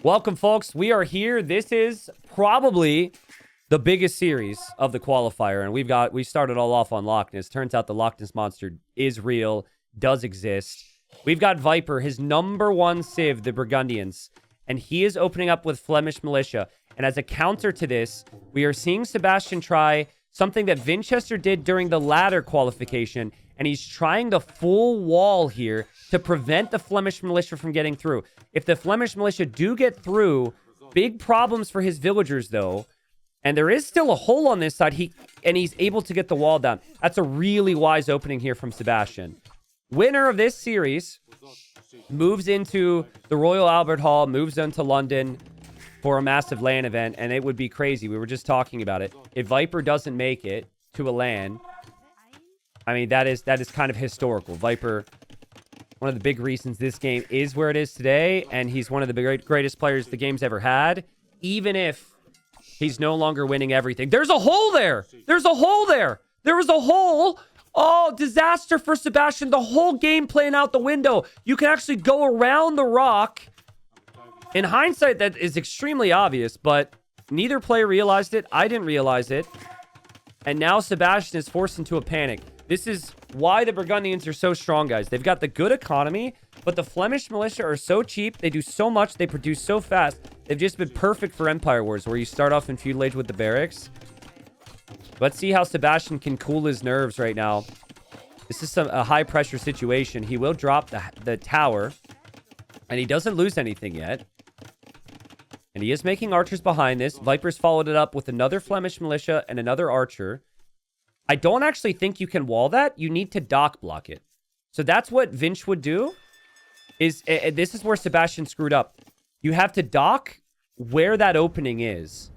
Welcome, folks. We are here. This is probably the biggest series of the qualifier, and we started all off on Loch Ness. Turns out the Loch Ness monster is real, does exist. We've got Viper, his number one civ, the Burgundians, and he is opening up with Flemish Militia. And as a counter to this, we are seeing Sebastian try something that Winchester did during the ladder qualification, and he's trying the full wall here to prevent the Flemish Militia from getting through. If the Flemish Militia do get through, big problems for his villagers, though. And there is still a hole on this side, he's able to get the wall down. That's a really wise opening here from Sebastian. Winner of this series moves into the Royal Albert Hall, moves into London for a massive LAN event, and it would be crazy. We were just talking about it. If Viper doesn't make it to a LAN, I mean, that is kind of historical. Viper, one of the big reasons this game is where it is today, and he's one of the greatest players the game's ever had, even if he's no longer winning everything. There's a hole there! There's a hole there! There was a hole! Oh, disaster for Sebastian. The whole game playing out the window. You can actually go around the rock. In hindsight, that is extremely obvious, but neither player realized it. I didn't realize it. And now Sebastian is forced into a panic. This is why the Burgundians are so strong, guys. They've got the good economy, but the Flemish Militia are so cheap. They do so much. They produce so fast. They've just been perfect for Empire Wars, where you start off in feudal age with the barracks. Let's see how Sebastian can cool his nerves right now. This is a high-pressure situation. He will drop the tower, and he doesn't lose anything yet. And he is making archers behind this. Viper's followed it up with another Flemish Militia and another archer. I don't actually think you can wall that. You need to dock block it. So that's what Vinch would do. This is where Sebastian screwed up. You have to dock where that opening is.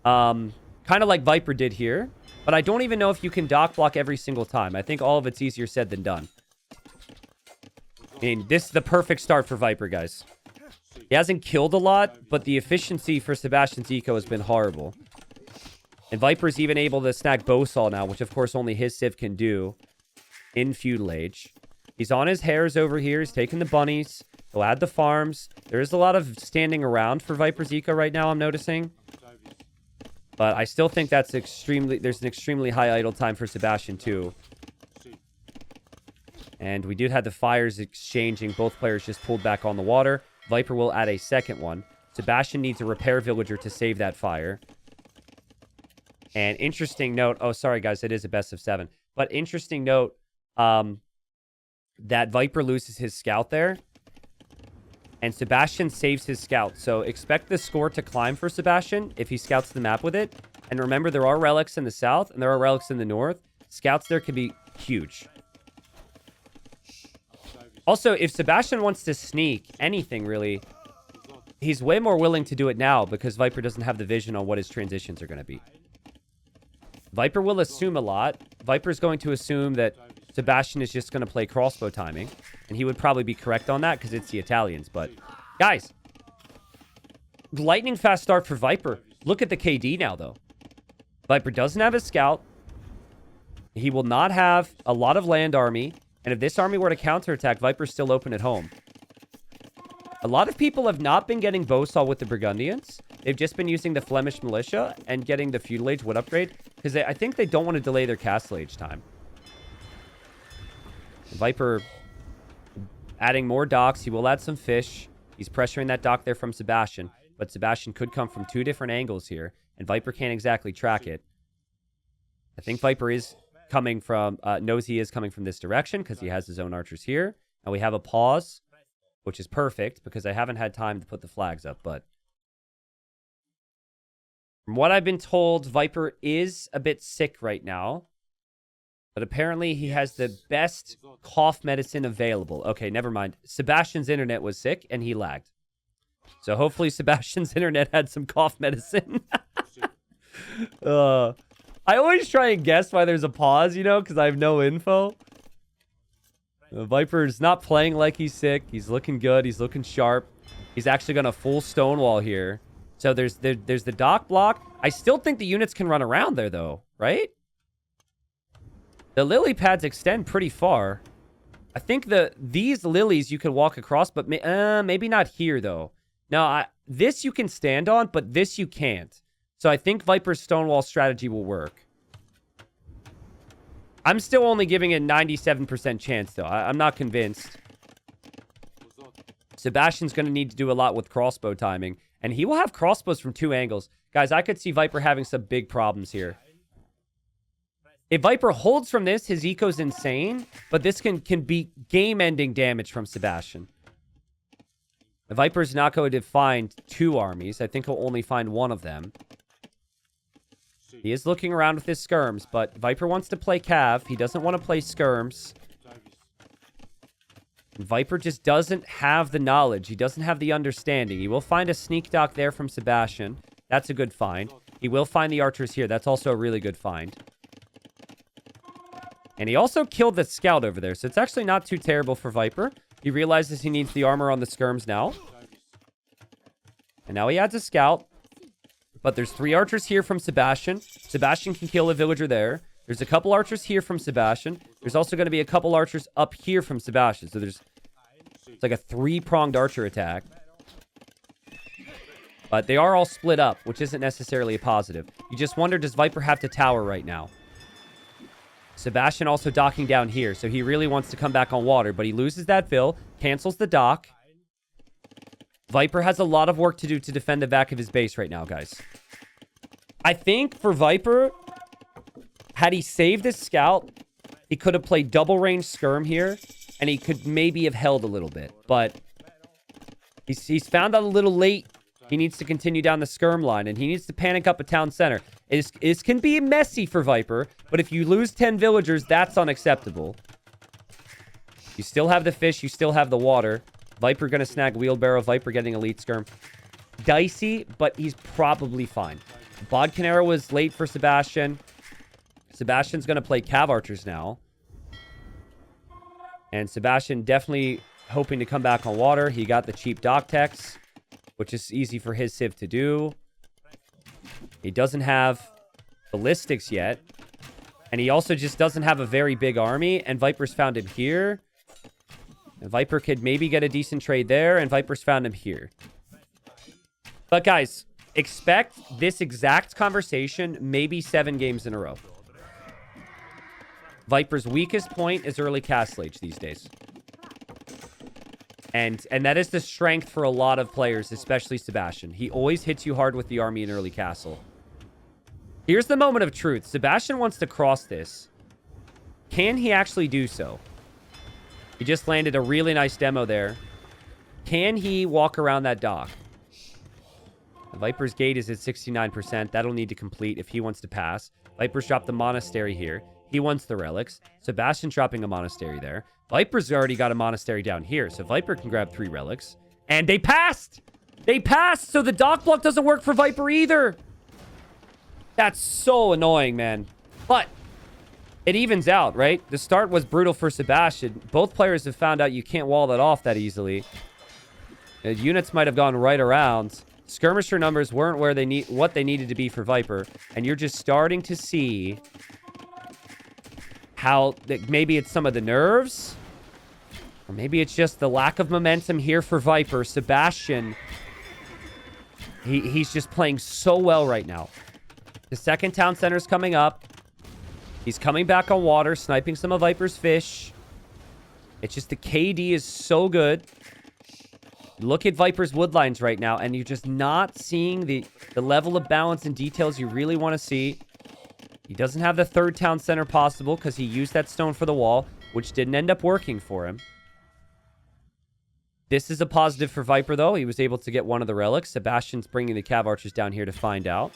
Kind of like Viper did here. But I don't even know if you can dock block every single time. I think all of it's easier said than done. I mean, this is the perfect start for Viper, guys. He hasn't killed a lot, but the efficiency for Sebastian's eco has been horrible. And Viper's even able to snag Bowsaw now, which of course only his civ can do in feudal age. He's on his hares over here. He's taking the bunnies. He'll add the farms. There is a lot of standing around for Viper's eco right now, I'm noticing. But I still think there's an extremely high idle time for Sebastian too. And we did have the fires exchanging. Both players just pulled back on the water. Viper will add a second one. Sebastian needs a repair villager to save that fire. And interesting note. Oh, sorry, guys. It is a best of 7. But interesting note that Viper loses his scout there. And Sebastian saves his scout. So expect the score to climb for Sebastian if he scouts the map with it. And remember, there are relics in the south and there are relics in the north. Scouts there can be huge. Also, if Sebastian wants to sneak anything, really, he's way more willing to do it now because Viper doesn't have the vision on what his transitions are going to be. Viper will assume a lot. Viper's going to assume that Sebastian is just going to play crossbow timing. And he would probably be correct on that because it's the Italians. But, guys, lightning fast start for Viper. Look at the KD now, though. Viper doesn't have a scout. He will not have a lot of land army. And if this army were to counterattack, Viper's still open at home. A lot of people have not been getting Bowsaw with the Burgundians. They've just been using the Flemish Militia and getting the feudal age wood upgrade. Because I think they don't want to delay their castle age time. Viper adding more docks. He will add some fish. He's pressuring that dock there from Sebastian. But Sebastian could come from 2 different angles here. And Viper can't exactly track it. I think Viper is coming from... knows he is coming from this direction because he has his own archers here. And we have a pause, which is perfect because I haven't had time to put the flags up. But from what I've been told, Viper is a bit sick right now. But apparently he has the best cough medicine available. Okay, never mind. Sebastian's internet was sick and he lagged. So hopefully Sebastian's internet had some cough medicine. I always try and guess why there's a pause, you know, because I have no info. Viper's not playing like he's sick. He's looking good. He's looking sharp. He's actually going to full stonewall here. So there's the dock block. I still think the units can run around there, though, right? The lily pads extend pretty far. I think these lilies you can walk across, but maybe not here, though. No, this you can stand on, but this you can't. So I think Viper's Stonewall strategy will work. I'm still only giving it 97% chance, though. I'm not convinced. Sebastian's going to need to do a lot with crossbow timing. And he will have crossbows from 2 angles. Guys, I could see Viper having some big problems here. If Viper holds from this, his eco's insane. But this can be game-ending damage from Sebastian. The Viper's not going to find 2 armies. I think he'll only find 1 of them. He is looking around with his skirms, but Viper wants to play Cav. He doesn't want to play skirms. Viper just doesn't have the knowledge. He doesn't have the understanding. He will find a sneak dock there from Sebastian. That's a good find. He will find the archers here. That's also a really good find. And he also killed the scout over there, so it's actually not too terrible for Viper. He realizes he needs the armor on the skirms now. And now he adds a scout. But there's 3 archers here from Sebastian. Sebastian can kill a villager there. There's a couple archers here from Sebastian. There's also going to be a couple archers up here from Sebastian. So it's like a 3-pronged archer attack. But they are all split up, which isn't necessarily a positive. You just wonder, does Viper have to tower right now? Sebastian also docking down here. So he really wants to come back on water. But he loses that fill. Cancels the dock. Viper has a lot of work to do to defend the back of his base right now, guys. I think for Viper, had he saved his scout, he could have played double range skirm here, and he could maybe have held a little bit. But he's found out a little late. He needs to continue down the skirm line, and he needs to panic up a town center. It can be messy for Viper, but if you lose 10 villagers, that's unacceptable. You still have the fish. You still have the water. Viper going to snag wheelbarrow. Viper getting elite skirm. Dicey, but he's probably fine. Bodkin arrow was late for Sebastian. Sebastian's going to play cav archers now. And Sebastian definitely hoping to come back on water. He got the cheap dock techs, which is easy for his civ to do. He doesn't have ballistics yet. And he also just doesn't have a very big army. And Viper's found him here. And Viper could maybe get a decent trade there, and Viper's found him here. But guys, expect this exact conversation maybe 7 games in a row. Viper's weakest point is early castle age these days. And that is the strength for a lot of players, especially Sebastian. He always hits you hard with the army in early castle. Here's the moment of truth. Sebastian wants to cross this. Can he actually do so? He just landed a really nice demo there. Can he walk around that dock? The Viper's gate is at 69%. That'll need to complete if he wants to pass. Viper's dropped the monastery here. He wants the relics. Sebastian's dropping a monastery there. Viper's already got a monastery down here, so Viper can grab 3 relics. And they passed! They passed, so the dock block doesn't work for Viper either. That's so annoying, man. But it evens out, right? The start was brutal for Sebastian. Both players have found out you can't wall that off that easily. The units might have gone right around. Skirmisher numbers weren't where what they needed to be for Viper. And you're just starting to see how maybe it's some of the nerves. Or maybe it's just the lack of momentum here for Viper. Sebastian, he's just playing so well right now. The second town center's coming up. He's coming back on water, sniping some of Viper's fish. It's just the KD is so good. Look at Viper's woodlines right now, and you're just not seeing the level of balance and details you really want to see. He doesn't have the 3rd town center possible because he used that stone for the wall, which didn't end up working for him. This is a positive for Viper, though. He was able to get one of the relics. Sebastian's bringing the cav archers down here to find out.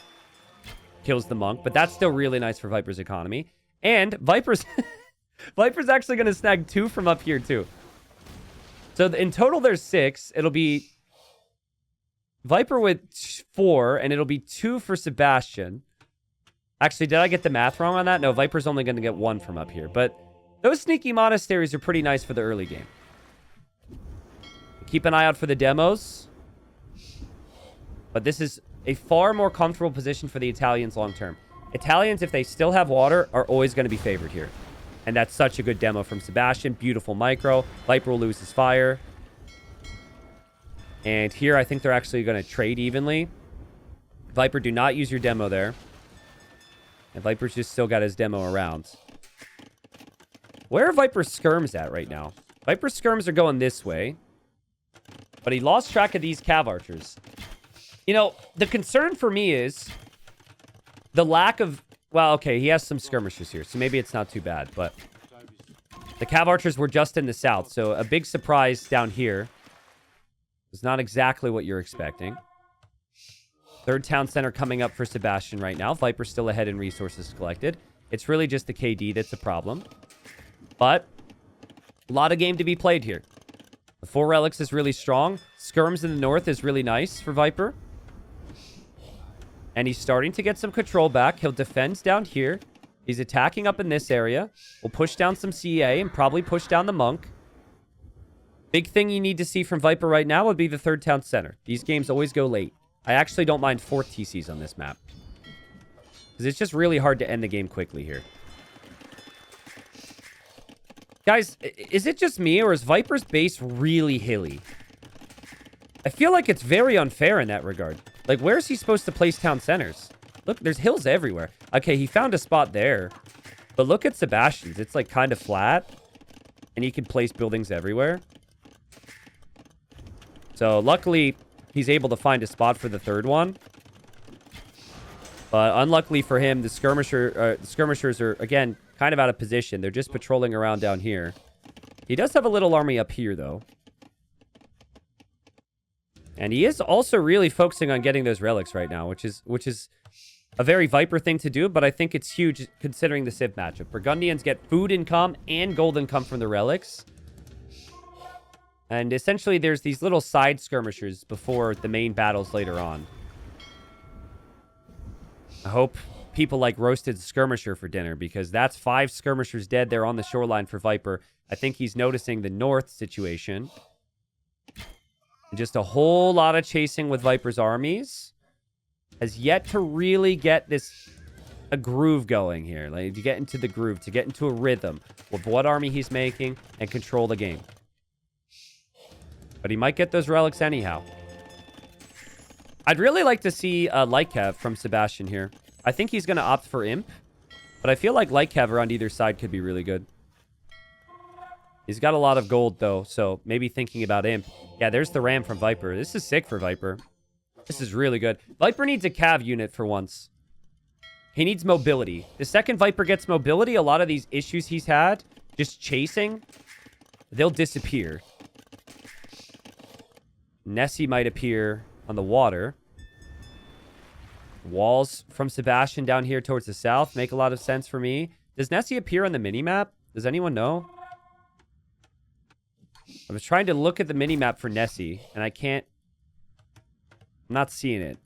Kills the monk, but that's still really nice for Viper's economy. And Viper's actually going to snag 2 from up here, too. So in total, there's 6. It'll be Viper with 4, and it'll be 2 for Sebastian. Actually, did I get the math wrong on that? No, Viper's only going to get 1 from up here. But those sneaky monasteries are pretty nice for the early game. Keep an eye out for the demos. But this is a far more comfortable position for the Italians long term. Italians, if they still have water, are always going to be favored here. And that's such a good demo from Sebastian. Beautiful micro. Viper will lose his fire. And here, I think they're actually going to trade evenly. Viper, do not use your demo there. And Viper's just still got his demo around. Where are Viper's skirms at right now? Viper's skirms are going this way. But he lost track of these cav archers. You know, the concern for me is the lack of... Well, okay, he has some skirmishers here, so maybe it's not too bad. But the cav archers were just in the south, so a big surprise down here is not exactly what you're expecting. Third town center coming up for Sebastian right now. Viper still ahead in resources collected. It's really just the KD that's a problem. But a lot of game to be played here. The 4 relics is really strong. Skirms in the north is really nice for Viper. And he's starting to get some control back. He'll defend down here. He's attacking up in this area. We'll push down some CA and probably push down the monk. Big thing you need to see from Viper right now would be the third town center. These games always go late. I actually don't mind 4th TCs on this map. Because it's just really hard to end the game quickly here. Guys, is it just me or is Viper's base really hilly? I feel like it's very unfair in that regard. Like, where is he supposed to place town centers? Look, there's hills everywhere. Okay, he found a spot there. But look at Sebastian's. It's like kind of flat. And he can place buildings everywhere. So luckily, he's able to find a spot for the third one. But unluckily for him, the skirmishers are, again, kind of out of position. They're just patrolling around down here. He does have a little army up here, though. And he is also really focusing on getting those relics right now, which is a very Viper thing to do, but I think it's huge considering the Civ matchup. Burgundians get food income and gold income from the relics. And essentially, there's these little side skirmishers before the main battles later on. I hope people like roasted skirmisher for dinner, because that's 5 skirmishers dead there on the shoreline for Viper. I think he's noticing the north situation. And just a whole lot of chasing with Viper's armies. Has yet to really get a groove going here. Like, to get into the groove, to get into a rhythm with what army he's making and control the game. But he might get those relics anyhow. I'd really like to see Light Cav from Sebastian here. I think he's going to opt for Imp. But I feel like Light Cav around either side could be really good. He's got a lot of gold, though, so maybe thinking about Imp. Yeah, there's the Ram from Viper. This is sick for Viper. This is really good. Viper needs a Cav unit for once. He needs mobility. The second Viper gets mobility, a lot of these issues he's had, just chasing, they'll disappear. Nessie might appear on the water. Walls from Sebastian down here towards the south make a lot of sense for me. Does Nessie appear on the minimap? Does anyone know? I was trying to look at the minimap for Nessie, and I can't... I'm not seeing it.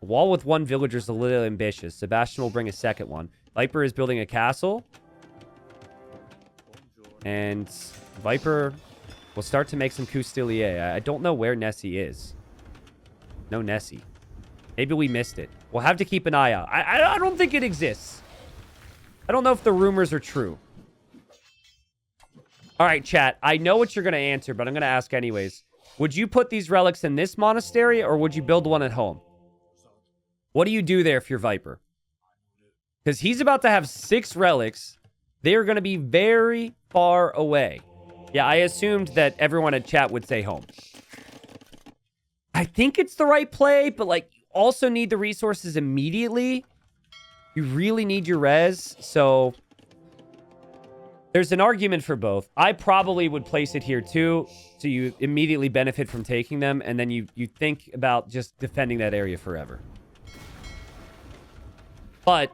A wall with 1 villager is a little ambitious. Sebastian will bring a second one. Viper is building a castle. And Viper will start to make some Coustilier. I don't know where Nessie is. No Nessie. Maybe we missed it. We'll have to keep an eye out. I don't think it exists. I don't know if the rumors are true. All right, chat. I know what you're going to answer, but I'm going to ask anyways. Would you put these relics in this monastery, or would you build one at home? What do you do there if you're Viper? Because he's about to have 6 relics. They are going to be very far away. Yeah, I assumed that everyone in chat would say home. I think it's the right play, but, like, you also need the resources immediately. You really need your res, so... There's an argument for both. I probably would place it here too, so you immediately benefit from taking them, and then you think about just defending that area forever. But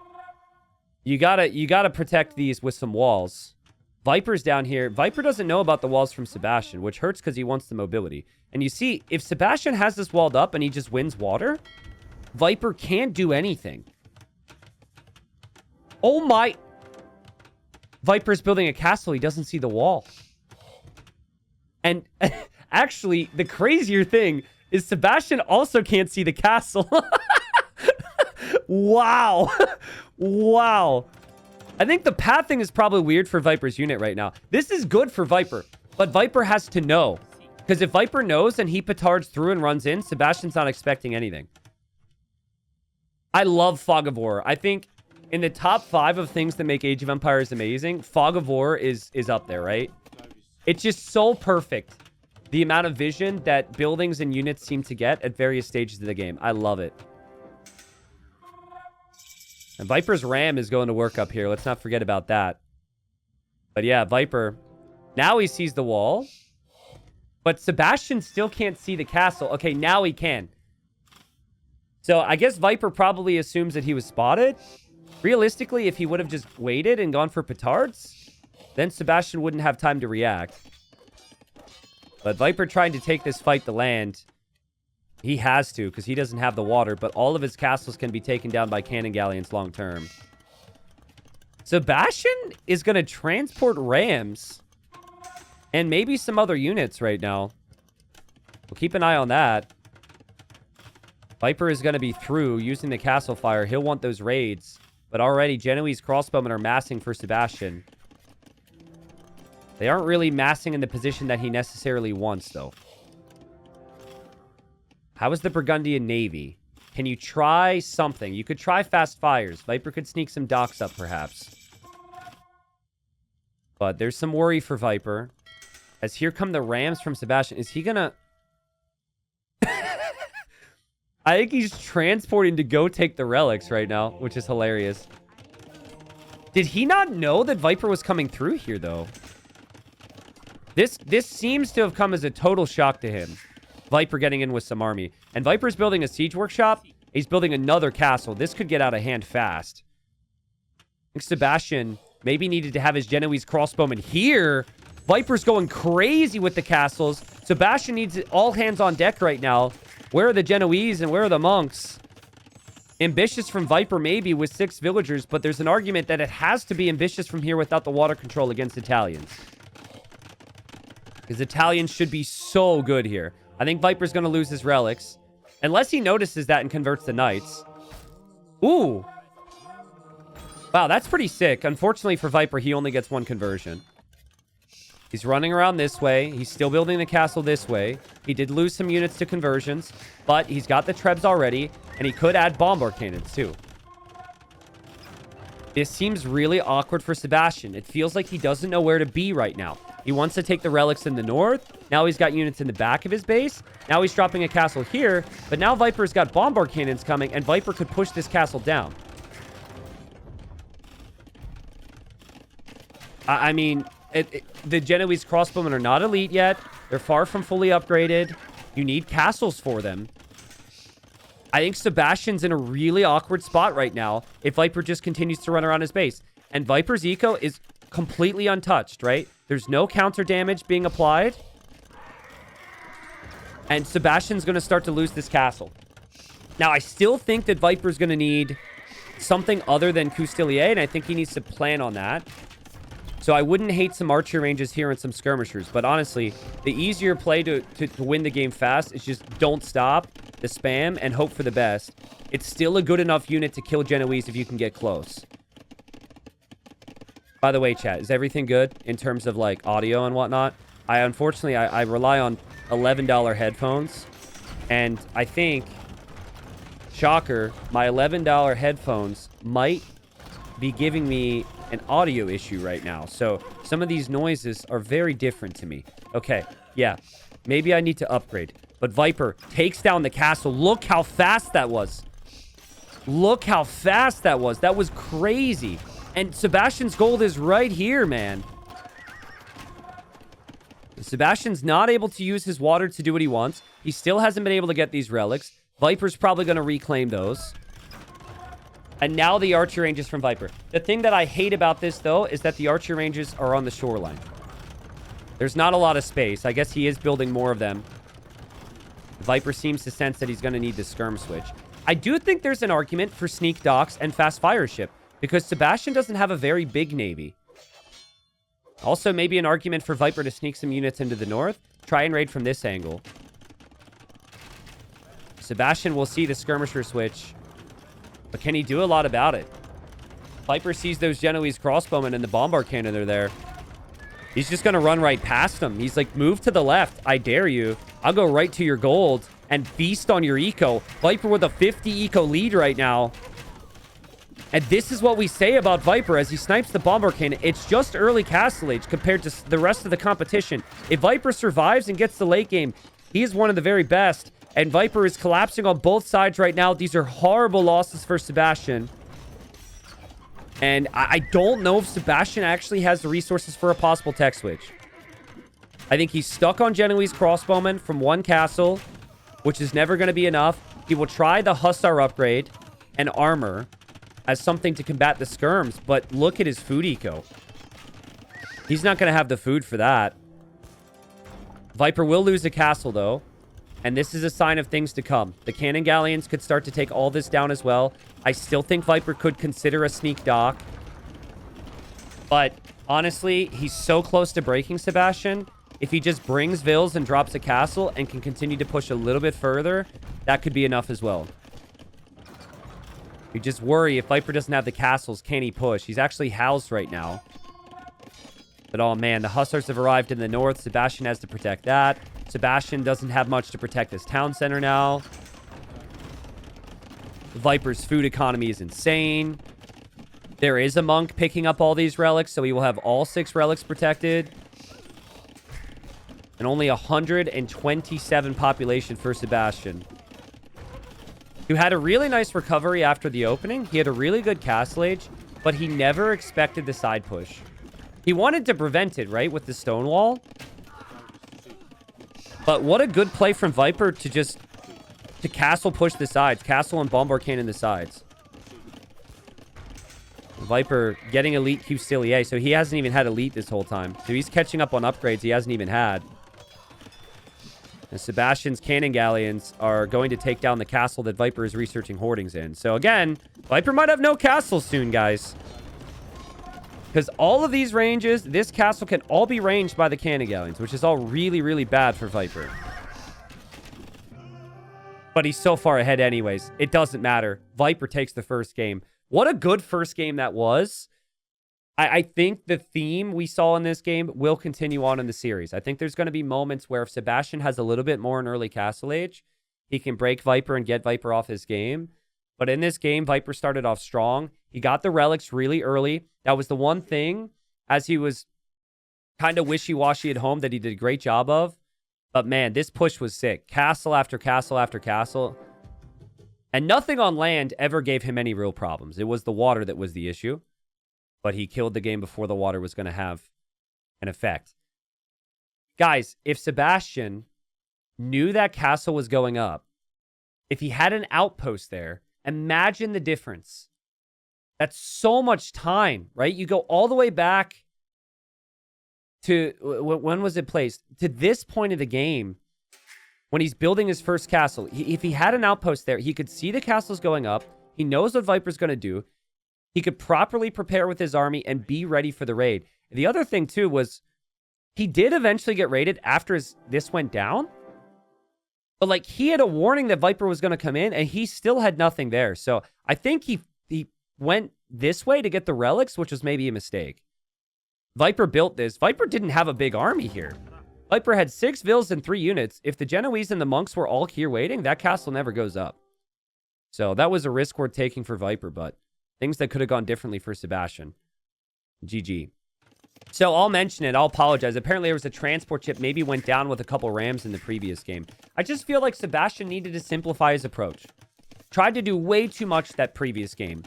you gotta protect these with some walls. Viper's down here. Viper doesn't know about the walls from Sebastian, which hurts because he wants the mobility. And you see, if Sebastian has this walled up and he just wins water, Viper can't do anything. Oh my... Viper's building a castle. He doesn't see the wall. And actually, the crazier thing is Sebastian also can't see the castle. Wow. Wow. I think the pathing is probably weird for Viper's unit right now. This is good for Viper, but Viper has to know. Because if Viper knows and he petards through and runs in, Sebastian's not expecting anything. I love Fog of War. I think in the top 5 of things that make Age of Empires amazing, Fog of War is up there, right? It's just so perfect. The amount of vision that buildings and units seem to get at various stages of the game. I love it. And Viper's RAM is going to work up here. Let's not forget about that. But yeah, Viper. Now he sees the wall. But Sebastian still can't see the castle. Okay, now he can. So I guess Viper probably assumes that he was spotted. Realistically, if he would have just waited and gone for petards, then Sebastian wouldn't have time to react. But Viper trying to take this fight to land. He has to, because he doesn't have the water. But all of his castles can be taken down by cannon galleons long term. Sebastian is going to transport rams. And maybe some other units right now. We'll keep an eye on that. Viper is going to be through using the castle fire. He'll want those raids. But already, Genoese crossbowmen are massing for Sebastian. They aren't really massing in the position that he necessarily wants, though. How is the Burgundian Navy? Can you try something? You could try fast fires. Viper could sneak some docks up, perhaps. But there's some worry for Viper. As here come the rams from Sebastian. Is he gonna... I think he's transporting to go take the relics right now, which is hilarious. Did he not know that Viper was coming through here, though? This seems to have come as a total shock to him. Viper getting in with some army. And Viper's building a siege workshop. He's building another castle. This could get out of hand fast. I think Sebastian maybe needed to have his Genoese crossbowmen here. Viper's going crazy with the castles. Sebastian needs it all hands on deck right now. Where are the Genoese and where are the monks? Ambitious from Viper maybe with 6 villagers, but there's an argument that it has to be ambitious from here without the water control against Italians. Because Italians should be so good here. I think Viper's going to lose his relics. Unless he notices that and converts the knights. Ooh. Wow, that's pretty sick. Unfortunately for Viper, he only gets 1 conversion. He's running around this way. He's still building the castle this way. He did lose some units to conversions, but he's got the trebs already, and he could add bombard cannons too. This seems really awkward for Sebastian. It feels like he doesn't know where to be right now. He wants to take the relics in the north. Now he's got units in the back of his base. Now he's dropping a castle here, but now Viper's got bombard cannons coming, and Viper could push this castle down. I mean... the Genoese crossbowmen are not elite yet. They're far from fully upgraded. You need castles for them. I think Sebastian's in a really awkward spot right now if Viper just continues to run around his base. And Viper's eco is completely untouched, right? There's no counter damage being applied. And Sebastian's going to start to lose this castle. Now, I still think that Viper's going to need something other than Coustilier, and I think he needs to plan on that. So I wouldn't hate some archer ranges here and some skirmishers. But honestly, the easier play to win the game fast is just don't stop the spam and hope for the best. It's still a good enough unit to kill Genoese if you can get close. By the way, chat, is everything good in terms of like audio and whatnot? Unfortunately, I rely on $11 headphones. And I think, shocker, my $11 headphones might be giving me an audio issue right now. So some of these noises are very different to me. Okay, yeah, maybe I need to upgrade. But Viper takes down the castle. Look how fast that was. Look how fast that was. That was crazy. And Sebastian's gold is right here, man. Sebastian's not able to use his water to do what he wants. He still hasn't been able to get these relics. Viper's probably going to reclaim those. And now the archer ranges from Viper. The thing that I hate about this, though, is that the archer ranges are on the shoreline. There's not a lot of space. I guess he is building more of them. Viper seems to sense that he's going to need the skirm switch. I do think there's an argument for sneak docks and fast fire ship, because Sebastian doesn't have a very big navy. Also, maybe an argument for Viper to sneak some units into the north. Try and raid from this angle. Sebastian will see the skirmisher switch. But can he do a lot about it? Viper sees those Genoese crossbowmen and the bombard cannon are there. He's just going to run right past him. He's like, move to the left. I dare you. I'll go right to your gold and feast on your eco. Viper with a 50 eco lead right now. And this is what we say about Viper as he snipes the Bomber Cannon. It's just early Castle Age compared to the rest of the competition. If Viper survives and gets the late game, he is one of the very best. And Viper is collapsing on both sides right now. These are horrible losses for Sebastian. And I don't know if Sebastian actually has the resources for a possible tech switch. I think he's stuck on Genoese Crossbowman from one castle, which is never going to be enough. He will try the Hussar upgrade and armor as something to combat the skirms, but look at his food eco. He's not going to have the food for that. Viper will lose a castle, though, and this is a sign of things to come. The cannon galleons could start to take all this down as well. I still think Viper could consider a sneak dock, but honestly, he's so close to breaking Sebastian. If he just brings Vils and drops a castle and can continue to push a little bit further, that could be enough as well. You just worry if Viper doesn't have the castles, can he push? He's actually housed right now. But oh man, the Hussars have arrived in the north. Sebastian has to protect that. Sebastian doesn't have much to protect this town center now. The Viper's food economy is insane. There is a monk picking up all these relics, so he will have all 6 relics protected. And only 127 population for Sebastian, who had a really nice recovery after the opening. He had a really good castle age, but he never expected the side push. He wanted to prevent it, right, with the stone wall. But what a good play from Viper to castle push the sides. Castle and Bomber Cannon the sides. Viper getting elite Fusilier, so he hasn't even had elite this whole time. So he's catching up on upgrades he hasn't even had. And Sebastian's cannon galleons are going to take down the castle that Viper is researching hoardings in. So again, Viper might have no castle soon, guys. Because all of these ranges, this castle can all be ranged by the cannon galleons, which is all really, really bad for Viper. But he's so far ahead anyways. It doesn't matter. Viper takes the first game. What a good first game that was. I think the theme we saw in this game will continue on in the series. I think there's going to be moments where if Sebastian has a little bit more in early castle age, he can break Viper and get Viper off his game. But in this game, Viper started off strong. He got the relics really early. That was the one thing, as he was kind of wishy-washy at home, that he did a great job of. But man, this push was sick. Castle after castle after castle. And nothing on land ever gave him any real problems. It was the water that was the issue. But he killed the game before the water was going to have an effect. Guys, if Sebastian knew that castle was going up, if he had an outpost there, imagine the difference. That's so much time, right? You go all the way back to, when was it placed? To this point of the game, when he's building his first castle. If he had an outpost there, he could see the castles going up. He knows what Viper's going to do. He could properly prepare with his army and be ready for the raid. The other thing, too, was he did eventually get raided after this went down. But, like, he had a warning that Viper was going to come in, and he still had nothing there. So I think he went this way to get the relics, which was maybe a mistake. Viper built this. Viper didn't have a big army here. Viper had 6 Vils and 3 units. If the Genoese and the monks were all here waiting, that castle never goes up. So that was a risk worth taking for Viper, but things that could have gone differently for Sebastian. GG. So I'll mention it. I'll apologize. Apparently there was a transport ship maybe went down with a couple rams in the previous game. I just feel like Sebastian needed to simplify his approach. Tried to do way too much that previous game.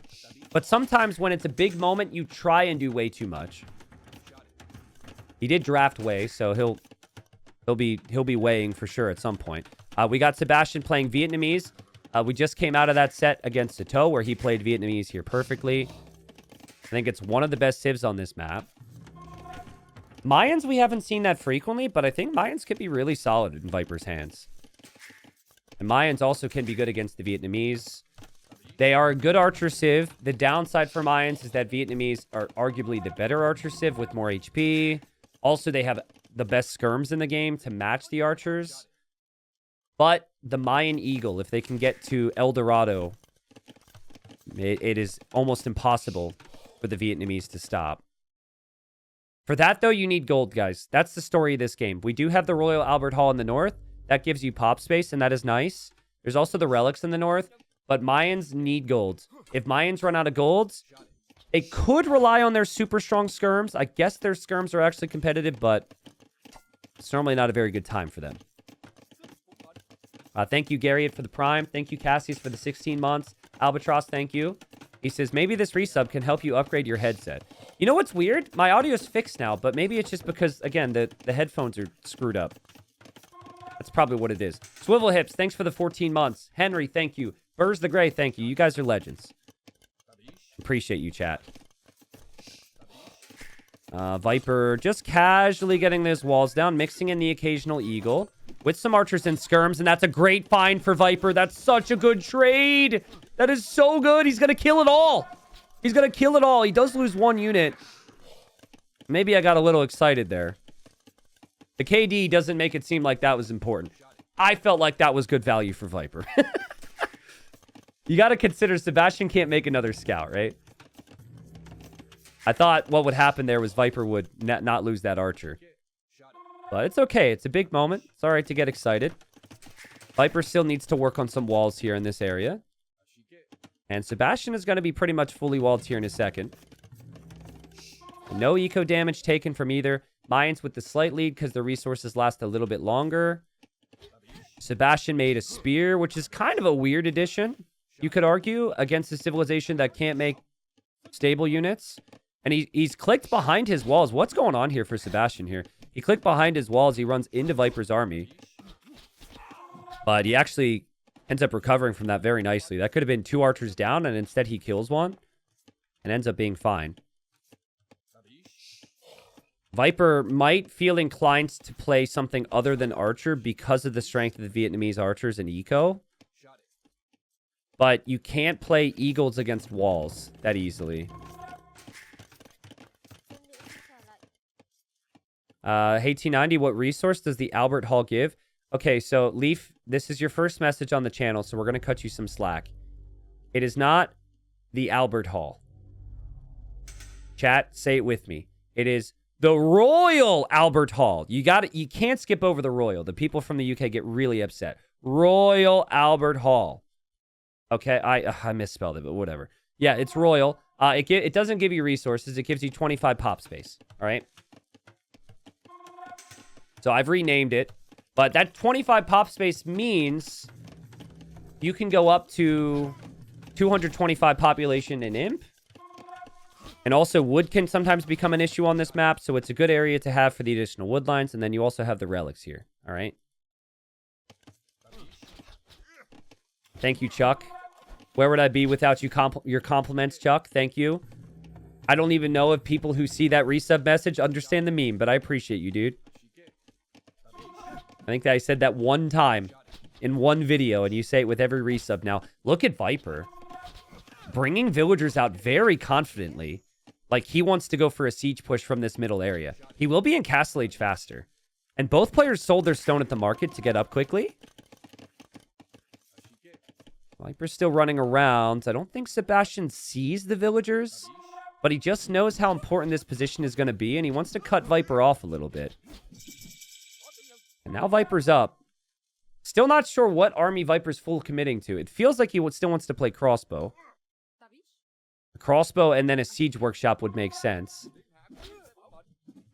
But sometimes when it's a big moment, you try and do way too much. He did draft way, so he'll be weighing for sure at some point. We got Sebastian playing Vietnamese. We just came out of that set against Sato, where he played Vietnamese here perfectly. I think it's one of the best civs on this map. Mayans, we haven't seen that frequently, but I think Mayans could be really solid in Viper's hands. And Mayans also can be good against the Vietnamese. They are a good archer civ. The downside for Mayans is that Vietnamese are arguably the better archer civ with more HP. Also, they have the best skirms in the game to match the archers. But the Mayan Eagle, if they can get to El Dorado, it is almost impossible for the Vietnamese to stop. For that, though, you need gold, guys. That's the story of this game. We do have the Royal Albert Hall in the north. That gives you pop space, and that is nice. There's also the relics in the north, but Mayans need gold. If Mayans run out of golds, they could rely on their super strong skirms. I guess their skirms are actually competitive, but it's normally not a very good time for them. Thank you, Garriott, for the Prime. Thank you, Cassius, for the 16 months. Albatross, thank you. He says, maybe this resub can help you upgrade your headset. You know what's weird? My audio's fixed now, but maybe it's just because, again, the headphones are screwed up. That's probably what it is. Swivel Hips, thanks for the 14 months. Henry, thank you. Burrs the Gray, thank you. You guys are legends. Appreciate you, chat. Viper just casually getting those walls down, mixing in the occasional eagle with some archers and skirms, and that's a great find for Viper. That's such a good trade. That is so good. He's going to kill it all. He's going to kill it all. He does lose one unit. Maybe I got a little excited there. The KD doesn't make it seem like that was important. I felt like that was good value for Viper. You got to consider Sebastian can't make another scout, right? I thought what would happen there was Viper would not lose that archer. But it's okay. It's a big moment. It's all right to get excited. Viper still needs to work on some walls here in this area. And Sebastian is going to be pretty much fully walled here in a second. No eco damage taken from either. Mayans with the slight lead because the resources last a little bit longer. Sebastian made a spear, which is kind of a weird addition, you could argue, against a civilization that can't make stable units. And he's clicked behind his walls. What's going on here for Sebastian here? He clicked behind his walls. He runs into Viper's army. But he actually ends up recovering from that very nicely. That could have been 2 archers down, and instead he kills one. And ends up being fine. Viper might feel inclined to play something other than archer because of the strength of the Vietnamese archers and eco. But you can't play eagles against walls that easily. Hey, T90, what resource does the Albert Hall give? Okay, so Leaf, this is your first message on the channel, so we're going to cut you some slack. It is not the Albert Hall. Chat, say it with me. It is the Royal Albert Hall. You can't skip over the Royal. The people from the UK get really upset. Royal Albert Hall. Okay, I misspelled it, but whatever. Yeah, it's Royal. It doesn't give you resources. It gives you 25 pop space. All right. So I've renamed it. But that 25 pop space means you can go up to 225 population in Imp. And also wood can sometimes become an issue on this map. So it's a good area to have for the additional wood lines. And then you also have the relics here. All right. Thank you, Chuck. Where would I be without your compliments, Chuck? Thank you. I don't even know if people who see that resub message understand the meme, but I appreciate you, dude. I think that I said that one time in one video, and you say it with every resub now. Look at Viper. Bringing villagers out very confidently. Like, he wants to go for a siege push from this middle area. He will be in Castle Age faster. And both players sold their stone at the market to get up quickly. Viper's still running around. I don't think Sebastian sees the villagers. But he just knows how important this position is going to be. And he wants to cut Viper off a little bit. And now Viper's up. Still not sure what army Viper's full committing to. It feels like he still wants to play crossbow. A crossbow and then a siege workshop would make sense.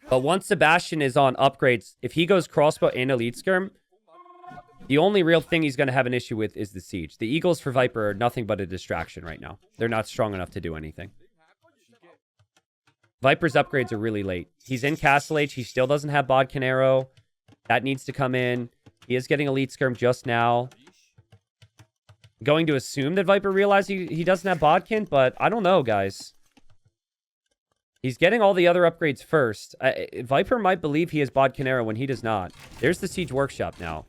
But once Sebastian is on upgrades, if he goes crossbow and elite skirm, the only real thing he's going to have an issue with is the siege. The eagles for Viper are nothing but a distraction right now. They're not strong enough to do anything. Viper's upgrades are really late. He's in Castle Age. He still doesn't have Bodkin Arrow. That needs to come in. He is getting elite skirm just now. Going to assume that Viper realized he doesn't have Bodkin, but I don't know, guys. He's getting all the other upgrades first. Viper might believe he has Bodkin Arrow when he does not. There's the siege workshop now.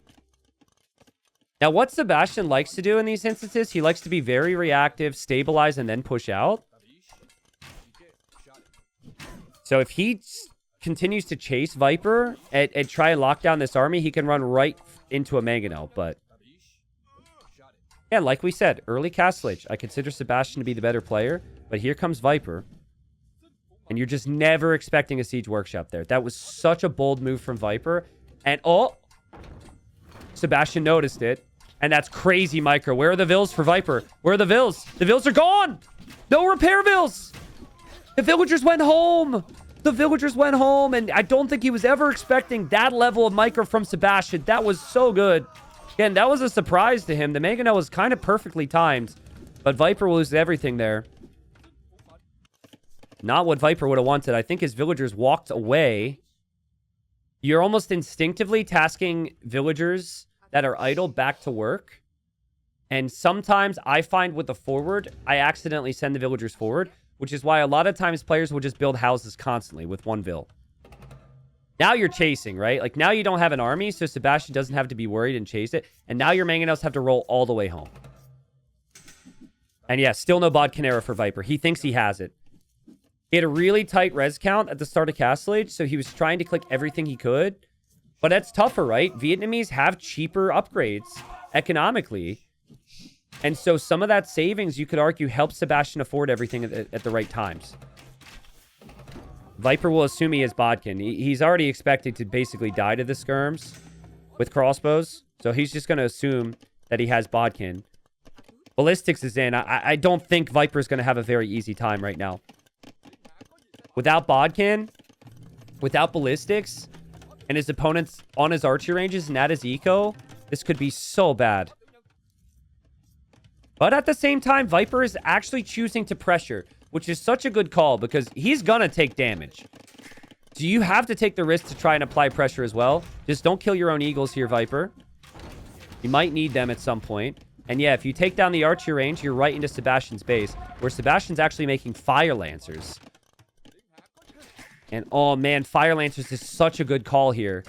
Now, what Sebastian likes to do in these instances, he likes to be very reactive, stabilize, and then push out. So if he continues to chase Viper and try and lock down this army, he can run right into a Mangonel. But, yeah, like we said, early Castle Age, I consider Sebastian to be the better player. But here comes Viper. And you're just never expecting a Siege Workshop there. That was such a bold move from Viper. And, oh, Sebastian noticed it. And that's crazy micro. Where are the vills for Viper? Where are the vills? The vills are gone. No repair vills. The villagers went home. The villagers went home. And I don't think he was ever expecting that level of micro from Sebastian. That was so good. Again, that was a surprise to him. The Mangonel was kind of perfectly timed. But Viper loses everything there. Not what Viper would have wanted. I think his villagers walked away. You're almost instinctively tasking villagers that are idle back to work. And sometimes I find with the forward, I accidentally send the villagers forward, which is why a lot of times players will just build houses constantly with one vill. Now you're chasing, right? Like now you don't have an army, so Sebastian doesn't have to be worried and chase it. And now your Mangonels have to roll all the way home. And yeah, still no Bodkin era for Viper. He thinks he has it. He had a really tight res count at the start of Castle Age, so he was trying to click everything he could. But that's tougher, right? Vietnamese have cheaper upgrades economically. And so some of that savings, you could argue, helps Sebastian afford everything at the right times. Viper will assume he has Bodkin. He's already expected to basically die to the skirms with crossbows. So he's just going to assume that he has Bodkin. Ballistics is in. I don't think Viper's going to have a very easy time right now. Without Bodkin, without Ballistics, and his opponents on his archery ranges and at his eco, this could be so bad. But at the same time, Viper is actually choosing to pressure, which is such a good call because he's going to take damage. So you have to take the risk to try and apply pressure as well. Just don't kill your own eagles here, Viper. You might need them at some point. And yeah, if you take down the archery range, you're right into Sebastian's base, where Sebastian's actually making Fire Lancers. And, oh, man, Fire Lancers is such a good call here.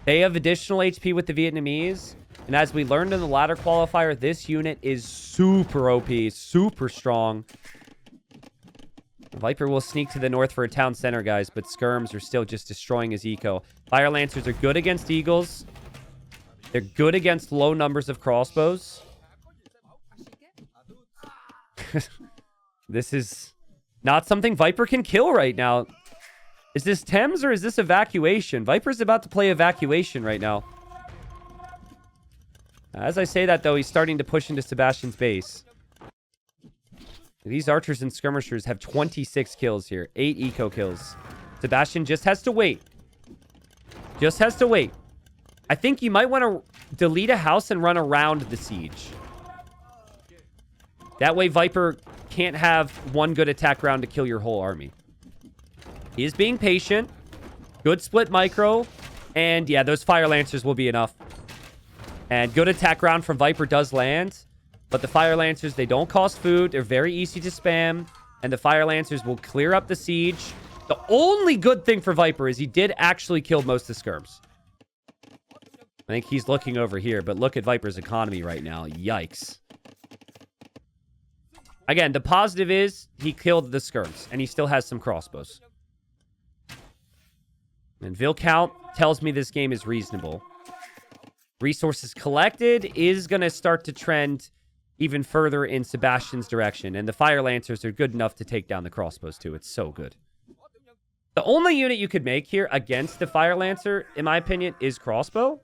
They have additional HP with the Vietnamese. And as we learned in the ladder qualifier, this unit is super OP, super strong. Viper will sneak to the north for a town center, guys, but skirms are still just destroying his eco. Fire Lancers are good against eagles. They're good against low numbers of crossbows. This is not something Viper can kill right now. Is this Thames or is this Evacuation? Viper's about to play Evacuation right now. As I say that, though, he's starting to push into Sebastian's base. These archers and skirmishers have 26 kills here. 8 eco kills. Sebastian just has to wait. Just has to wait. I think you might want to delete a house and run around the siege. That way Viper can't have one good attack round to kill your whole army. He is being patient. Good split micro. And yeah, those Fire Lancers will be enough. And good attack round from Viper does land. But the Fire Lancers, they don't cost food. They're very easy to spam. And the Fire Lancers will clear up the siege. The only good thing for Viper is he did actually kill most of the skirms. I think he's looking over here. But look at Viper's economy right now. Yikes. Again, the positive is he killed the skirms. And he still has some crossbows. And Vill count tells me this game is reasonable. Resources collected is going to start to trend even further in Sebastian's direction. And the Fire Lancers are good enough to take down the crossbows too. It's so good. The only unit you could make here against the Fire Lancer, in my opinion, is crossbow.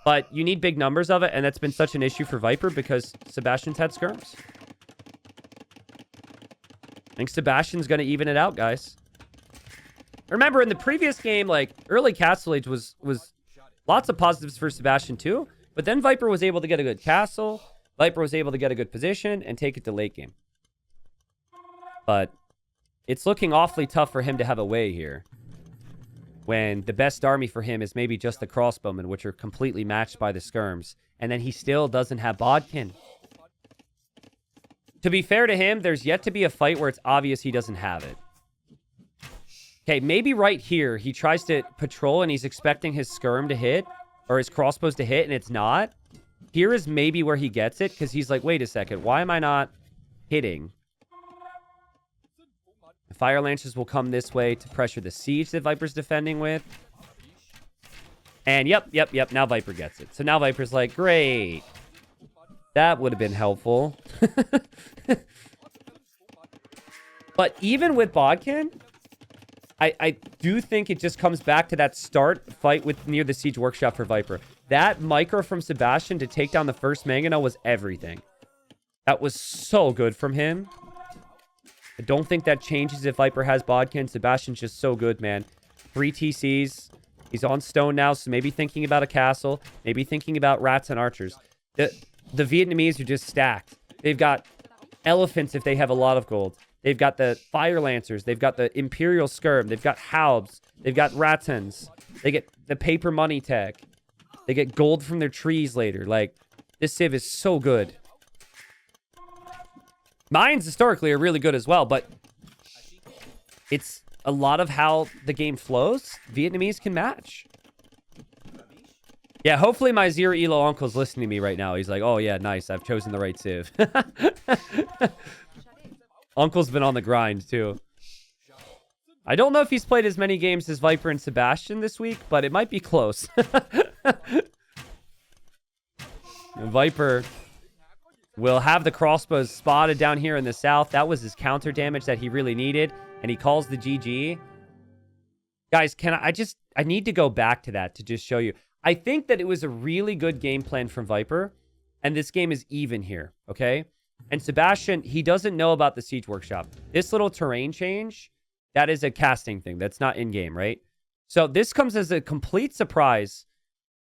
But you need big numbers of it. And that's been such an issue for Viper because Sebastian's had skirms. I think Sebastian's going to even it out, guys. Remember, in the previous game, like, early Castle Age was lots of positives for Sebastian, too. But then Viper was able to get a good castle. Viper was able to get a good position and take it to late game. But it's looking awfully tough for him to have a way here. When the best army for him is maybe just the crossbowmen, which are completely matched by the skirms. And then he still doesn't have Bodkin. To be fair to him, there's yet to be a fight where it's obvious he doesn't have it. Okay, maybe right here, he tries to patrol and he's expecting his skirm to hit, or his crossbows to hit, and it's not. Here is maybe where he gets it, because he's like, wait a second, why am I not hitting? The Fire Lancers will come this way to pressure the siege that Viper's defending with. And yep, now Viper gets it. So now Viper's like, great. That would have been helpful. But even with Bodkin, I do think it just comes back to that start fight with near the Siege Workshop for Viper. That micro from Sebastian to take down the first Mangonel was everything. That was so good from him. I don't think that changes if Viper has Bodkin. Sebastian's just so good, man. 3 TCs. He's on stone now, so maybe thinking about a castle. Maybe thinking about rats and archers. The Vietnamese are just stacked. They've got elephants if they have a lot of gold. They've got the Fire Lancers. They've got the Imperial Skirm. They've got Haubs. They've got Ratans. They get the paper money tech. They get gold from their trees later. Like, this Civ is so good. Mines historically are really good as well, but it's a lot of how the game flows. Vietnamese can match. Yeah, hopefully my Zero Elo uncle's listening to me right now. He's like, oh yeah, nice. I've chosen the right Civ. Uncle's been on the grind, too. I don't know if he's played as many games as Viper and Sebastian this week, but it might be close. Viper will have the crossbows spotted down here in the south. That was his counter damage that he really needed, and he calls the GG. Guys, I need to go back to that to just show you. I think that it was a really good game plan from Viper, and this game is even here, okay? And Sebastian, he doesn't know about the Siege Workshop. This little terrain change, that is a casting thing. That's not in-game, right? So this comes as a complete surprise.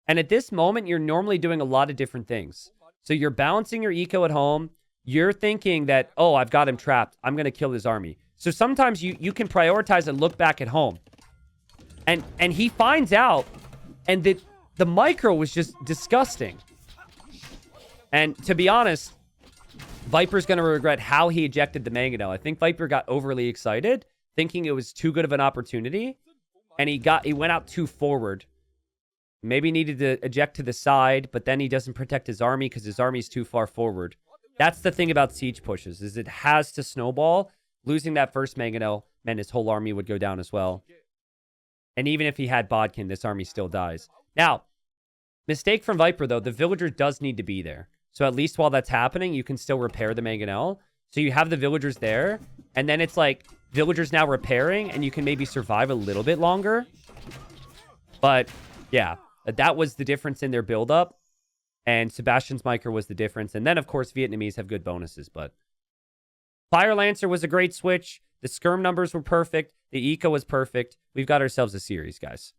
And at this moment, you're normally doing a lot of different things. So you're balancing your eco at home. You're thinking that, oh, I've got him trapped. I'm going to kill his army. So sometimes you can prioritize and look back at home. And he finds out, and the micro was just disgusting. And to be honest, Viper's going to regret how he ejected the Mangonel. I think Viper got overly excited, thinking it was too good of an opportunity, and he went out too forward. Maybe needed to eject to the side, but then he doesn't protect his army because his army's too far forward. That's the thing about siege pushes, is it has to snowball. Losing that first Mangonel meant his whole army would go down as well. And even if he had Bodkin, this army still dies. Now, mistake from Viper, though. The villager does need to be there. So at least while that's happening, you can still repair the Mangonel. So you have the villagers there. And then it's like villagers now repairing, and you can maybe survive a little bit longer. But yeah, that was the difference in their buildup. And Sebastian's micro was the difference. And then, of course, Vietnamese have good bonuses. But Fire Lancer was a great switch. The skirm numbers were perfect. The eco was perfect. We've got ourselves a series, guys.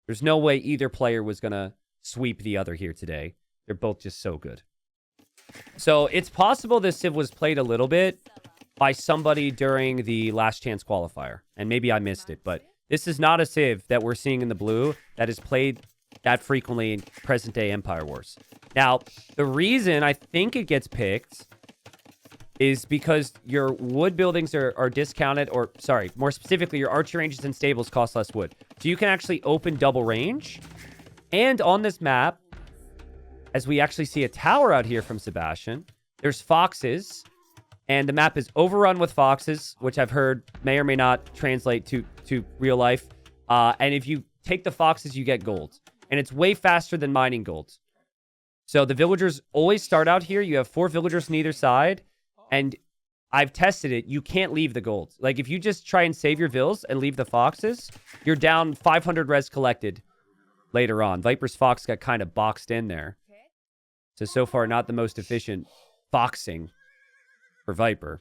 There's no way either player was going to sweep the other here today. They're both just so good. So it's possible this Civ was played a little bit by somebody during the last chance qualifier. And maybe I missed it. But this is not a Civ that we're seeing in the blue that is played that frequently in present-day Empire Wars. Now, the reason I think it gets picked is because your wood buildings are discounted, or, sorry, more specifically, your archer ranges and stables cost less wood. So you can actually open double range. And on this map, as we actually see a tower out here from Sebastian, there's foxes, and the map is overrun with foxes, which I've heard may or may not translate to real life. And if you take the foxes, you get gold. And it's way faster than mining gold. So the villagers always start out here. You have 4 villagers on either side. And I've tested it. You can't leave the gold. Like, if you just try and save your vills and leave the foxes, you're down 500 res collected later on. Viper's fox got kind of boxed in there. So far, not the most efficient foxing for Viper.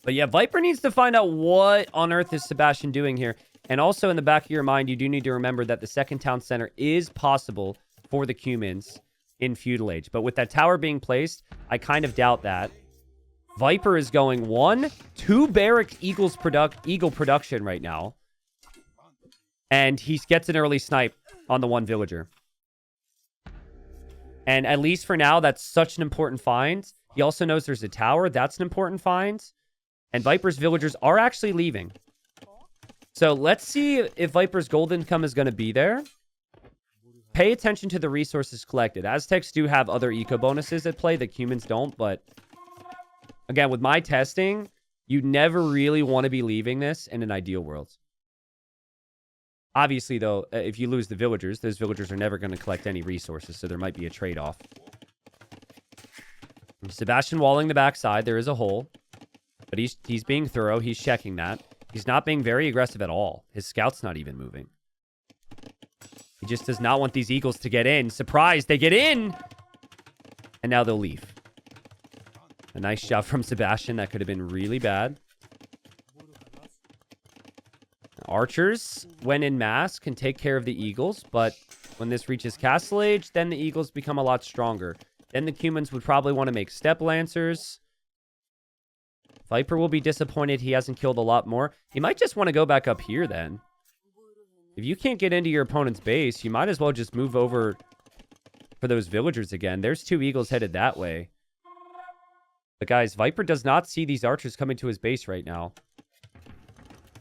But yeah, Viper needs to find out what on earth is Sebastian doing here. And also in the back of your mind, you do need to remember that the second town center is possible for the Cumans in Feudal Age. But with that tower being placed, I kind of doubt that. Viper is going 2 barrack eagle production right now. And he gets an early snipe on the 1 villager. And at least for now, that's such an important find. He also knows there's a tower. That's an important find. And Viper's villagers are actually leaving. So let's see if Viper's gold income is going to be there. Pay attention to the resources collected. Aztecs do have other eco bonuses at play that humans don't, but again, with my testing, you never really want to be leaving this in an ideal world. Obviously, though, if you lose the villagers, those villagers are never going to collect any resources, so there might be a trade-off. Sebastian walling the backside. There is a hole, but he's being thorough. He's checking that. He's not being very aggressive at all. His scout's not even moving. He just does not want these eagles to get in. Surprise, they get in! And now they'll leave. A nice shot from Sebastian. That could have been really bad. Archers, when in mass, can take care of the eagles, but when this reaches castle age, then the eagles become a lot stronger. Then the humans would probably want to make step lancers. Viper will be disappointed he hasn't killed a lot more. He might just want to go back up here then. If you can't get into your opponent's base, you might as well just move over for those villagers again. There's 2 eagles headed that way. But guys, Viper does not see these archers coming to his base right now.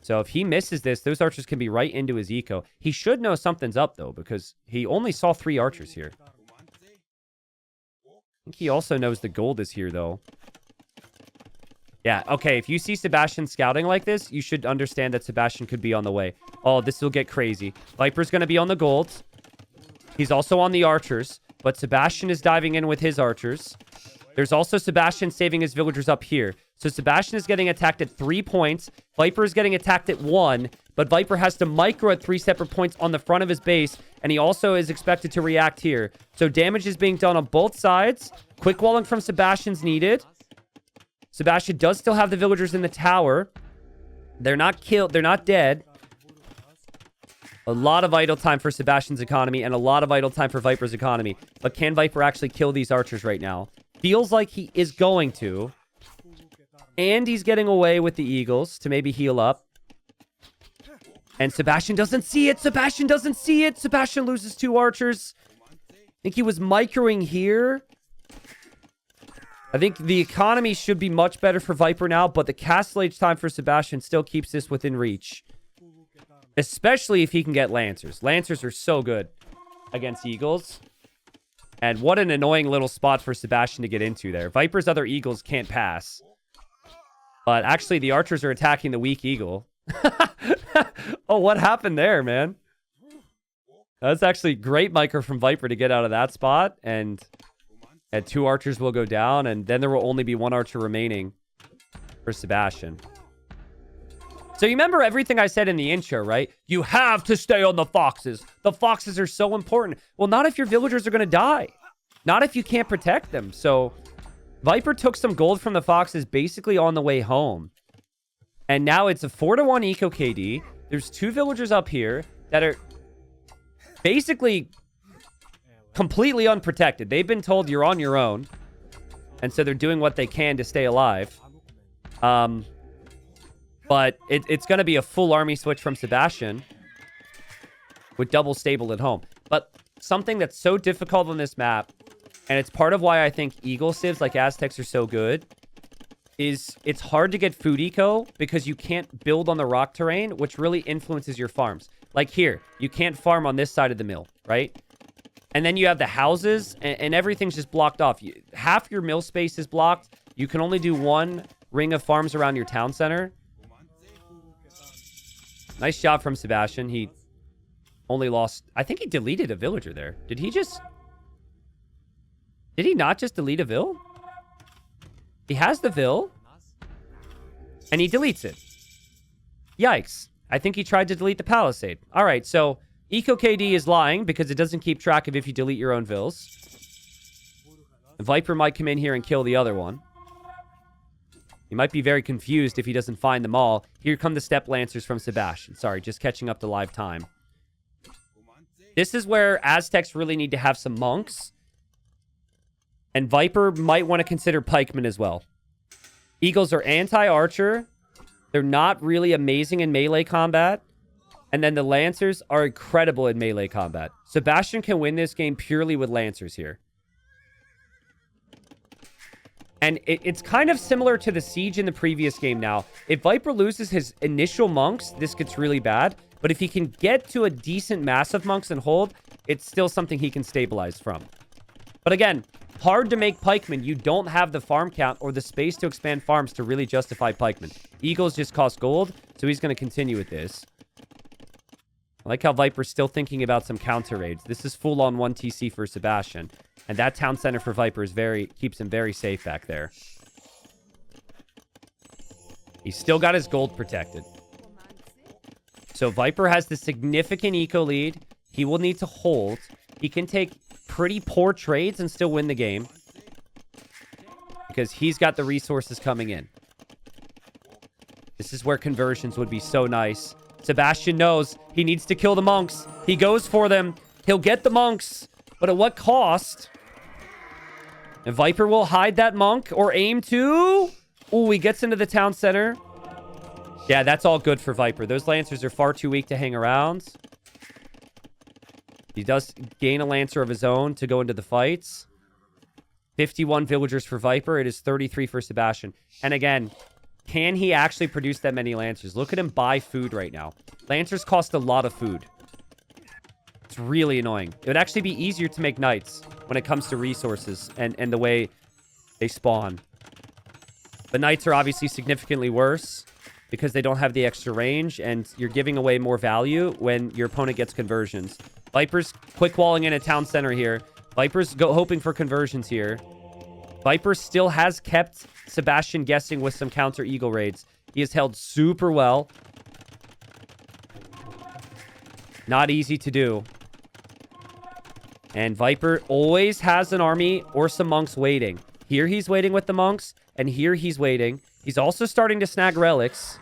So if he misses this, those archers can be right into his eco. He should know something's up, though, because he only saw 3 archers here. I think he also knows the gold is here, though. Yeah, okay, if you see Sebastian scouting like this, you should understand that Sebastian could be on the way. Oh, this will get crazy. Viper's going to be on the gold. He's also on the archers, but Sebastian is diving in with his archers. There's also Sebastian saving his villagers up here. So Sebastian is getting attacked at 3 points. Viper is getting attacked at 1, but Viper has to micro at 3 separate points on the front of his base, and he also is expected to react here. So damage is being done on both sides. Quick walling from Sebastian's needed. Sebastian does still have the villagers in the tower. They're not killed. They're not dead. A lot of idle time for Sebastian's economy and a lot of idle time for Viper's economy. But can Viper actually kill these archers right now? Feels like he is going to. And he's getting away with the eagles to maybe heal up. And Sebastian doesn't see it. Sebastian doesn't see it. Sebastian loses 2 archers. I think he was microing here. I think the economy should be much better for Viper now, but the castle age time for Sebastian still keeps this within reach. Especially if he can get lancers. Lancers are so good against eagles. And what an annoying little spot for Sebastian to get into there. Viper's other eagles can't pass. But actually, the archers are attacking the weak eagle. Oh, what happened there, man? That's actually great micro from Viper to get out of that spot. And 2 archers will go down. And then there will only be 1 archer remaining for Sebastian. So you remember everything I said in the intro, right? You have to stay on the foxes. The foxes are so important. Well, not if your villagers are going to die. Not if you can't protect them. So Viper took some gold from the foxes basically on the way home. And now it's a 4-to-1 eco KD. There's 2 villagers up here that are basically completely unprotected. They've been told you're on your own. And so they're doing what they can to stay alive. But it's going to be a full army switch from Sebastian with double stable at home. But something that's so difficult on this map, and it's part of why I think Eagle civs like Aztecs are so good, is it's hard to get food eco because you can't build on the rock terrain, which really influences your farms. Like here, you can't farm on this side of the mill, right? And then you have the houses, and everything's just blocked off. Half your mill space is blocked. You can only do 1 ring of farms around your town center. Nice job from Sebastian. He only lost... I think he deleted a villager there. Did he not just delete a vill? He has the vill. And he deletes it. Yikes. I think he tried to delete the palisade. All right, so Eco KD is lying because it doesn't keep track of if you delete your own vills. Viper might come in here and kill the other one. He might be very confused if he doesn't find them all. Here come the step lancers from Sebastian. Sorry, just catching up to live time. This is where Aztecs really need to have some monks. And Viper might want to consider pikemen as well. Eagles are anti-archer. They're not really amazing in melee combat. And then the lancers are incredible in melee combat. Sebastian can win this game purely with lancers here. And it's kind of similar to the siege in the previous game now. If Viper loses his initial monks, this gets really bad. But if he can get to a decent mass of monks and hold, it's still something he can stabilize from. But again, hard to make pikemen. You don't have the farm count or the space to expand farms to really justify pikemen. Eagles just cost gold, so he's going to continue with this. I like how Viper's still thinking about some counter raids. This is full on 1 TC for Sebastian. And that town center for Viper is keeps him very safe back there. He's still got his gold protected. So Viper has the significant eco lead. He will need to hold. He can take pretty poor trades and still win the game. Because he's got the resources coming in. This is where conversions would be so nice. Sebastian knows he needs to kill the monks. He goes for them. He'll get the monks. But at what cost? And Viper will hide that monk or aim to. Ooh, he gets into the town center. Yeah, that's all good for Viper. Those Lancers are far too weak to hang around. He does gain a Lancer of his own to go into the fights. 51 villagers for Viper. It is 33 for Sebastian. And again, can he actually produce that many Lancers? Look at him buy food right now. Lancers cost a lot of food. It's really annoying. It would actually be easier to make knights when it comes to resources and the way they spawn. The knights are obviously significantly worse because they don't have the extra range, and you're giving away more value when your opponent gets conversions. Viper's quick walling in a town center here. Viper's hoping for conversions here. Viper still has kept Sebastian guessing with some counter eagle raids. He has held super well. Not easy to do. And Viper always has an army or some monks waiting. Here he's waiting with the monks, and here he's waiting. He's also starting to snag relics.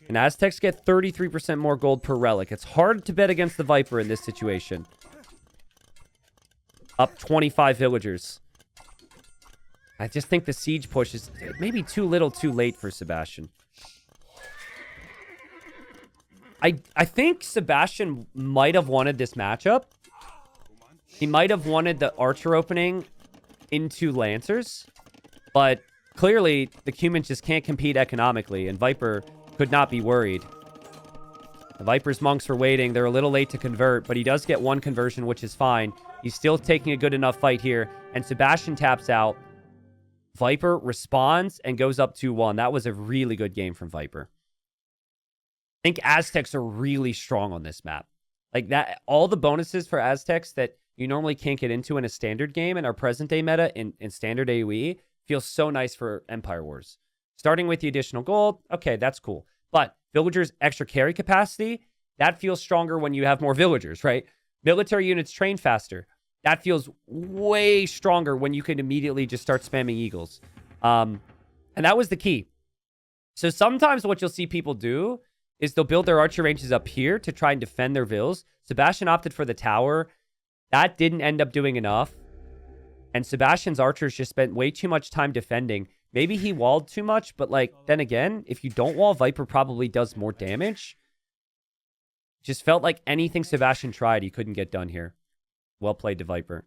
And Aztecs get 33% more gold per relic. It's hard to bet against the Viper in this situation. Up 25 villagers. I just think the siege push is maybe too little too late for Sebastian. I think Sebastian might have wanted this matchup. He might have wanted the archer opening into Lancers. But clearly, the humans just can't compete economically, and Viper could not be worried. The Viper's monks were waiting. They're a little late to convert, but he does get one conversion, which is fine. He's still taking a good enough fight here, and Sebastian taps out. Viper responds and goes up 2-1. That was a really good game from Viper. I think Aztecs are really strong on this map. Like that, all the bonuses for Aztecs that you normally can't get into in a standard game in our present day meta in standard AoE feels so nice for Empire Wars. Starting with the additional gold, okay, that's cool. But villagers' extra carry capacity, that feels stronger when you have more villagers, right? Military units train faster. That feels way stronger when you can immediately just start spamming eagles. And that was the key. So sometimes what you'll see people do is they'll build their archer ranges up here to try and defend their vills. Sebastian opted for the tower. That didn't end up doing enough. And Sebastian's archers just spent way too much time defending. Maybe he walled too much, but like, then again, if you don't wall, Viper probably does more damage. Just felt like anything Sebastian tried, he couldn't get done here. Well played to Viper.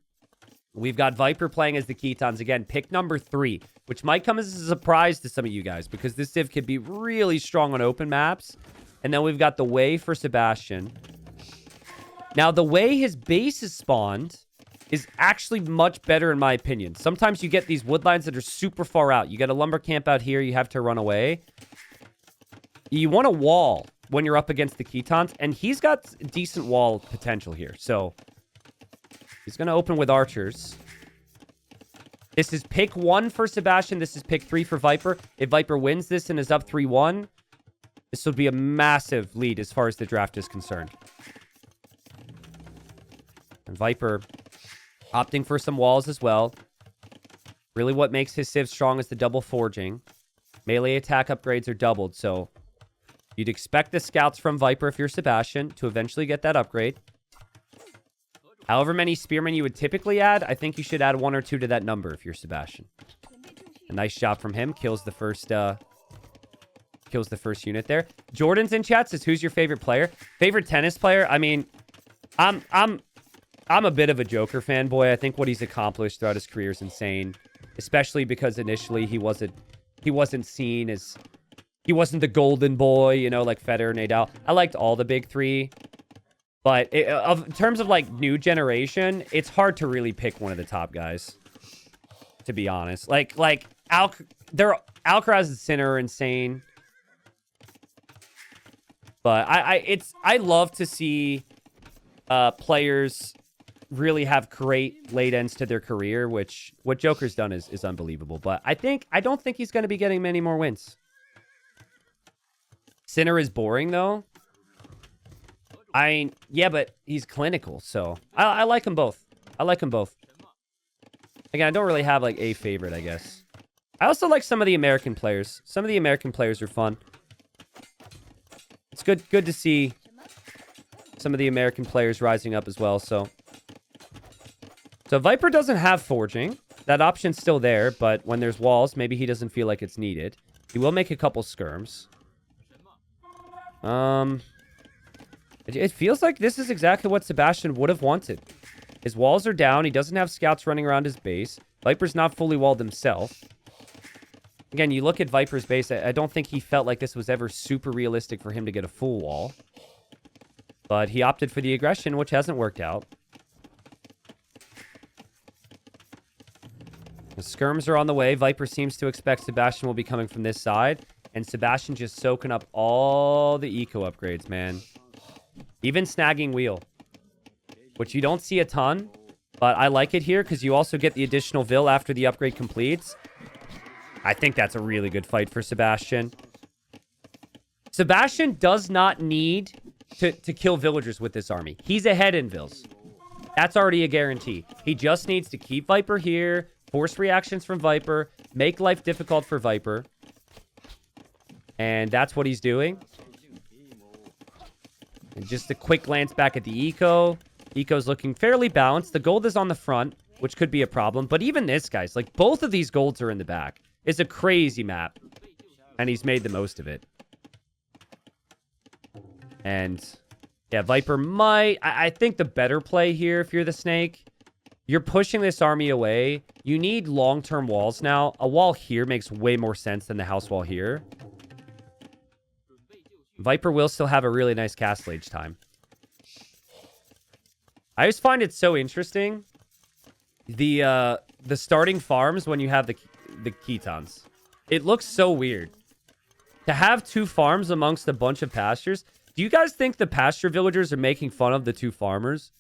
We've got Viper playing as the Ketons. Again, pick number 3, which might come as a surprise to some of you guys because this div can be really strong on open maps. And then we've got the way for Sebastian. Now, the way his base is spawned is actually much better in my opinion. Sometimes you get these woodlines that are super far out. You get a lumber camp out here. You have to run away. You want a wall when you're up against the Ketons. And he's got decent wall potential here. So he's going to open with archers. This is pick 1 for Sebastian. This is pick 3 for Viper. If Viper wins this and is up 3-1, this would be a massive lead as far as the draft is concerned. And Viper opting for some walls as well. Really what makes his Civ strong is the double forging. Melee attack upgrades are doubled, so you'd expect the scouts from Viper if you're Sebastian to eventually get that upgrade. However many spearmen you would typically add, I think you should add 1 or 2 to that number if you're Sebastian. A nice shot from him. Kills the first unit there. Jordan's in chat says, who's your favorite player? Favorite tennis player? I mean, I'm a bit of a Joker fanboy. I think what he's accomplished throughout his career is insane. Especially because initially he wasn't seen as... He wasn't the golden boy, you know, like Federer, Nadal. I liked all the big 3. But in terms of, like, new generation, it's hard to really pick one of the top guys. To be honest. Like Alcaraz and Sinner are insane. But I love to see players really have great late ends to their career, which what Joker's done is unbelievable. But I don't think he's going to be getting many more wins. Sinner is boring, though. Yeah, but he's clinical, so I like them both. I like them both. Again, I don't really have, like, a favorite, I guess. I also like some of the American players. Some of the American players are fun. It's good to see some of the American players rising up as well, so. So Viper doesn't have forging. That option's still there, but when there's walls, maybe he doesn't feel like it's needed. He will make a couple skirms. It feels like this is exactly what Sebastian would have wanted. His walls are down. He doesn't have scouts running around his base. Viper's not fully walled himself. Again, you look at Viper's base. I don't think he felt like this was ever super realistic for him to get a full wall. But he opted for the aggression, which hasn't worked out. The skirms are on the way. Viper seems to expect Sebastian will be coming from this side. And Sebastian just soaking up all the eco upgrades, man. Even snagging wheel. Which you don't see a ton. But I like it here because you also get the additional Vil after the upgrade completes. I think that's a really good fight for Sebastian. Sebastian does not need to kill villagers with this army. He's ahead in Vils. That's already a guarantee. He just needs to keep Viper here, force reactions from Viper, make life difficult for Viper. And that's what he's doing. And just a quick glance back at the eco. Eco's looking fairly balanced. The gold is on the front, which could be a problem. But even this, guys, like both of these golds are in the back. It's a crazy map. And he's made the most of it. And yeah, Viper might... I think the better play here, if you're the Snake, you're pushing this army away. You need long-term walls now. A wall here makes way more sense than the house wall here. Viper will still have a really nice castle age time. I just find it so interesting. The starting farms when you have the Ketons. It looks so weird. To have two farms amongst a bunch of pastures. Do you guys think the pasture villagers are making fun of the two farmers?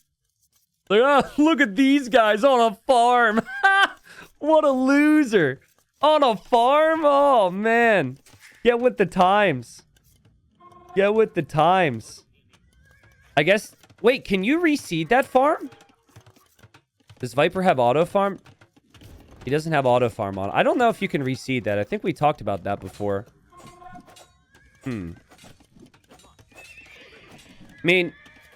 Like, oh, look at these guys on a farm. What a loser. On a farm? Oh, man. Get with the times. Get with the times. I guess... Wait, can you reseed that farm? Does Viper have auto farm? He doesn't have auto farm on. I don't know if you can reseed that. I think we talked about that before. I mean,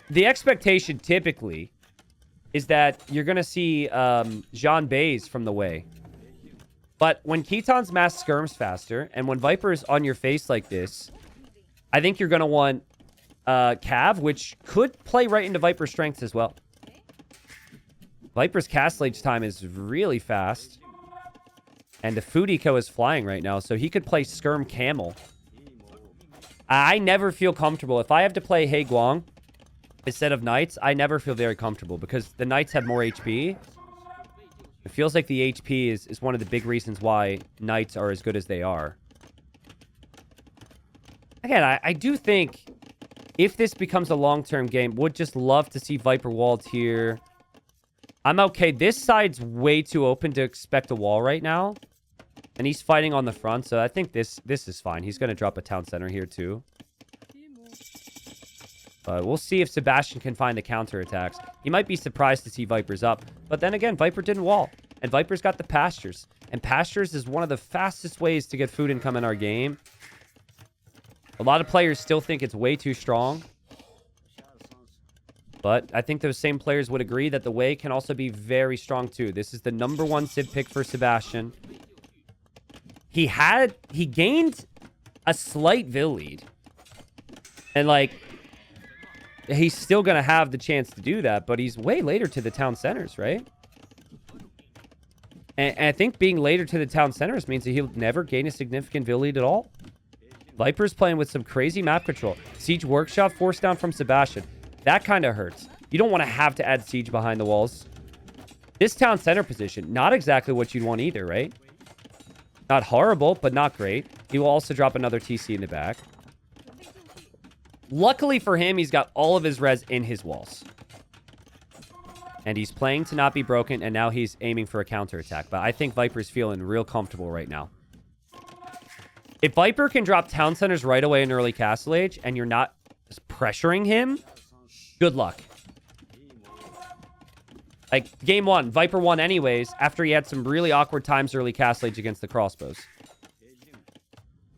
the expectation typically is that you're going to see Jean Bays from the way. But when Keaton's mass skirms faster, and when Viper is on your face like this, I think you're going to want Cav, which could play right into Viper's strengths as well. Viper's castle age time is really fast. And the food eco is flying right now, so he could play Skirm Camel. I never feel comfortable. If I have to play He Guang instead of Knights, I never feel very comfortable because the Knights have more HP. It feels like the HP is one of the big reasons why Knights are as good as they are. Again, I do think if this becomes a long-term game, would just love to see Viper walled here. I'm okay. This side's way too open to expect a wall right now. And he's fighting on the front, so I think this is fine. He's going to drop a town center here, too. But we'll see if Sebastian can find the counterattacks. He might be surprised to see Viper's up. But then again, Viper didn't wall. And Viper's got the pastures. And pastures is one of the fastest ways to get food income in our game. A lot of players still think it's way too strong. But I think those same players would agree that the way can also be very strong, too. This is the #1 Civ pick for Sebastian. He gained a slight Vil lead. And, like, he's still going to have the chance to do that, but he's way later to the town centers, right? And I think being later to the town centers means that he'll never gain a significant Vil lead at all. Viper's playing with some crazy map control. Siege Workshop forced down from Sebastian. That kind of hurts. You don't want to have to add siege behind the walls. This town center position, not exactly what you'd want either, right? Not horrible, but not great. He will also drop another TC in the back. Luckily for him, he's got all of his res in his walls. And he's playing to not be broken, and now he's aiming for a counterattack. But I think Viper's feeling real comfortable right now. If Viper can drop town centers right away in early Castle Age and you're not pressuring him, good luck. Like, game 1, Viper won anyways after he had some really awkward times early Castle Age against the crossbows.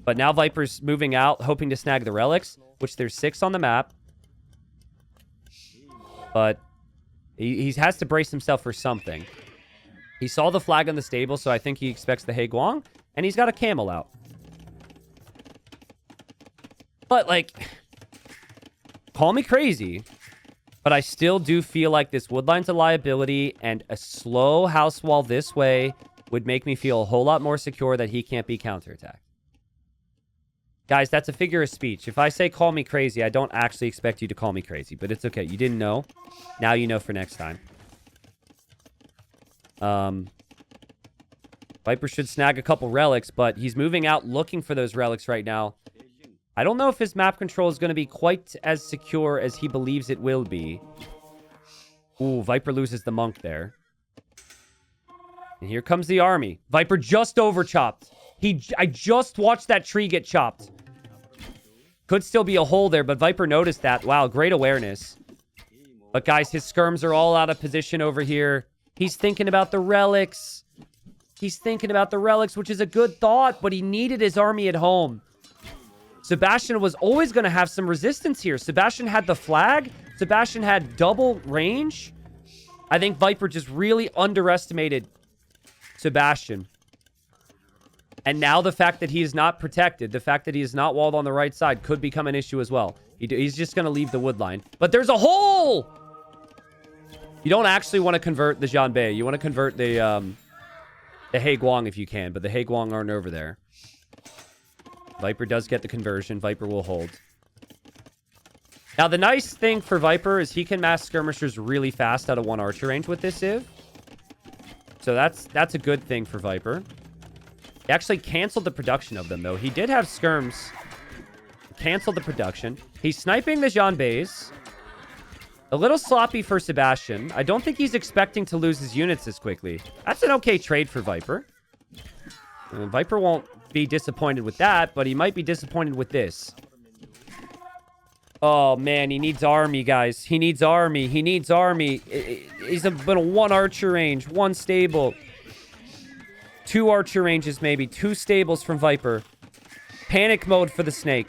But now Viper's moving out, hoping to snag the relics, which there's 6 on the map. But he has to brace himself for something. He saw the flag on the stable, so I think he expects the Haiguang, and he's got a camel out. But, like, call me crazy, but I still do feel like this woodline's a liability, and a slow house wall this way would make me feel a whole lot more secure that he can't be counterattacked. Guys, that's a figure of speech. If I say call me crazy, I don't actually expect you to call me crazy, but it's okay. You didn't know. Now you know for next time. Viper should snag a couple relics, but he's moving out looking for those relics right now. I don't know if his map control is going to be quite as secure as he believes it will be. Ooh, Viper loses the monk there. And here comes the army. Viper just over-chopped. I just watched that tree get chopped. Could still be a hole there, but Viper noticed that. Wow, great awareness. But guys, his skirms are all out of position over here. He's thinking about the relics. He's thinking about the relics, which is a good thought, but he needed his army at home. Sebastian was always going to have some resistance here. Sebastian had the flag. Sebastian had double range. I think Viper just really underestimated Sebastian. And now the fact that he is not protected, the fact that he is not walled on the right side could become an issue as well. He's just going to leave the wood line. But there's a hole! You don't actually want to convert the Janbei. You want to convert the Haiguang if you can, but the Haiguang aren't over there. Viper does get the conversion. Viper will hold. Now, the nice thing for Viper is he can mass skirmishers really fast out of 1 archer range with this Civ. So that's a good thing for Viper. He actually canceled the production of them, though. He did have skirms. Canceled the production. He's sniping the Janbeis. A little sloppy for Sebastian. I don't think he's expecting to lose his units this quickly. That's an okay trade for Viper. Viper won't be disappointed with that, but he might be disappointed with this. Oh, man, he needs army, guys. He needs army. He needs army. He's been a 1 archer range, 1 stable. 2 archer ranges, maybe. 2 stables from Viper. Panic mode for the snake.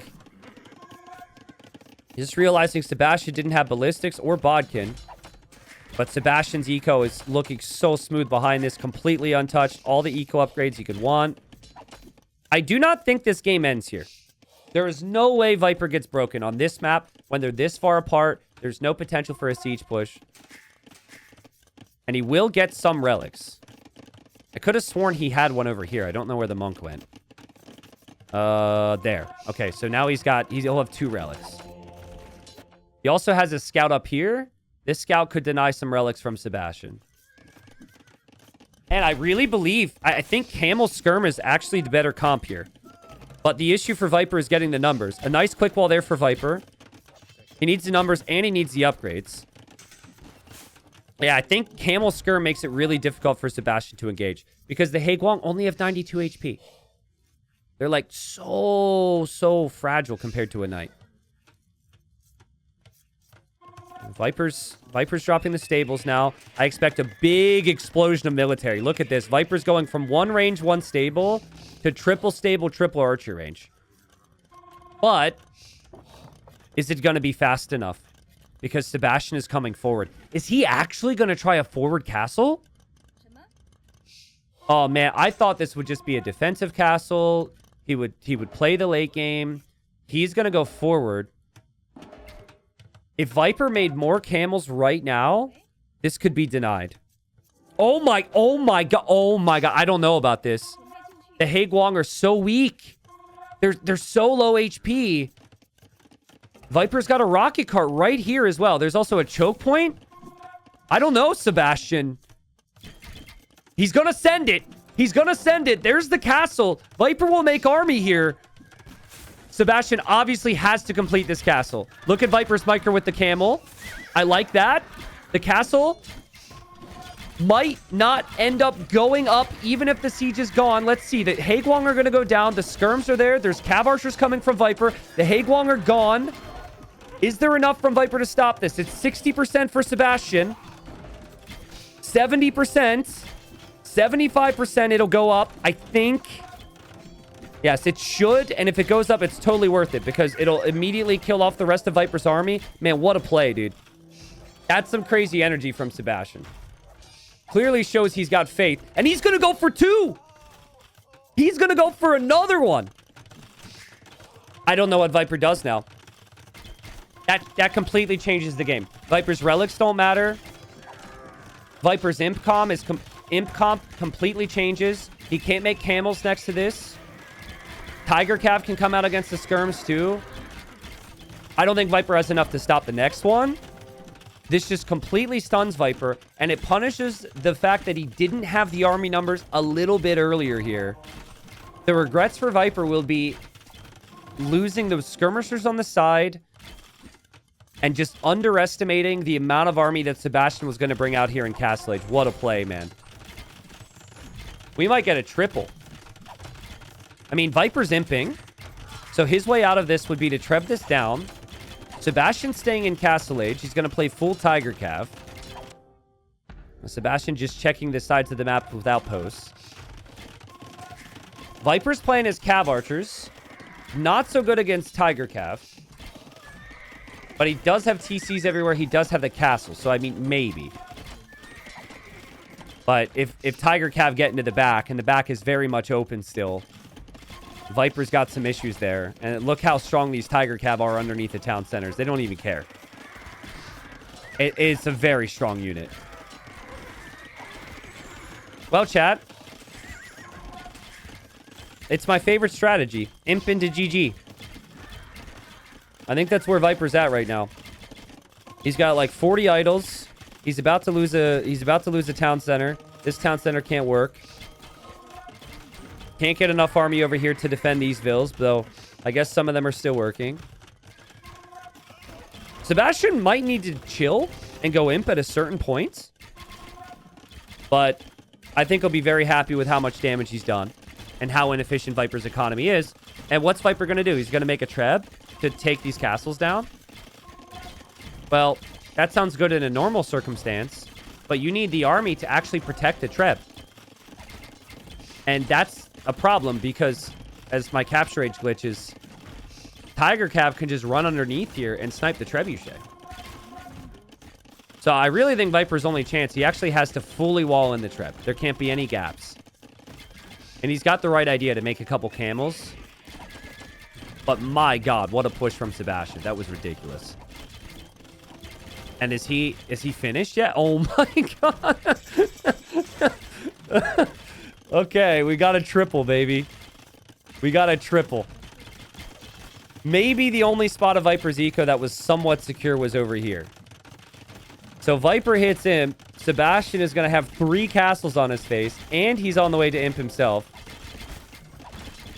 Just realizing Sebastian didn't have ballistics or bodkin. But Sebastian's eco is looking so smooth behind this. Completely untouched. All the eco upgrades you could want. I do not think this game ends here. There is no way Viper gets broken on this map. When they're this far apart, there's no potential for a siege push. And he will get some relics. I could have sworn he had one over here. I don't know where the monk went. There. Okay, so now he'll have 2 relics. He also has a scout up here. This scout could deny some relics from Sebastian. And I really believe, I think Camel Skirm is actually the better comp here. But the issue for Viper is getting the numbers. A nice quick wall there for Viper. He needs the numbers and he needs the upgrades. Yeah, I think Camel Skirm makes it really difficult for Sebastian to engage. Because the Haiguang only have 92 HP. They're like so fragile compared to a knight. Viper's dropping the stables now. I expect a big explosion of military. Look at this. Viper's going from 1 range, 1 stable to triple stable, triple archer range. But is it going to be fast enough? Because Sebastian is coming forward. Is he actually going to try a forward castle? Oh, man. I thought this would just be a defensive castle. He would play the late game. He's going to go forward. If Viper made more camels right now, this could be denied. Oh my god. I don't know about this. The Haiguang are so weak. They're so low HP. Viper's got a rocket cart right here as well. There's also a choke point. I don't know, Sebastian. He's gonna send it. He's gonna send it. There's the castle. Viper will make army here. Sebastian obviously has to complete this castle. Look at Viper's micro with the camel. I like that. The castle. might not end up going up even if the siege is gone. Let's see. The Haegwang are going to go down. The skirms are there. There's cav archers coming from Viper. The Haegwang are gone. Is there enough from Viper to stop this? It's 60% for Sebastian. 70%. 75% it'll go up, I think. Yes, it should. And if it goes up, it's totally worth it because it'll immediately kill off the rest of Viper's army. Man, what a play, dude. That's some crazy energy from Sebastian. Clearly shows he's got faith. And he's going to go for 2. He's going to go for another one. I don't know what Viper does now. That completely changes the game. Viper's relics don't matter. Viper's imp comp completely changes. He can't make camels next to this. Tiger Cav can come out against the skirms too. I don't think Viper has enough to stop the next one. This just completely stuns Viper, and it punishes the fact that he didn't have the army numbers a little bit earlier here. The regrets for Viper will be losing those skirmishers on the side and just underestimating the amount of army that Sebastian was going to bring out here in Castle Age. What a play, man. We might get a triple. I mean, Viper's imping. So his way out of this would be to treb this down. Sebastian staying in Castle Age. He's going to play full Tiger Cav. Sebastian just checking the sides of the map with outposts. Viper's playing as Cav Archers. Not so good against Tiger Cav. But he does have TCs everywhere. He does have the castle. So, I mean, maybe. But if Tiger Cav get into the back, and the back is very much open still, Viper's got some issues there. And look how strong these Tiger Cav are underneath the town centers. They don't even care. It's a very strong unit. Well, chat. It's my favorite strategy. Imp into GG. I think that's where Viper's at right now. He's got like 40 idols. He's about to lose a town center. This town center can't work. Can't get enough army over here to defend these vills, though I guess some of them are still working. Sebastian might need to chill and go imp at a certain point. But I think he'll be very happy with how much damage he's done and how inefficient Viper's economy is. And what's Viper going to do? He's going to make a treb to take these castles down? Well, that sounds good in a normal circumstance, but you need the army to actually protect the treb. And that's a problem because, as my capture age glitches, Tiger Cav can just run underneath here and snipe the trebuchet. So I really think Viper's only chance, he actually has to fully wall in the treb. There can't be any gaps. And he's got the right idea to make a couple camels. But my God, what a push from Sebastian. That was ridiculous. And is he finished yet? Oh my God. Okay, we got a triple, baby. We got a triple. Maybe the only spot of Viper's eco that was somewhat secure was over here. So Viper hits him. Sebastian is going to have 3 castles on his face, and he's on the way to imp himself.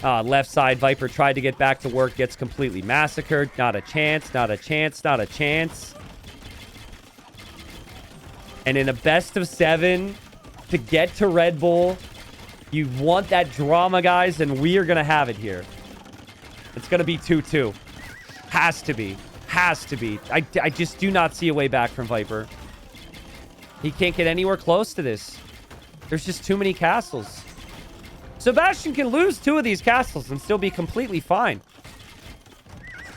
Left side, Viper tried to get back to work, gets completely massacred. Not a chance, not a chance, not a chance. And in a best of 7, to get to Red Bull, you want that drama, guys, and we are going to have it here. It's going to be 2-2. Has to be. Has to be. I just do not see a way back from Viper. He can't get anywhere close to this. There's just too many castles. Sebastian can lose 2 of these castles and still be completely fine.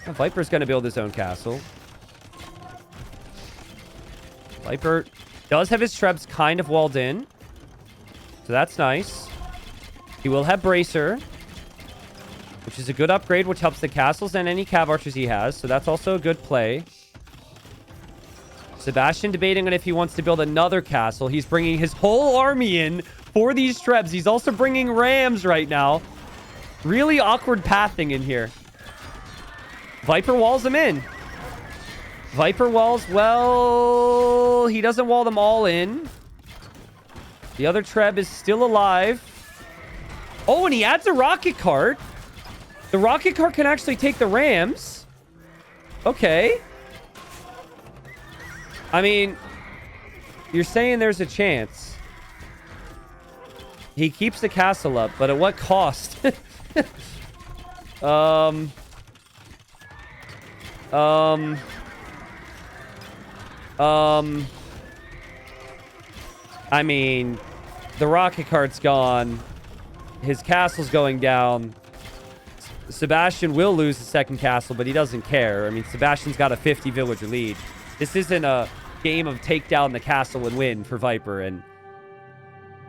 Well, Viper's going to build his own castle. Viper does have his trebs kind of walled in. So that's nice. He will have Bracer, which is a good upgrade, which helps the castles and any cav archers he has. So that's also a good play. Sebastian debating on if he wants to build another castle. He's bringing his whole army in for these trebs. He's also bringing rams right now. Really awkward pathing in here. Viper walls him in. Viper walls, well, he doesn't wall them all in. The other treb is still alive. Oh, and he adds a rocket cart. The rocket cart can actually take the rams. Okay. I mean, you're saying there's a chance. He keeps the castle up, but at what cost? I mean, the rocket cart's gone. His castle's going down. Sebastian will lose the second castle, but he doesn't care. I mean, Sebastian's got a 50 villager lead. This isn't a game of take down the castle and win for Viper. And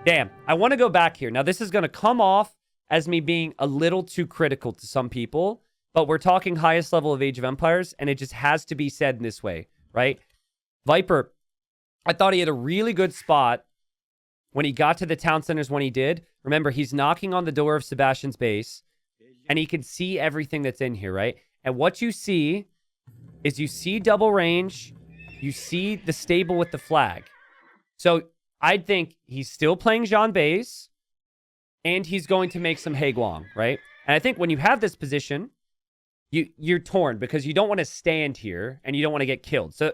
damn, I want to go back here. Now, this is going to come off as me being a little too critical to some people, but we're talking highest level of Age of Empires, and it just has to be said in this way, right? Viper, I thought he had a really good spot when he got to the town centers when he did. Remember, he's knocking on the door of Sebastian's base, and he can see everything that's in here, right? And what you see is you see double range, you see the stable with the flag. So I think he's still playing Jean Bays, and he's going to make some Haguang, right? And I think when you have this position, you're torn because you don't want to stand here and you don't want to get killed. So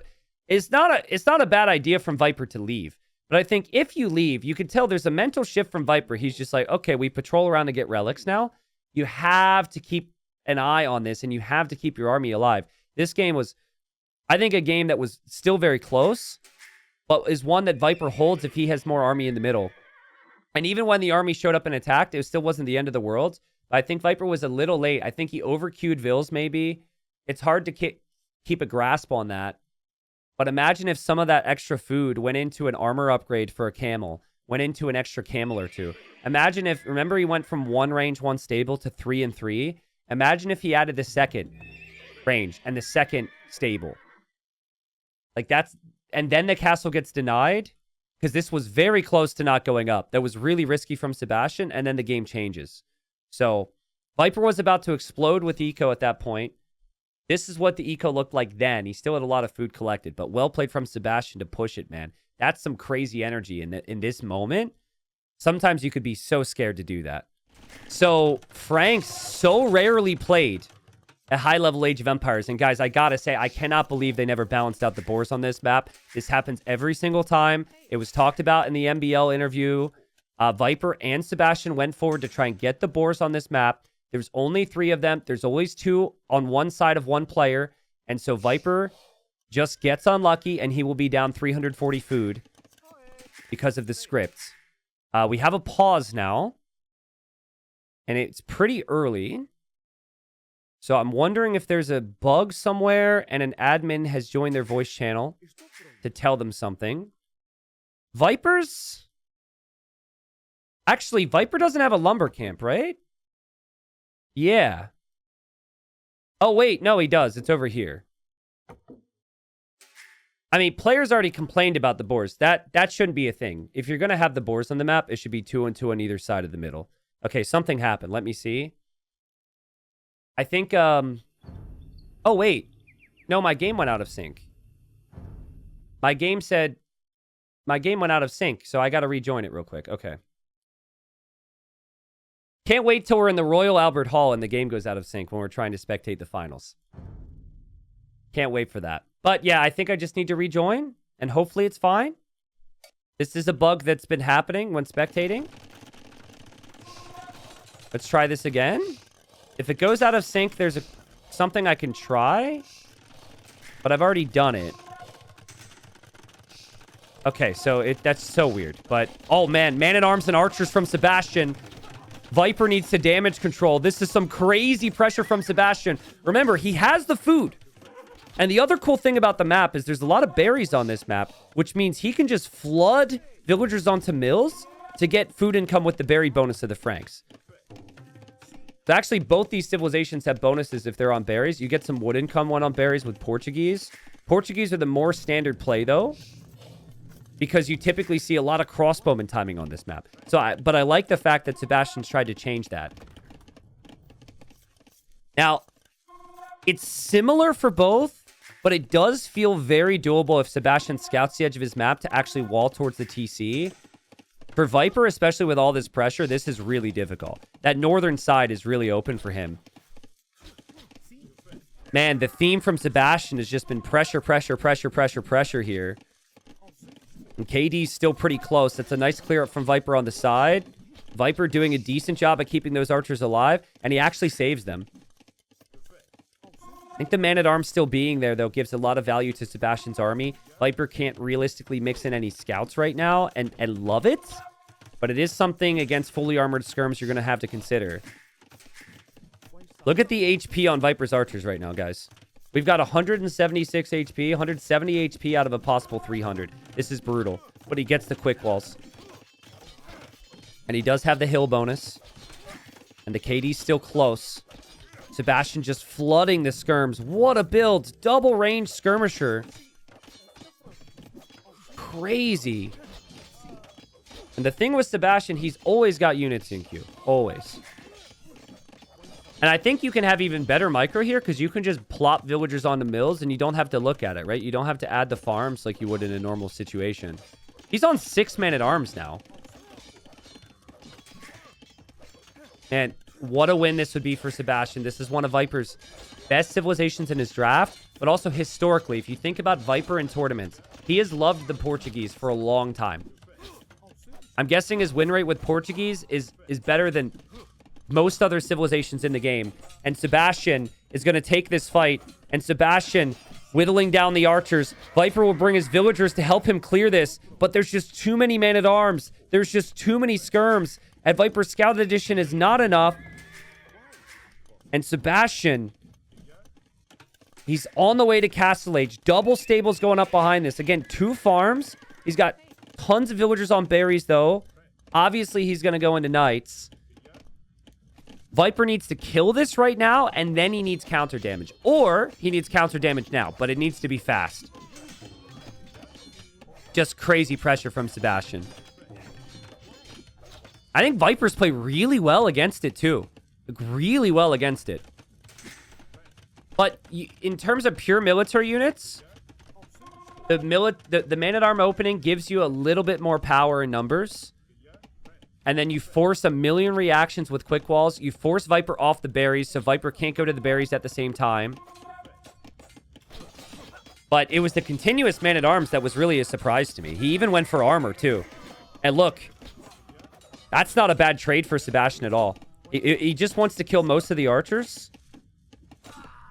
it's not a bad idea from Viper to leave. But I think if you leave, you can tell there's a mental shift from Viper. He's just like, okay, we patrol around to get relics now. You have to keep an eye on this, and you have to keep your army alive. This game was, I think, a game that was still very close, but is one that Viper holds if he has more army in the middle. And even when the army showed up and attacked, it still wasn't the end of the world. But I think Viper was a little late. I think he over-queued Vils, maybe. It's hard to keep a grasp on that. But imagine if some of that extra food went into an armor upgrade for a camel, went into an extra camel or two. Imagine if, remember he went from 1 range, 1 stable to 3 and 3. Imagine if he added the second range and the second stable. Like that's, and then the castle gets denied because this was very close to not going up. That was really risky from Sebastian, and then the game changes. So Viper was about to explode with eco at that point. This is what the eco looked like then. He still had a lot of food collected, but well played from Sebastian to push it, man. That's some crazy energy in this moment. Sometimes you could be so scared to do that. So Frank's so rarely played at high-level Age of Empires. And guys, I gotta say, I cannot believe they never balanced out the boars on this map. This happens every single time. It was talked about in the MBL interview. Viper and Sebastian went forward to try and get the boars on this map. There's only 3 of them. There's always 2 on one side of one player. And so Viper just gets unlucky, and he will be down 340 food because of the scripts. We have a pause now, and it's pretty early. So I'm wondering if there's a bug somewhere and an admin has joined their voice channel to tell them something. Vipers? Actually, Viper doesn't have a lumber camp, right? Yeah. Oh, wait. No, he does. It's over here. I mean, players already complained about the boars. That shouldn't be a thing. If you're going to have the boars on the map, it should be 2 and 2 on either side of the middle. Okay, something happened. Let me see. I think, oh, wait. No, my game went out of sync. My game went out of sync, so I got to rejoin it real quick. Okay. Can't wait till we're in the Royal Albert Hall and the game goes out of sync when we're trying to spectate the finals. Can't wait for that. But yeah, I think I just need to rejoin, and hopefully it's fine. This is a bug that's been happening when spectating. Let's try this again. If it goes out of sync, there's something I can try, but I've already done it. Okay, so that's so weird. But, oh man, man-at-arms and archers from Sebastian. Viper needs to damage control. This is some crazy pressure from Sebastian. Remember, he has the food. And the other cool thing about the map is there's a lot of berries on this map, which means he can just flood villagers onto mills to get food income with the berry bonus of the Franks. So actually, both these civilizations have bonuses if they're on berries. You get some wood income one on berries with Portuguese. Portuguese are the more standard play, though, because you typically see a lot of crossbowman timing on this map. But I like the fact that Sebastian's tried to change that. Now, it's similar for both, but it does feel very doable if Sebastian scouts the edge of his map to actually wall towards the TC. For Viper, especially with all this pressure, this is really difficult. That northern side is really open for him. Man, the theme from Sebastian has just been pressure, pressure, pressure, pressure, pressure here. And KD's still pretty close. That's a nice clear up from Viper on the side. Viper doing a decent job at keeping those archers alive, and he actually saves them. I think the man-at-arms still being there, though, gives a lot of value to Sebastian's army. Viper can't realistically mix in any scouts right now and love it, but it is something against fully armored skirms you're going to have to consider. Look at the HP on Viper's archers right now, guys. We've got 176 HP, 170 HP out of a possible 300. This is brutal, but he gets the quick walls. And he does have the hill bonus. And the KD's still close. Sebastian just flooding the skirms. What a build. Double range skirmisher. Crazy. And the thing with Sebastian, he's always got units in queue. Always. And I think you can have even better micro here because you can just plop villagers on the mills and you don't have to look at it, right? You don't have to add the farms like you would in a normal situation. He's on 6 man-at-arms now. And what a win this would be for Sebastian. This is one of Viper's best civilizations in his draft, but also historically, if you think about Viper in tournaments, he has loved the Portuguese for a long time. I'm guessing his win rate with Portuguese is better than most other civilizations in the game. And Sebastian is going to take this fight, and Sebastian whittling down the archers. Viper will bring his villagers to help him clear this, but there's just too many man-at-arms. There's just too many skirms. And Viper Scout Edition is not enough. And Sebastian, he's on the way to Castle Age. Double stables going up behind this. Again, 2 farms. He's got tons of villagers on berries, though. Obviously, he's going to go into knights. Viper needs to kill this right now, and then he needs counter damage. Or he needs counter damage now, but it needs to be fast. Just crazy pressure from Sebastian. I think Vipers play really well against it, too. Like, really well against it. But in terms of pure military units, the man-at-arm opening gives you a little bit more power in numbers. And then you force a million reactions with quick walls. You force Viper off the berries, so Viper can't go to the berries at the same time. But it was the continuous man-at-arms that was really a surprise to me. He even went for armor, too. And look, that's not a bad trade for Sebastian at all. He just wants to kill most of the archers.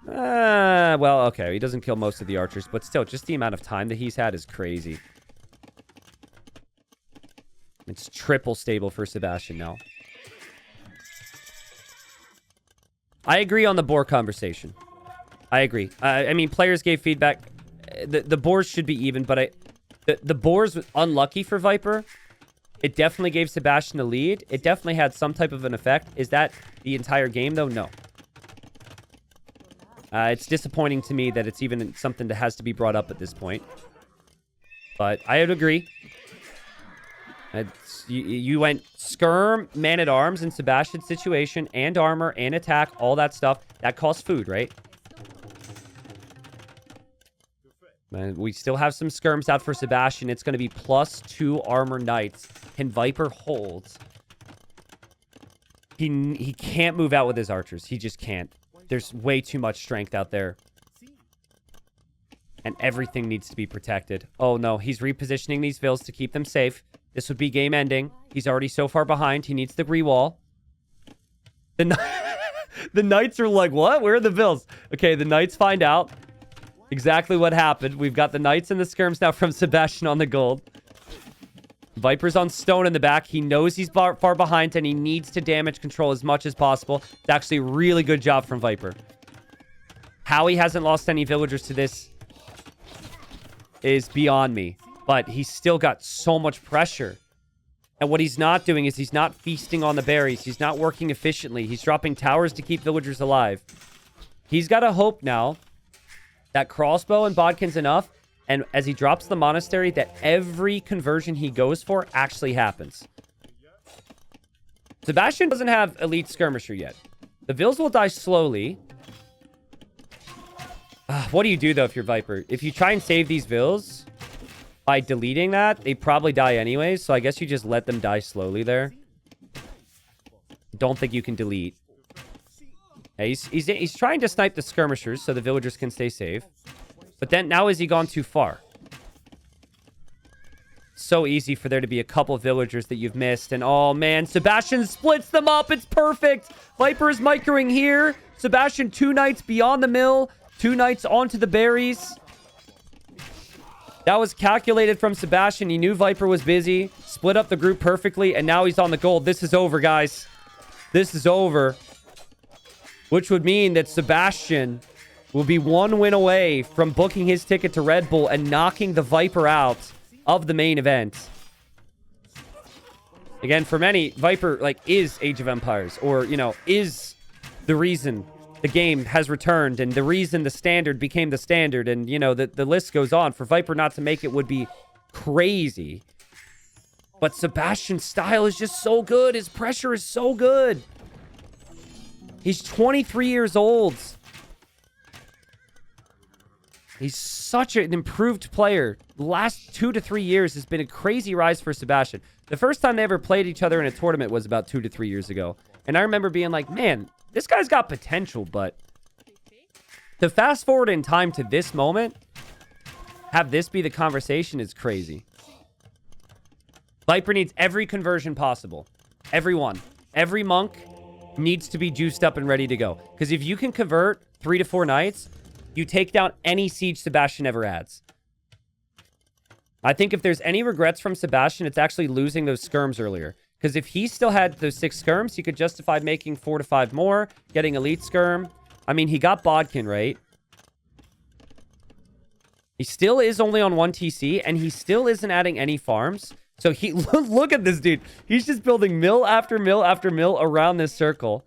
Well, okay. He doesn't kill most of the archers, but still, just the amount of time that he's had is crazy. It's triple stable for Sebastian now. I agree on the boar conversation. I agree. I mean, players gave feedback. The boars should be even, but the boars was unlucky for Viper. It definitely gave Sebastian the lead. It definitely had some type of an effect. Is that the entire game, though? No. It's disappointing to me that it's even something that has to be brought up at this point. But I would agree. You went skirm, man-at-arms in Sebastian's situation, and armor, and attack, all that stuff. That costs food, right? And we still have some skirms out for Sebastian. It's going to be +2 armor knights. Can Viper hold? He can't move out with his archers. He just can't. There's way too much strength out there. And everything needs to be protected. Oh, no. He's repositioning these vills to keep them safe. This would be game ending. He's already so far behind. He needs the re-wall. The knights are like, what? Where are the vills? Okay, the knights find out exactly what happened. We've got the knights and the skirms now from Sebastian on the gold. Viper's on stone in the back. He knows he's far behind, and he needs to damage control as much as possible. It's actually a really good job from Viper. How he hasn't lost any villagers to this is beyond me. But he's still got so much pressure. And what he's not doing is he's not feasting on the berries. He's not working efficiently. He's dropping towers to keep villagers alive. He's got to hope now that crossbow and bodkin's enough. And as he drops the monastery, that every conversion he goes for actually happens. Sebastian doesn't have elite skirmisher yet. The vills will die slowly. What do you do, though, if you're Viper? If you try and save these vills by deleting that, they probably die anyways. So I guess you just let them die slowly there. Don't think you can delete. Yeah, he's trying to snipe the skirmishers so the villagers can stay safe. But then, now has he gone too far? so easy for there to be a couple villagers that you've missed. And oh man, Sebastian splits them up. It's perfect. Viper is microing here. Sebastian 2 knights beyond the mill. 2 knights onto the berries. That was calculated from Sebastian. He knew Viper was busy. Split up the group perfectly. And now he's on the gold. This is over, guys. This is over. Which would mean that Sebastian will be 1 win away from booking his ticket to Red Bull and knocking the Viper out of the main event. Again, for many, Viper, like, is Age of Empires. Or, you know, is the reason the game has returned and the reason the standard became the standard. And, you know, the list goes on. For Viper not to make it would be crazy. But Sebastian's style is just so good. His pressure is so good. He's 23 years old. He's such an improved player. The last 2 to 3 years has been a crazy rise for Sebastian. The first time they ever played each other in a tournament was about 2 to 3 years ago. And I remember being like, man, this guy's got potential, but to fast forward in time to this moment, have this be the conversation is crazy. Viper needs every conversion possible. Every one. Every monk needs to be juiced up and ready to go. Because if you can convert 3 to 4 knights, you take down any siege Sebastian ever adds. I think if there's any regrets from Sebastian, it's actually losing those skirms earlier. Because if he still had those 6 skirms, he could justify making 4 to 5 more, getting elite skirm. I mean, he got Bodkin, right? He still is only on 1 TC, and he still isn't adding any farms. So he look at this dude. He's just building mill after mill after mill around this circle.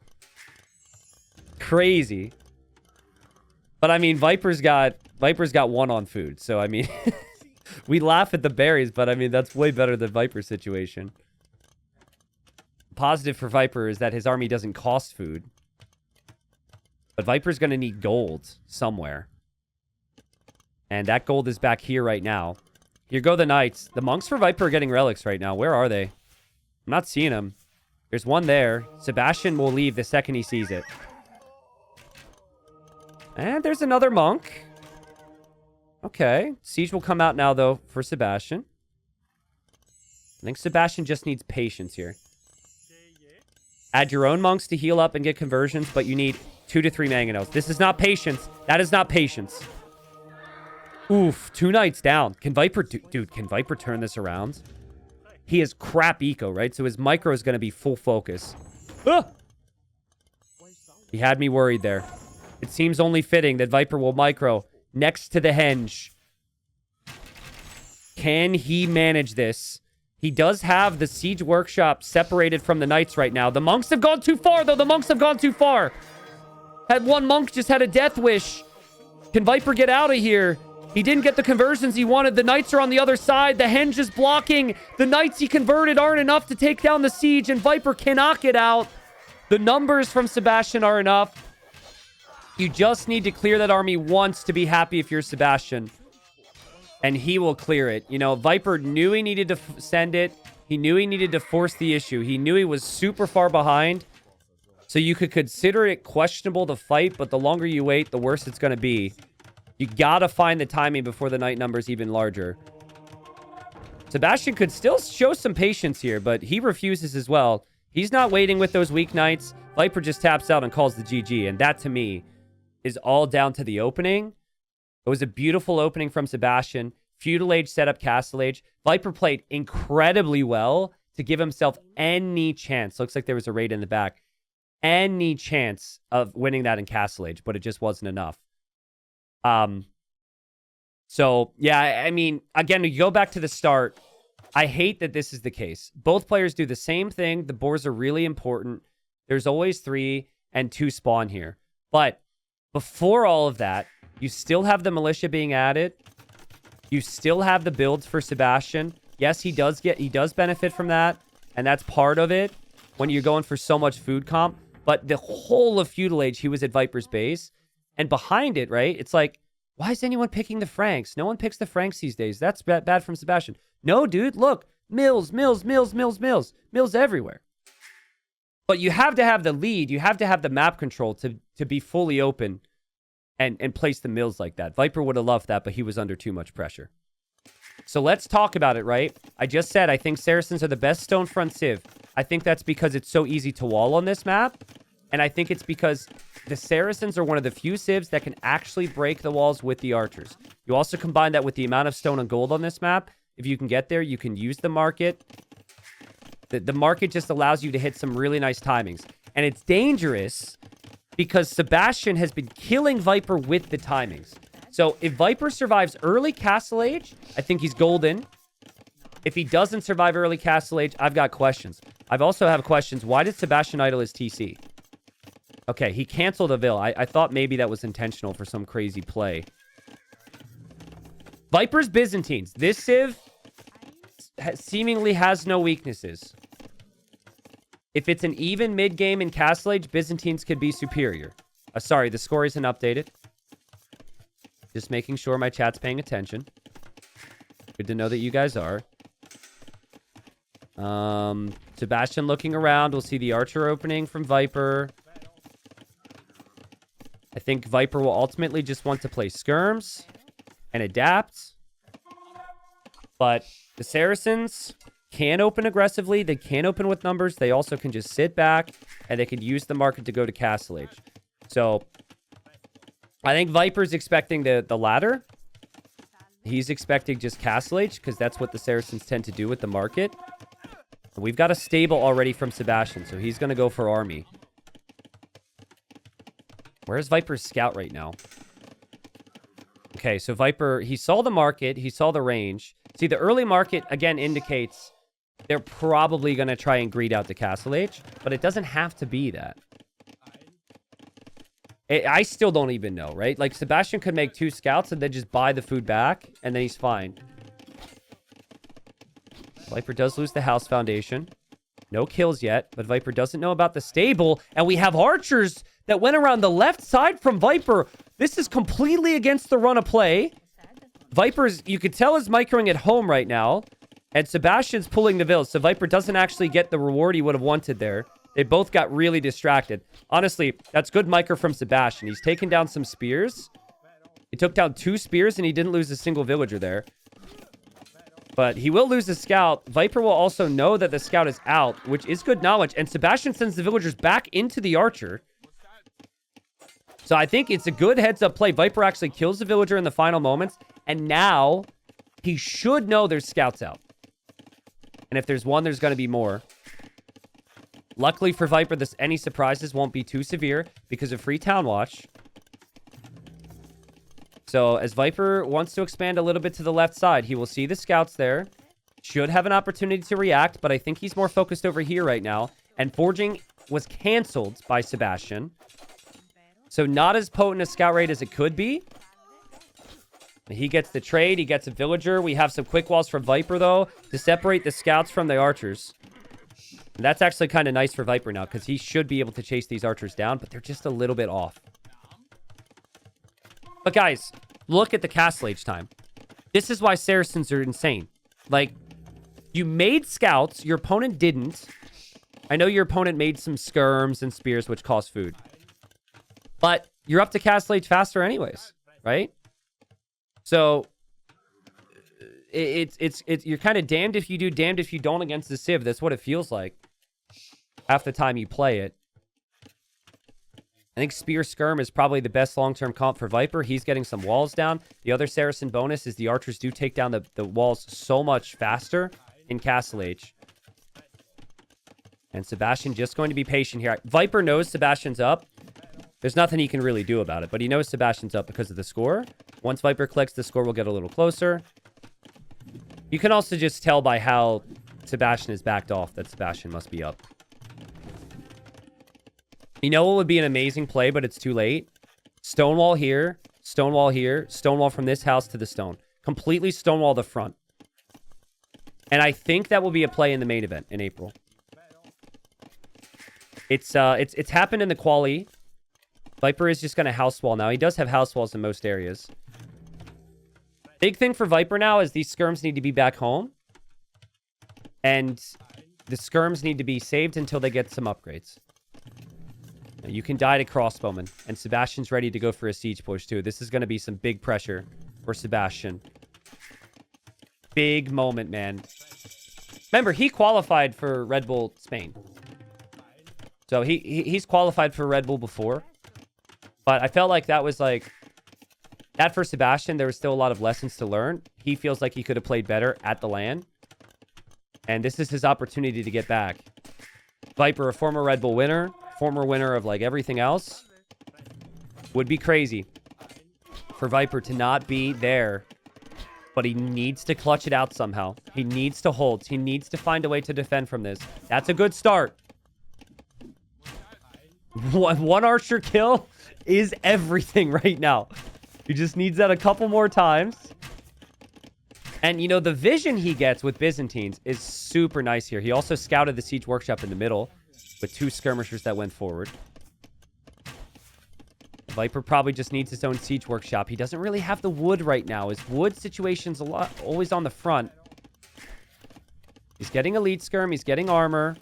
Crazy. But I mean, Viper's got 1 on food. So I mean, we laugh at the berries, but I mean that's way better than Viper's situation. Positive for Viper is that his army doesn't cost food. But Viper's going to need gold somewhere. And that gold is back here right now. Here go the knights. The monks for Viper are getting relics right now. Where are they? I'm not seeing them. There's one there. Sebastian will leave the second he sees it. And there's another monk. Okay. Siege will come out now, though, for Sebastian. I think Sebastian just needs patience here. Add your own monks to heal up and get conversions, but you need 2 to 3 mangonels. This is not patience. That is not patience. Oof, 2 knights down. Can Viper... Dude, can Viper turn this around? He has crap eco, right? So his micro is going to be full focus. Ah! He had me worried there. It seems only fitting that Viper will micro next to the henge. Can he manage this? He does have the siege workshop separated from the knights right now. The monks have gone too far, though. The monks have gone too far. Had one monk just had a death wish. Can Viper get out of here? He didn't get the conversions he wanted. The knights are on the other side. The henge is blocking. The knights he converted aren't enough to take down the siege, and Viper cannot get out. The numbers from Sebastian are enough. You just need to clear that army once to be happy if you're Sebastian. And he will clear it. You know, Viper knew he needed to send it. He knew he needed to force the issue. He knew he was super far behind. So you could consider it questionable to fight, but the longer you wait, the worse it's going to be. You gotta find the timing before the knight number's even larger. Sebastian could still show some patience here, but he refuses as well. He's not waiting with those weak knights. Viper just taps out and calls the GG, and that, to me, is all down to the opening. It was a beautiful opening from Sebastian. Feudal Age set up Castle Age. Viper played incredibly well to give himself any chance. Looks like there was a raid in the back. Any chance of winning that in Castle Age, but it just wasn't enough. So, yeah, I mean, again, you go back to the start. I hate that this is the case. Both players do the same thing. The boars are really important. There's always 3 and 2 spawn here. But before all of that, you still have the militia being added. You still have the builds for Sebastian. Yes, he does benefit from that, and that's part of it when you're going for so much food comp. But the whole of Feudal Age, he was at Viper's base. And behind it, right, it's like, why is anyone picking the Franks? No one picks the Franks these days. That's bad from Sebastian. No, dude, look. Mills everywhere. But you have to have the lead. You have to have the map control to be fully open and place the mills like that. Viper would have loved that, but he was under too much pressure. So let's talk about it, right? I just said I think Saracens are the best stone front civ. I think that's because it's so easy to wall on this map. And I think it's because the Saracens are one of the few civs that can actually break the walls with the archers. You also combine that with the amount of stone and gold on this map. If you can get there, you can use the market. The market just allows you to hit some really nice timings. And it's dangerous because Sebastian has been killing Viper with the timings. So if Viper survives early Castle Age, I think he's golden. If he doesn't survive early Castle Age, I've got questions. I've also have questions. Why did Sebastian idle his TC? Okay, he canceled a Vil. I thought maybe that was intentional for some crazy play. Viper's Byzantines. This civ seemingly has no weaknesses. If it's an even mid-game in Castle Age, Byzantines could be superior. Sorry, the score isn't updated. Just making sure my chat's paying attention. Good to know that you guys are. Sebastian looking around. We'll see the archer opening from Viper. I think Viper will ultimately just want to play skirms and adapt. But the Saracens can open aggressively. They can open with numbers. They also can just sit back, and they can use the market to go to Castle Age. So I think Viper's expecting the ladder. He's expecting just Castle Age because that's what the Saracens tend to do with the market. We've got a stable already from Sebastian, so he's going to go for army. Where's Viper's scout right now? Okay, so Viper, he saw the market. He saw the range. See, the early market, again, indicates they're probably going to try and greed out the Castle Age, but it doesn't have to be that. I still don't even know, right? Like, Sebastian could make 2 scouts and then just buy the food back, and then he's fine. Viper does lose the house foundation. No kills yet, but Viper doesn't know about the stable, and we have archers that went around the left side from Viper. This is completely against the run of play. Viper's, you could tell, is microing at home right now, and Sebastian's pulling the Vil, so Viper doesn't actually get the reward he would have wanted there. They both got really distracted. Honestly, that's good micro from Sebastian. He's taken down some spears. He took down 2 spears, and he didn't lose a single villager there. But he will lose the scout. Viper will also know that the scout is out, which is good knowledge. And Sebastian sends the villagers back into the archer. So I think it's a good heads-up play. Viper actually kills the villager in the final moments. And now he should know there's scouts out. And if there's one, there's going to be more. Luckily for Viper, any surprises won't be too severe because of free town watch. So as Viper wants to expand a little bit to the left side, he will see the scouts there. Should have an opportunity to react, but I think he's more focused over here right now. And forging was canceled by Sebastian. So not as potent a scout raid as it could be. He gets the trade. He gets a villager. We have some quick walls from Viper, though, to separate the scouts from the archers. And that's actually kind of nice for Viper now, because he should be able to chase these archers down, but they're just a little bit off. But guys, look at the Castle Age time. This is why Saracens are insane. Like, you made scouts, your opponent didn't. I know your opponent made some skirms and spears, which cost food. But you're up to Castle Age faster anyways, right? So, you're kind of damned if you do, damned if you don't against the Civ. That's what it feels like half the time you play it. I think Spear Skirm is probably the best long-term comp for Viper. He's getting some walls down. The other Saracen bonus is the archers do take down the walls so much faster in Castle Age. And Sebastian just going to be patient here. Viper knows Sebastian's up. There's nothing he can really do about it, but he knows Sebastian's up because of the score. Once Viper clicks, the score will get a little closer. You can also just tell by how Sebastian is backed off that Sebastian must be up. You know what would be an amazing play, but it's too late? Stonewall here, Stonewall here, Stonewall from this house to the stone. Completely Stonewall the front. And I think that will be a play in the main event in April. It's happened in the quali. Viper is just going to house wall now. He does have house walls in most areas. Big thing for Viper now is these skirms need to be back home. And the skirms need to be saved until they get some upgrades. You can die to crossbowman. And Sebastian's ready to go for a siege push too. This is going to be some big pressure for Sebastian. big moment, man. Remember, he qualified for Red Bull Spain. So he's qualified for Red Bull before. But I felt like that was like... That for Sebastian, there was still a lot of lessons to learn. He feels like he could have played better at the LAN. And this is his opportunity to get back. Viper, a former Red Bull winner. Former winner of like everything else. Would be crazy for Viper to not be there. But he needs to clutch it out somehow. He needs to hold. He needs to find a way to defend from this. That's a good start. One archer kill is everything right now. He just needs that a couple more times. And, you know, the vision he gets with Byzantines is super nice here. He also scouted the siege workshop in the middle with 2 skirmishers that went forward. Viper probably just needs his own siege workshop. He doesn't really have the wood right now. His wood situation's always on the front. He's getting elite skirm. He's getting armor.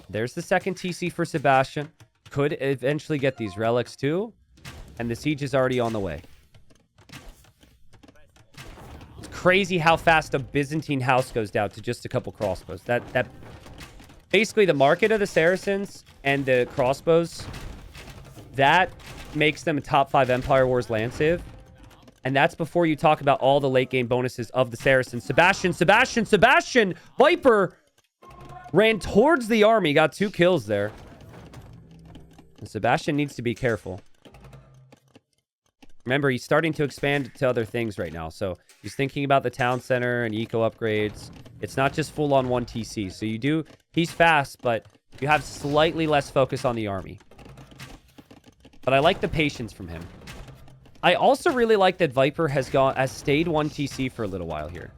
There's the second TC for Sebastian. Could eventually get these relics too. And the siege is already on the way. It's crazy how fast a Byzantine house goes down to just a couple crossbows. That basically the market of the Saracens and the crossbows, that makes them a top 5 Empire Wars land civ. And that's before you talk about all the late game bonuses of the Saracens. Sebastian! Viper ran towards the army, got 2 kills there. And Sebastian needs to be careful. Remember, he's starting to expand to other things right now. So he's thinking about the town center and eco upgrades. It's not just full on 1 TC. So he's fast, but you have slightly less focus on the army. But I like the patience from him. I also really like that Viper has stayed 1 TC for a little while here.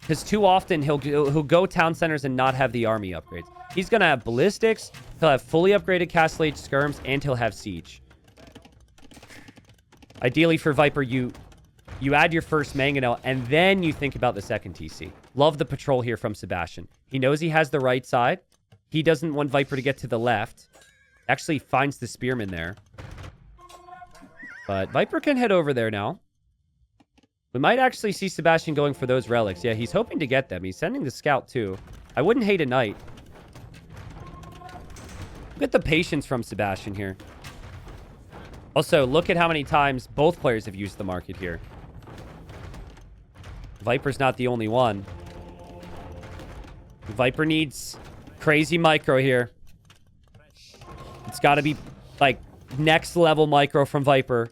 Because too often he'll go town centers and not have the army upgrades. He's going to have ballistics, he'll have fully upgraded Castle Age skirms, and he'll have siege. Ideally for Viper, you add your first mangonel, and then you think about the second TC. Love the patrol here from Sebastian. He knows he has the right side. He doesn't want Viper to get to the left. Actually finds the spearman there. But Viper can head over there now. We might actually see Sebastian going for those relics. Yeah, he's hoping to get them. He's sending the scout too. I wouldn't hate a knight. Look at the patience from Sebastian here. Also, look at how many times both players have used the market here. Viper's not the only one. Viper needs crazy micro here. It's got to be, like, next level micro from Viper.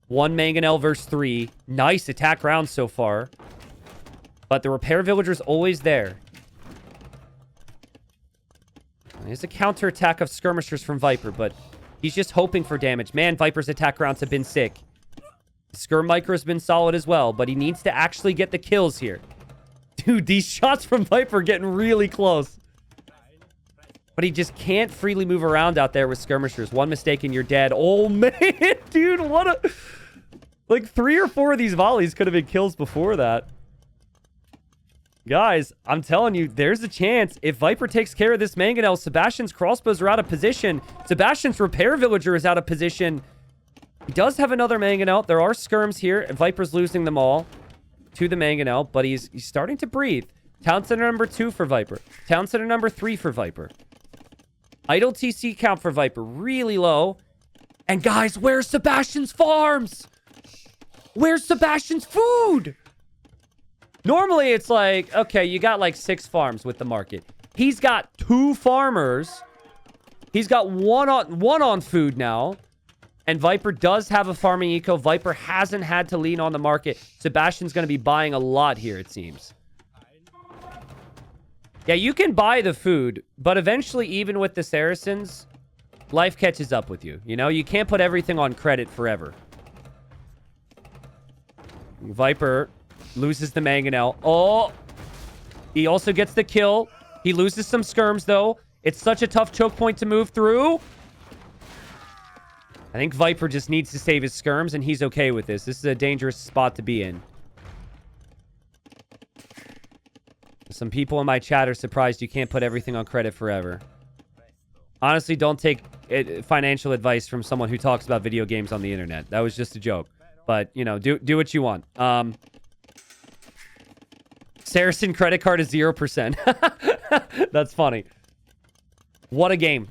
1 mangonel versus 3. Nice attack round so far. But the repair villager's always there. There's a counterattack of skirmishers from Viper, but he's just hoping for damage. Man, Viper's attack rounds have been sick. Skirm micro's been solid as well, but he needs to actually get the kills here. Dude, these shots from Viper are getting really close. But he just can't freely move around out there with skirmishers. One mistake and you're dead. Oh, man, dude, what a... Like, 3 or 4 of these volleys could have been kills before that. Guys, I'm telling you, there's a chance. If Viper takes care of this mangonel, Sebastian's crossbows are out of position. Sebastian's repair villager is out of position. He does have another mangonel. There are skirms here. Viper's losing them all to the mangonel, but he's starting to breathe. Town center number 2 for Viper. Town center number 3 for Viper. Idle TC count for Viper, really low. And guys, where's Sebastian's farms? Where's Sebastian's food? Normally, it's like, okay, you got like 6 farms with the market. He's got 2 farmers. He's got one on food now. And Viper does have a farming eco. Viper hasn't had to lean on the market. Sebastian's going to be buying a lot here, it seems. Yeah, you can buy the food, but eventually, even with the Saracens, life catches up with you. You know, you can't put everything on credit forever. Viper loses the mangonel. Oh, he also gets the kill. He loses some skirms, though. It's such a tough choke point to move through. I think Viper just needs to save his skirms, and he's okay with this. This is a dangerous spot to be in. Some people in my chat are surprised you can't put everything on credit forever. Honestly, don't take financial advice from someone who talks about video games on the internet. That was just a joke. But, you know, do what you want. Saracen credit card is 0%. That's funny. What a game.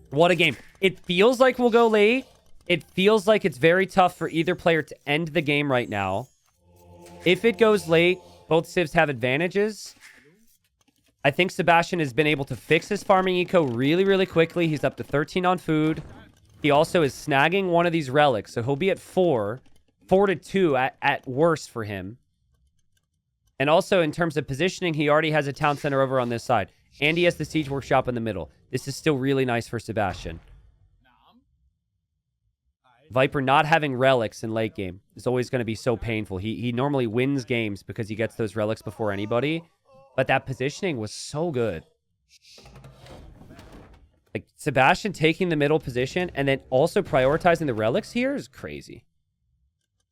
What a game. It feels like we'll go late. It feels like it's very tough for either player to end the game right now. If it goes late, both civs have advantages. I think Sebastian has been able to fix his farming eco really, really quickly. He's up to 13 on food. He also is snagging one of these relics, so he'll be at 4. 4 to 2 at worst for him. And also, in terms of positioning, he already has a town center over on this side. And he has the siege workshop in the middle. This is still really nice for Sebastian. Viper not having relics in late game is always going to be so painful. He normally wins games because he gets those relics before anybody. But that positioning was so good. Like, Sebastian taking the middle position and then also prioritizing the relics here is crazy.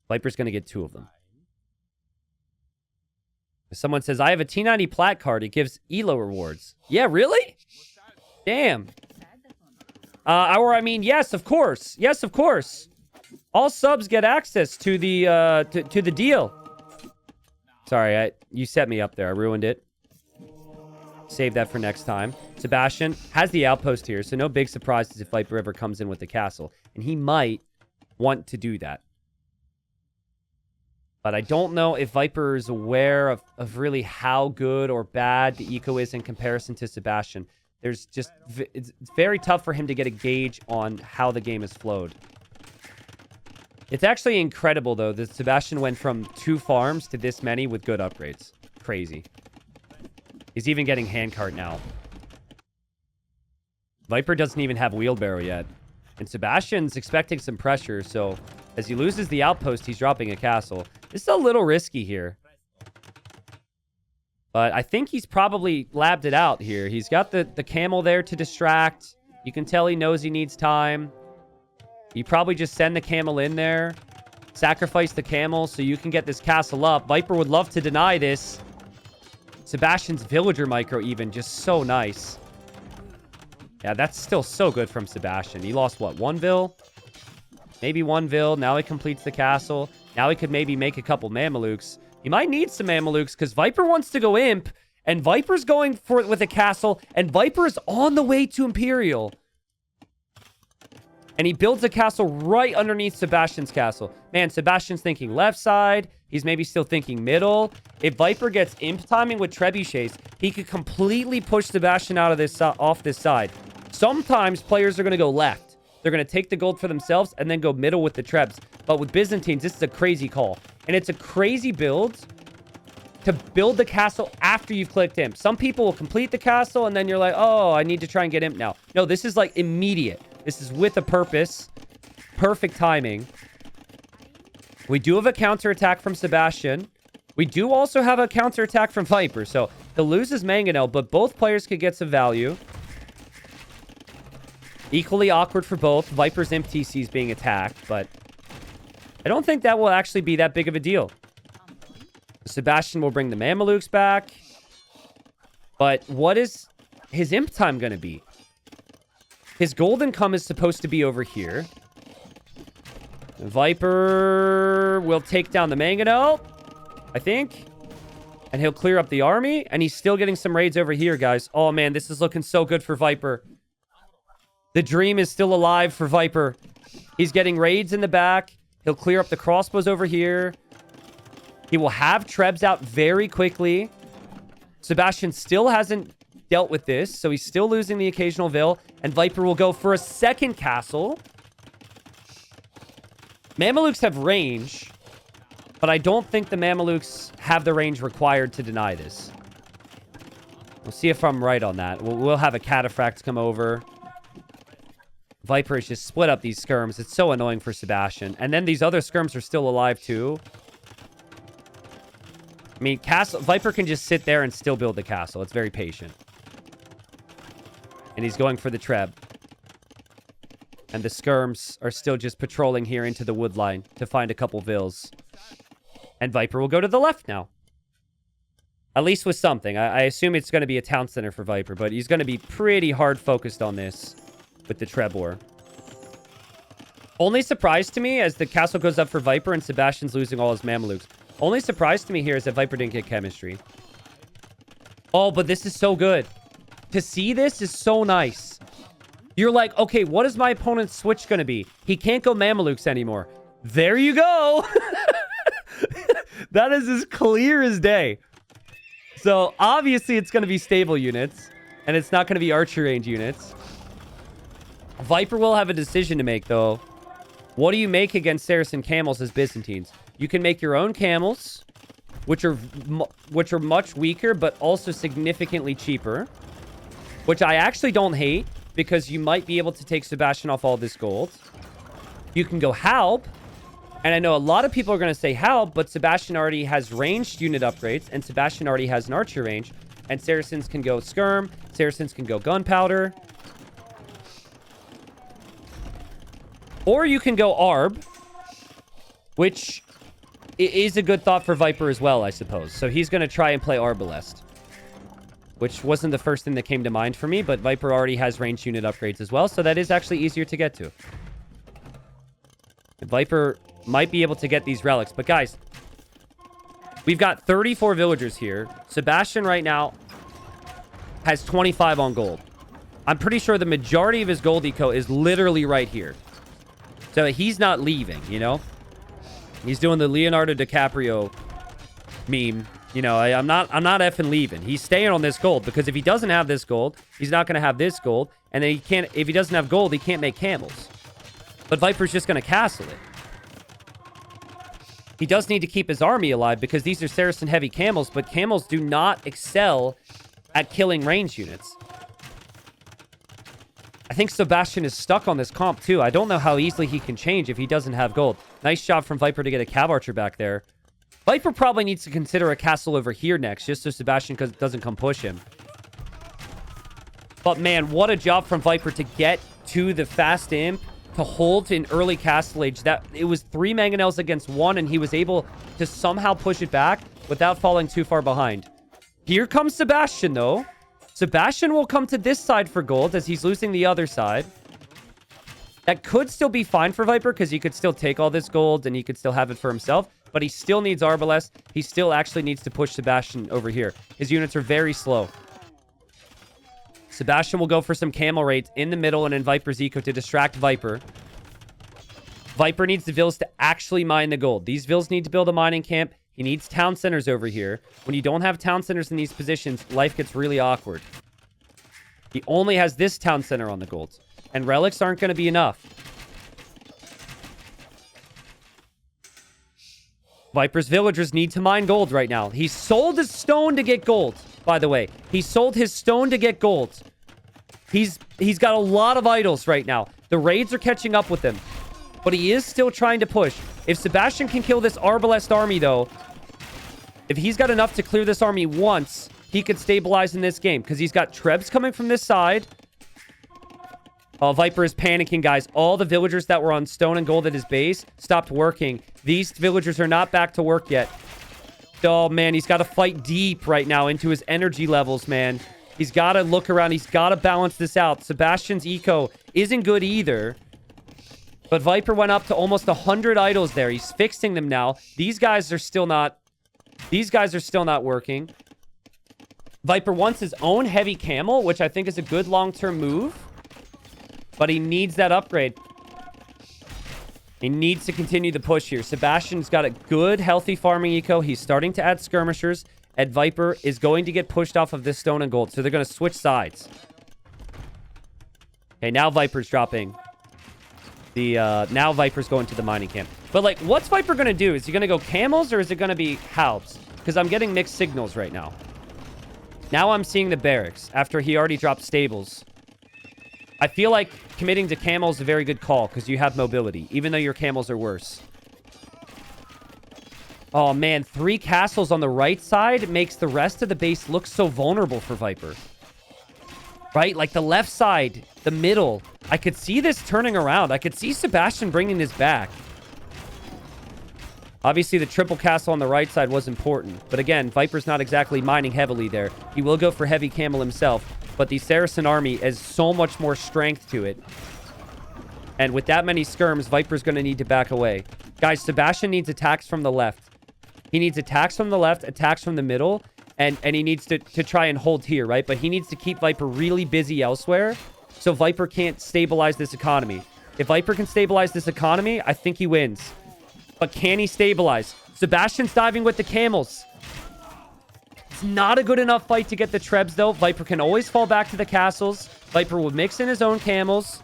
Viper's going to get 2 of them. If someone says, I have a T90 plat card, it gives ELO rewards. Yeah, really? Damn. Or, I mean, yes, of course. Yes, of course. All subs get access to the to the deal. Sorry, you set me up there. I ruined it. Save that for next time. Sebastian has the outpost here, so no big surprises if Viper ever comes in with the castle. And he might want to do that. But I don't know if Viper is aware of really how good or bad the eco is in comparison to Sebastian. There's just... It's very tough for him to get a gauge on how the game has flowed. It's actually incredible, though, that Sebastian went from 2 farms to this many with good upgrades. Crazy. He's even getting handcart now. Viper doesn't even have wheelbarrow yet. And Sebastian's expecting some pressure, so as he loses the outpost, he's dropping a castle. This is a little risky here. But I think he's probably labbed it out here. He's got the camel there to distract. You can tell he knows he needs time. You probably just send the camel in there. Sacrifice the camel so you can get this castle up. Viper would love to deny this. Sebastian's villager micro even, just so nice. Yeah, that's still so good from Sebastian. He lost, what, 1 vill? Maybe 1 vill. Now he completes the castle. Now he could maybe make a couple Mamelukes. He might need some Mamelukes because Viper wants to go Imp. And Viper's going for it with a castle. And Viper is on the way to Imperial. And he builds a castle right underneath Sebastian's castle. Man, Sebastian's thinking left side. He's maybe still thinking middle. If Viper gets Imp timing with Trebuchets, he could completely push Sebastian out of this off this side. Sometimes players are going to go left. They're going to take the gold for themselves and then go middle with the Trebs. But with Byzantines, this is a crazy call. And it's a crazy build to build the castle after you've clicked Imp. Some people will complete the castle and then you're like, oh, I need to try and get Imp now. No, this is like immediate. This is with a purpose. Perfect timing. We do have a counterattack from Sebastian. We do also have a counterattack from Viper. So he'll lose his mangonel, but both players could get some value. Equally awkward for both. Viper's Imp TC is being attacked, but I don't think that will actually be that big of a deal. Sebastian will bring the Mamelukes back. But what is his Imp time going to be? His gold income is supposed to be over here. Viper will take down the mangonel, I think. And he'll clear up the army. And he's still getting some raids over here, guys. Oh, man, this is looking so good for Viper. The dream is still alive for Viper. He's getting raids in the back. He'll clear up the crossbows over here. He will have Trebs out very quickly. Sebastian still hasn't dealt with this, so he's still losing the occasional Vill. And Viper will go for a second castle. Mamelukes have range, but I don't think the Mamelukes have the range required to deny this. We'll see if I'm right on that. We'll have a Cataphract come over. Viper has just split up these skirms. It's so annoying for Sebastian. And then these other skirms are still alive too. I mean, Viper can just sit there and still build the castle. It's very patient. And he's going for the Treb. And the skirms are still just patrolling here into the wood line to find a couple Vills. And Viper will go to the left now. At least with something. I assume it's going to be a town center for Viper, but he's going to be pretty hard focused on this with the Trebor. Only surprise to me as the castle goes up for Viper and Sebastian's losing all his Mamelukes. Only surprise to me here is that Viper didn't get chemistry. Oh, but this is so good. To see this is so nice. You're like, okay, what is my opponent's switch going to be? He can't go Mamelukes anymore. There you go. That is as clear as day. So, obviously, it's going to be stable units. And it's not going to be archer range units. Viper will have a decision to make, though. What do you make against Saracen camels as Byzantines? You can make your own camels, which are much weaker, but also significantly cheaper. Which I actually don't hate, because you might be able to take Sebastian off all this gold. You can go Halb. And I know a lot of people are going to say Halb, but Sebastian already has ranged unit upgrades, and Sebastian already has an archer range. And Saracens can go Skirm. Saracens can go Gunpowder. Or you can go Arb, which is a good thought for Viper as well, I suppose. So he's going to try and play Arbalest, which wasn't the first thing that came to mind for me, but Viper already has ranged unit upgrades as well, so that is actually easier to get to. And Viper might be able to get these relics, but guys, we've got 34 villagers here. Sebastian right now has 25 on gold. I'm pretty sure the majority of his gold eco is literally right here. So he's not leaving, you know? He's doing the Leonardo DiCaprio meme. You know, I'm not effing leaving. He's staying on this gold, because if he doesn't have this gold, he's not going to have this gold. And then if he doesn't have gold, he can't make camels. But Viper's just going to castle it. He does need to keep his army alive, because these are Saracen heavy camels, but camels do not excel at killing range units. I think Sebastian is stuck on this comp too. I don't know how easily he can change if he doesn't have gold. Nice job from Viper to get a Cav Archer back there. Viper probably needs to consider a castle over here next, just so Sebastian doesn't come push him. But man, what a job from Viper to get to the fast imp, to hold in early castle age. That it was 3 mangonels against 1, and he was able to somehow push it back without falling too far behind. Here comes Sebastian, though. Sebastian will come to this side for gold, as he's losing the other side. That could still be fine for Viper, because he could still take all this gold, and he could still have it for himself. But he still needs Arbalest. He still actually needs to push Sebastian over here. His units are very slow. Sebastian will go for some camel raids in the middle and in Viper's eco to distract Viper. Viper needs the vills to actually mine the gold. These vills need to build a mining camp. He needs town centers over here. When you don't have town centers in these positions, life gets really awkward. He only has this town center on the gold. And relics aren't going to be enough. Viper's villagers need to mine gold right now. He sold his stone to get gold, by the way. He sold his stone to get gold. He's got a lot of idols right now. The raids are catching up with him. But he is still trying to push. If Sebastian can kill this Arbalest army, though, if he's got enough to clear this army once, he could stabilize in this game. Because he's got Trebs coming from this side. Oh, Viper is panicking, guys. All the villagers that were on stone and gold at his base stopped working. These villagers are not back to work yet. Oh, man, he's got to fight deep right now into his energy levels, man. He's got to look around. He's got to balance this out. Sebastian's eco isn't good either. But Viper went up to almost 100 idols there. He's fixing them now. These guys are still not working. Viper wants his own heavy camel, which I think is a good long-term move. But he needs that upgrade. He needs to continue the push here. Sebastian's got a good, healthy farming eco. He's starting to add skirmishers. And Viper is going to get pushed off of this stone and gold. So they're going to switch sides. Okay, now Viper's dropping. Now Viper's going to the mining camp. But, like, what's Viper going to do? Is he going to go camels or is it going to be halbs? Because I'm getting mixed signals right now. Now I'm seeing the barracks after he already dropped stables. I feel like committing to camels is a very good call because you have mobility, even though your camels are worse. Oh, man. 3 castles on the right side makes the rest of the base look so vulnerable for Viper. Right? Like the left side, the middle. I could see this turning around. I could see Sebastian bringing this back. Obviously, the triple castle on the right side was important. But again, Viper's not exactly mining heavily there. He will go for heavy camel himself. But the Saracen army has so much more strength to it. And with that many skirms, Viper's going to need to back away. Guys, Sebastian needs attacks from the left. He needs attacks from the left, attacks from the middle. And he needs to try and hold here, right? But he needs to keep Viper really busy elsewhere so Viper can't stabilize this economy. If Viper can stabilize this economy, I think he wins. But can he stabilize? Sebastian's diving with the camels. It's not a good enough fight to get the trebs, though. Viper can always fall back to the castles. Viper will mix in his own camels.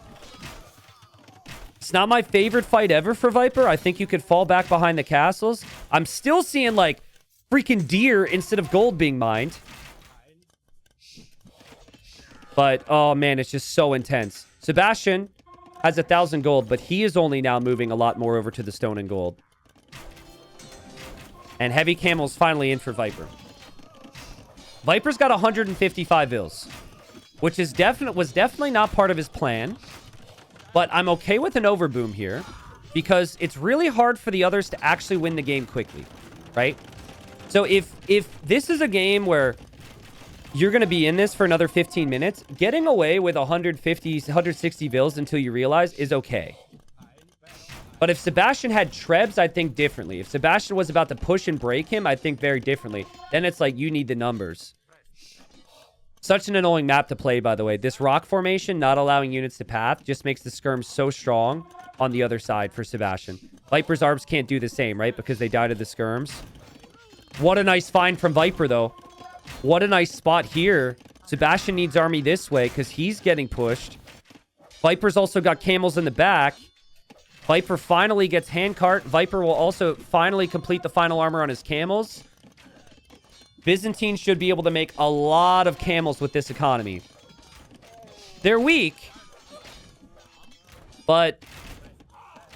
It's not my favorite fight ever for Viper. I think you could fall back behind the castles. I'm still seeing, like, freaking deer instead of gold being mined. But, oh, man, it's just so intense. Sebastian has 1,000 gold, but he is only now moving a lot more over to the stone and gold. And heavy camel's finally in for Viper. Viper's got 155 vills, which was definitely not part of his plan. But I'm okay with an overboom here because it's really hard for the others to actually win the game quickly, right? So if this is a game where you're going to be in this for another 15 minutes, getting away with 150, 160 vills until you realize is okay. But if Sebastian had trebs, I'd think differently. If Sebastian was about to push and break him, I'd think very differently. Then it's like, you need the numbers. Such an annoying map to play, by the way. This rock formation, not allowing units to path, just makes the skirms so strong on the other side for Sebastian. Viper's arbs can't do the same, right? Because they die to the skirms. What a nice find from Viper, though. What a nice spot here. Sebastian needs army this way because he's getting pushed. Viper's also got camels in the back. Viper finally gets handcart. Viper will also finally complete the final armor on his camels. Byzantine should be able to make a lot of camels with this economy. They're weak, but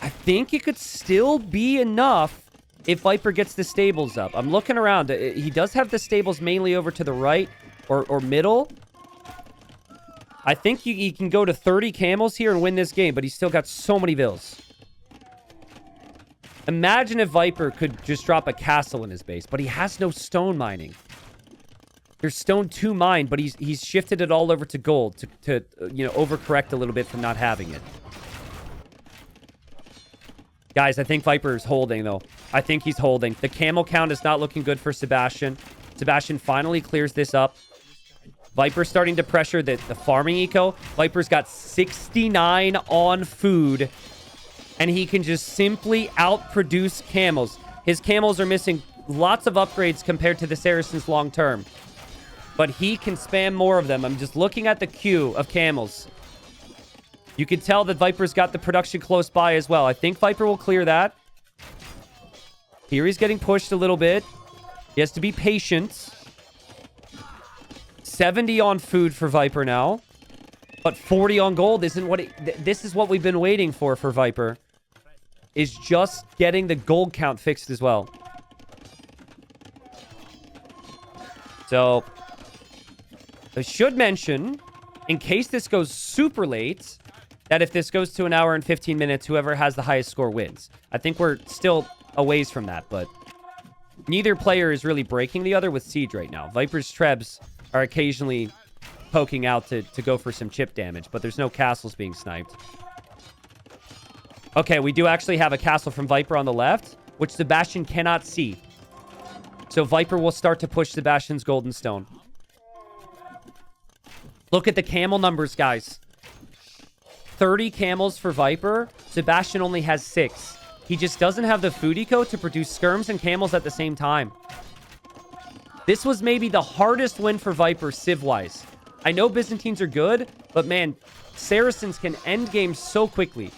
I think it could still be enough if Viper gets the stables up. I'm looking around. He does have the stables mainly over to the right or middle. I think he can go to 30 camels here and win this game, but he's still got so many vills. Imagine if Viper could just drop a castle in his base, but he has no stone mining. There's stone to mine, but he's shifted it all over to gold to overcorrect a little bit from not having it. Guys, I think Viper is holding, though. I think he's holding. The camel count is not looking good for Sebastian. Sebastian finally clears this up. Viper's starting to pressure the farming eco. Viper's got 69 on food. And he can just simply outproduce camels. His camels are missing lots of upgrades compared to the Saracens long term. But he can spam more of them. I'm just looking at the queue of camels. You can tell that Viper's got the production close by as well. I think Viper will clear that. Here he's getting pushed a little bit. He has to be patient. 70 on food for Viper now. But 40 on gold isn't what this is what we've been waiting for Viper. Is just getting the gold count fixed as well. So, I should mention, in case this goes super late, that if this goes to an hour and 15 minutes, whoever has the highest score wins. I think we're still a ways from that, but neither player is really breaking the other with Siege right now. Viper's trebs are occasionally poking out to go for some chip damage, but there's no castles being sniped. Okay, we do actually have a castle from Viper on the left, which Sebastian cannot see. So Viper will start to push Sebastian's golden stone. Look at the camel numbers, guys. 30 camels for Viper. Sebastian only has 6. He just doesn't have the food eco to produce skirms and camels at the same time. This was maybe the hardest win for Viper civ-wise. I know Byzantines are good, but man, Saracens can end games so quickly.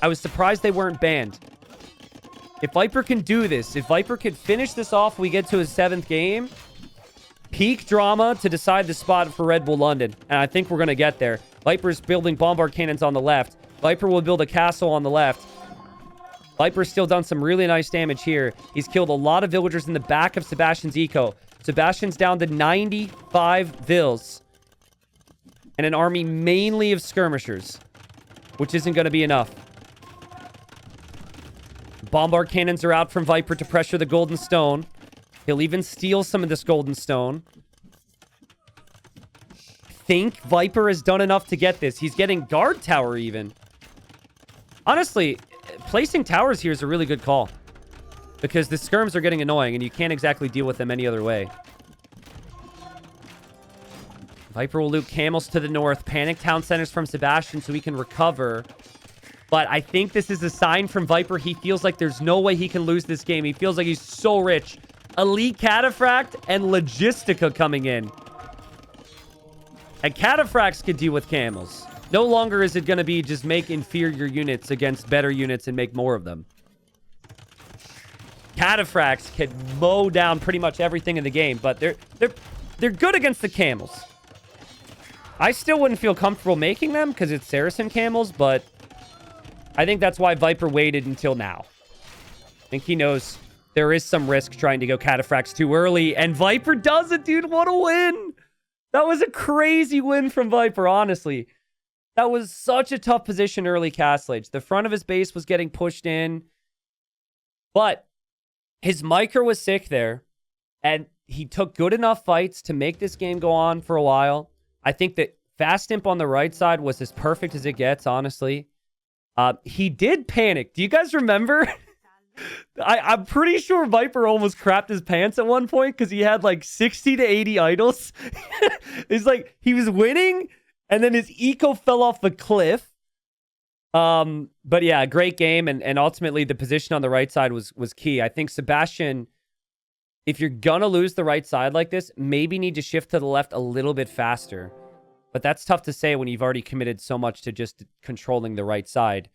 I was surprised they weren't banned. If Viper can do this, if Viper can finish this off, we get to his 7th game. Peak drama to decide the spot for Redbull London. And I think we're going to get there. Viper's building bombard cannons on the left. Viper will build a castle on the left. Viper's still done some really nice damage here. He's killed a lot of villagers in the back of Sebastian's eco. Sebastian's down to 95 vills. And an army mainly of skirmishers. Which isn't going to be enough. Bombard cannons are out from Viper to pressure the golden stone. He'll even steal some of this golden stone. I think Viper has done enough to get this. He's getting guard tower even. Honestly, placing towers here is a really good call. Because the skirms are getting annoying and you can't exactly deal with them any other way. Viper will loot camels to the north. Panic town centers from Sebastian so he can recover. But I think this is a sign from Viper. He feels like there's no way he can lose this game. He feels like he's so rich. Elite Cataphract and Logistica coming in. And Cataphracts can deal with camels. No longer is it going to be just make inferior units against better units and make more of them. Cataphracts can mow down pretty much everything in the game, but they're good against the camels. I still wouldn't feel comfortable making them because it's Saracen camels, but I think that's why Viper waited until now. I think he knows there is some risk trying to go Cataphracts too early, and Viper does it, dude. What a win! That was a crazy win from Viper, honestly. That was such a tough position early Castle Age. The front of his base was getting pushed in, but his micro was sick there, and he took good enough fights to make this game go on for a while. I think that Fast Imp on the right side was as perfect as it gets, honestly. He did panic. Do you guys remember? I'm pretty sure Viper almost crapped his pants at one point because he had like 60 to 80 idols. It's like he was winning, and then his eco fell off the cliff. But yeah, great game, and ultimately the position on the right side was key. I think Sebastian, if you're gonna lose the right side like this, maybe need to shift to the left a little bit faster. But that's tough to say when you've already committed so much to just controlling the right side.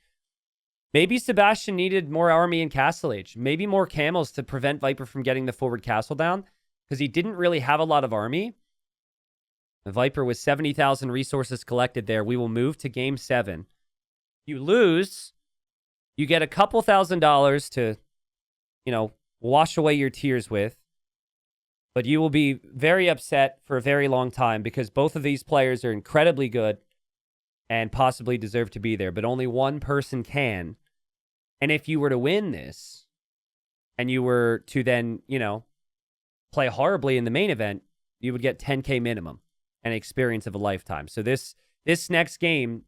Maybe Sebastian needed more army in Castle Age. Maybe more camels to prevent Viper from getting the forward castle down, because he didn't really have a lot of army. The Viper with 70,000 resources collected there. We will move to game 7. You lose, you get a couple $1,000s to, wash away your tears with. But you will be very upset for a very long time because both of these players are incredibly good and possibly deserve to be there. But only one person can. And if you were to win this and you were to then, play horribly in the main event, you would get 10K minimum, an experience of a lifetime. So this next game,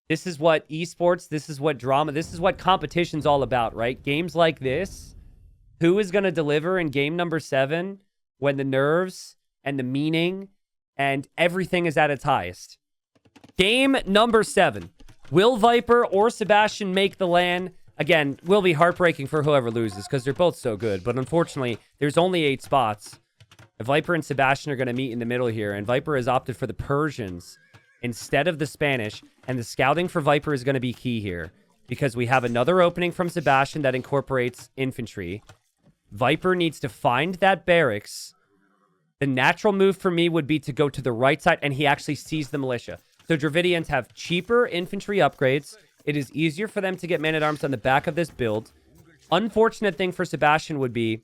this is what esports, this is what drama, this is what competition's all about, right? Games like this, who is going to deliver in game number 7 when the nerves and the meaning and everything is at its highest? Game number 7. Will Viper or Sebastian make the LAN? Again, will be heartbreaking for whoever loses because they're both so good. But unfortunately, there's only 8 spots. Viper and Sebastian are going to meet in the middle here. And Viper has opted for the Persians instead of the Spanish. And the scouting for Viper is going to be key here, because we have another opening from Sebastian that incorporates infantry. Viper needs to find that barracks. The natural move for me would be to go to the right side, and he actually sees the militia. So Dravidians have cheaper infantry upgrades. It is easier for them to get man-at-arms on the back of this build. Unfortunate thing for Sebastian would be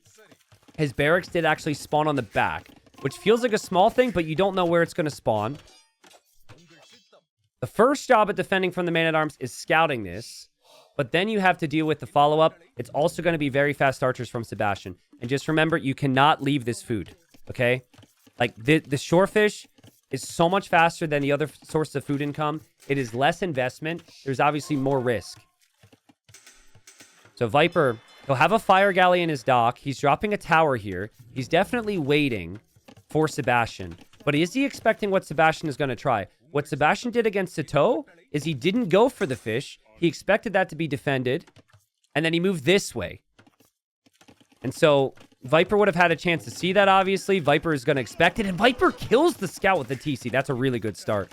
his barracks did actually spawn on the back, which feels like a small thing, but you don't know where it's going to spawn. The first job at defending from the man-at-arms is scouting this, but then you have to deal with the follow-up. It's also going to be very fast archers from Sebastian. And just remember, you cannot leave this food, okay? Like, the shorefish is so much faster than the other sources of food income. It is less investment. There's obviously more risk. So Viper, he'll have a fire galley in his dock. He's dropping a tower here. He's definitely waiting for Sebastian. But is he expecting what Sebastian is going to try? What Sebastian did against Sato is he didn't go for the fish. He expected that to be defended. And then he moved this way. And so Viper would have had a chance to see that, obviously. Viper is going to expect it. And Viper kills the scout with the TC. That's a really good start.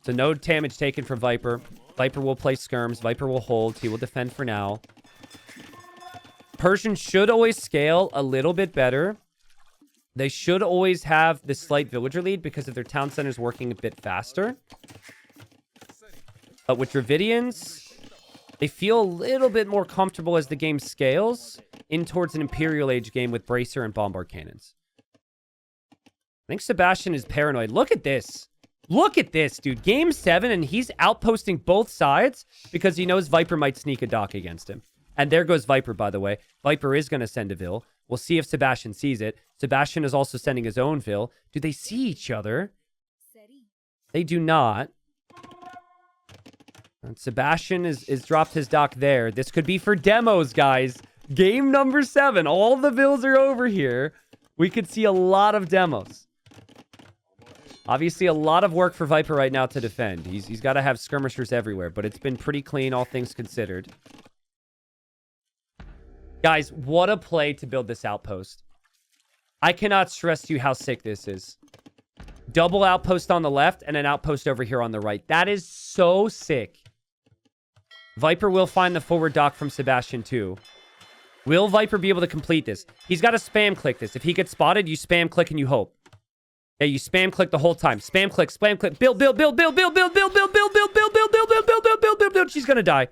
So no damage taken from Viper. Viper will play skirms. Viper will hold. He will defend for now. Persians should always scale a little bit better. They should always have the slight villager lead because of their town centers working a bit faster. But with Dravidians, they feel a little bit more comfortable as the game scales in towards an Imperial Age game with Bracer and Bombard Cannons. I think Sebastian is paranoid. Look at this. Look at this, dude. Game 7, and he's outposting both sides because he knows Viper might sneak a dock against him. And there goes Viper, by the way. Viper is going to send a Vil. We'll see if Sebastian sees it. Sebastian is also sending his own Vil. Do they see each other? They do not. And Sebastian is dropped his dock there. This could be for demos, guys. Game number 7. All the Vils are over here. We could see a lot of demos. Obviously, a lot of work for Viper right now to defend. He's got to have skirmishers everywhere, but it's been pretty clean, all things considered. Guys, what a play to build this outpost. I cannot stress to you how sick this is. Double outpost on the left and an outpost over here on the right. That is so sick. Viper will find the forward dock from Sebastian too. Will Viper be able to complete this? He's got to spam click this. If he gets spotted, you spam click and you hope. Yeah, you spam click the whole time. Spam click, spam click. Build. She's gonna die.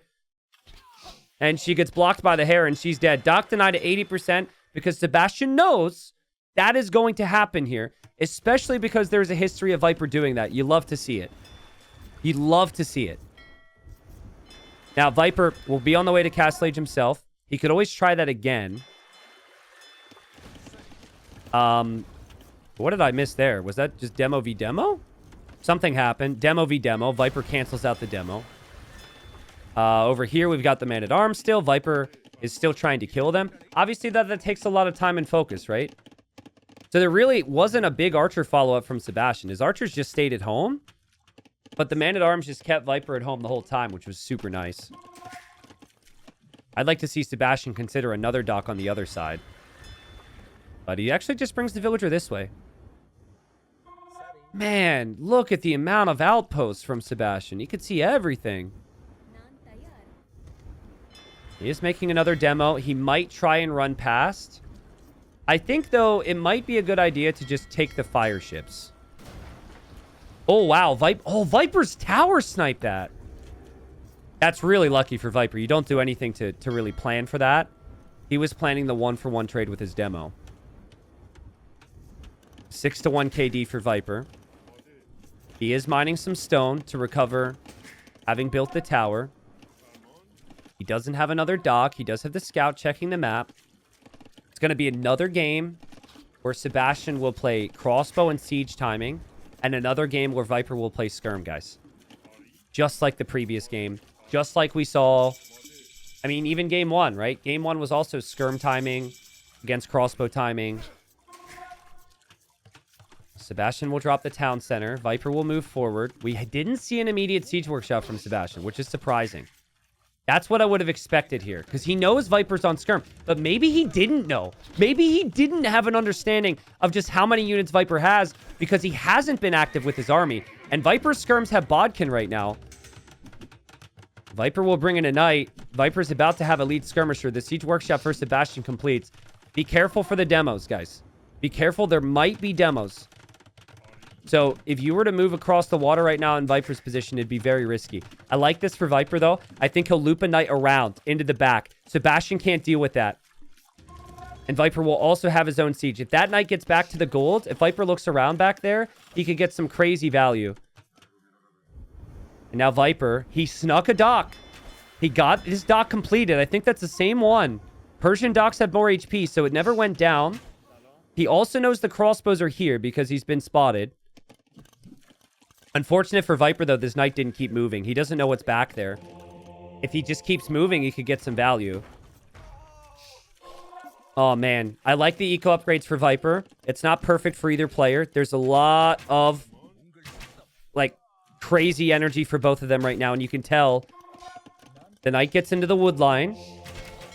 And she gets blocked by the hair and she's dead. Dock denied at 80% because Sebastian knows that is going to happen here. Especially because there's a history of Viper doing that. You love to see it. You love to see it. Now, Viper will be on the way to Castle Age himself. He could always try that again. What did I miss there? Was that just demo v demo? Something happened. Demo v demo. Viper cancels out the demo. Over here, we've got the man-at-arms still. Viper is still trying to kill them. Obviously, that takes a lot of time and focus, right? So there really wasn't a big archer follow-up from Sebastian. His archers just stayed at home. But the man-at-arms just kept Viper at home the whole time, which was super nice. I'd like to see Sebastian consider another dock on the other side. But he actually just brings the villager this way. Man, look at the amount of outposts from Sebastian. He could see everything. He is making another demo. He might try and run past. I think, though, it might be a good idea to just take the fire ships. Oh, wow. Viper's tower sniped that. That's really lucky for Viper. You don't do anything to really plan for that. He was planning the 1-for-1 trade with his demo. 6-1 KD for Viper. He is mining some stone to recover having built the tower. He doesn't have another dock. He does have the scout checking the map. It's going to be another game where Sebastian will play crossbow and siege timing, and another game where Viper will play skirm, guys. Just like the previous game. Just like we saw... I mean, even game 1, right? Game 1 was also skirm timing against crossbow timing. Sebastian will drop the town center. Viper will move forward. We didn't see an immediate siege workshop from Sebastian, which is surprising. That's what I would have expected here, because he knows Viper's on skirm. But maybe he didn't know. Maybe he didn't have an understanding of just how many units Viper has, because he hasn't been active with his army. And Viper's skirms have bodkin right now. Viper will bring in a knight. Viper's about to have a lead skirmisher. The siege workshop for Sebastian completes. Be careful for the demos, guys. Be careful. There might be demos. So if you were to move across the water right now in Viper's position, it'd be very risky. I like this for Viper, though. I think he'll loop a knight around into the back. Sebastian can't deal with that. And Viper will also have his own siege. If that knight gets back to the gold, if Viper looks around back there, he could get some crazy value. And now Viper, he snuck a dock. He got his dock completed. I think that's the same one. Persian docks have more HP, so it never went down. He also knows the crossbows are here because he's been spotted. Unfortunate for Viper, though, this knight didn't keep moving. He doesn't know what's back there. If he just keeps moving, he could get some value. Oh, man. I like the eco upgrades for Viper. It's not perfect for either player. There's a lot of, like, crazy energy for both of them right now, and you can tell the knight gets into the wood line.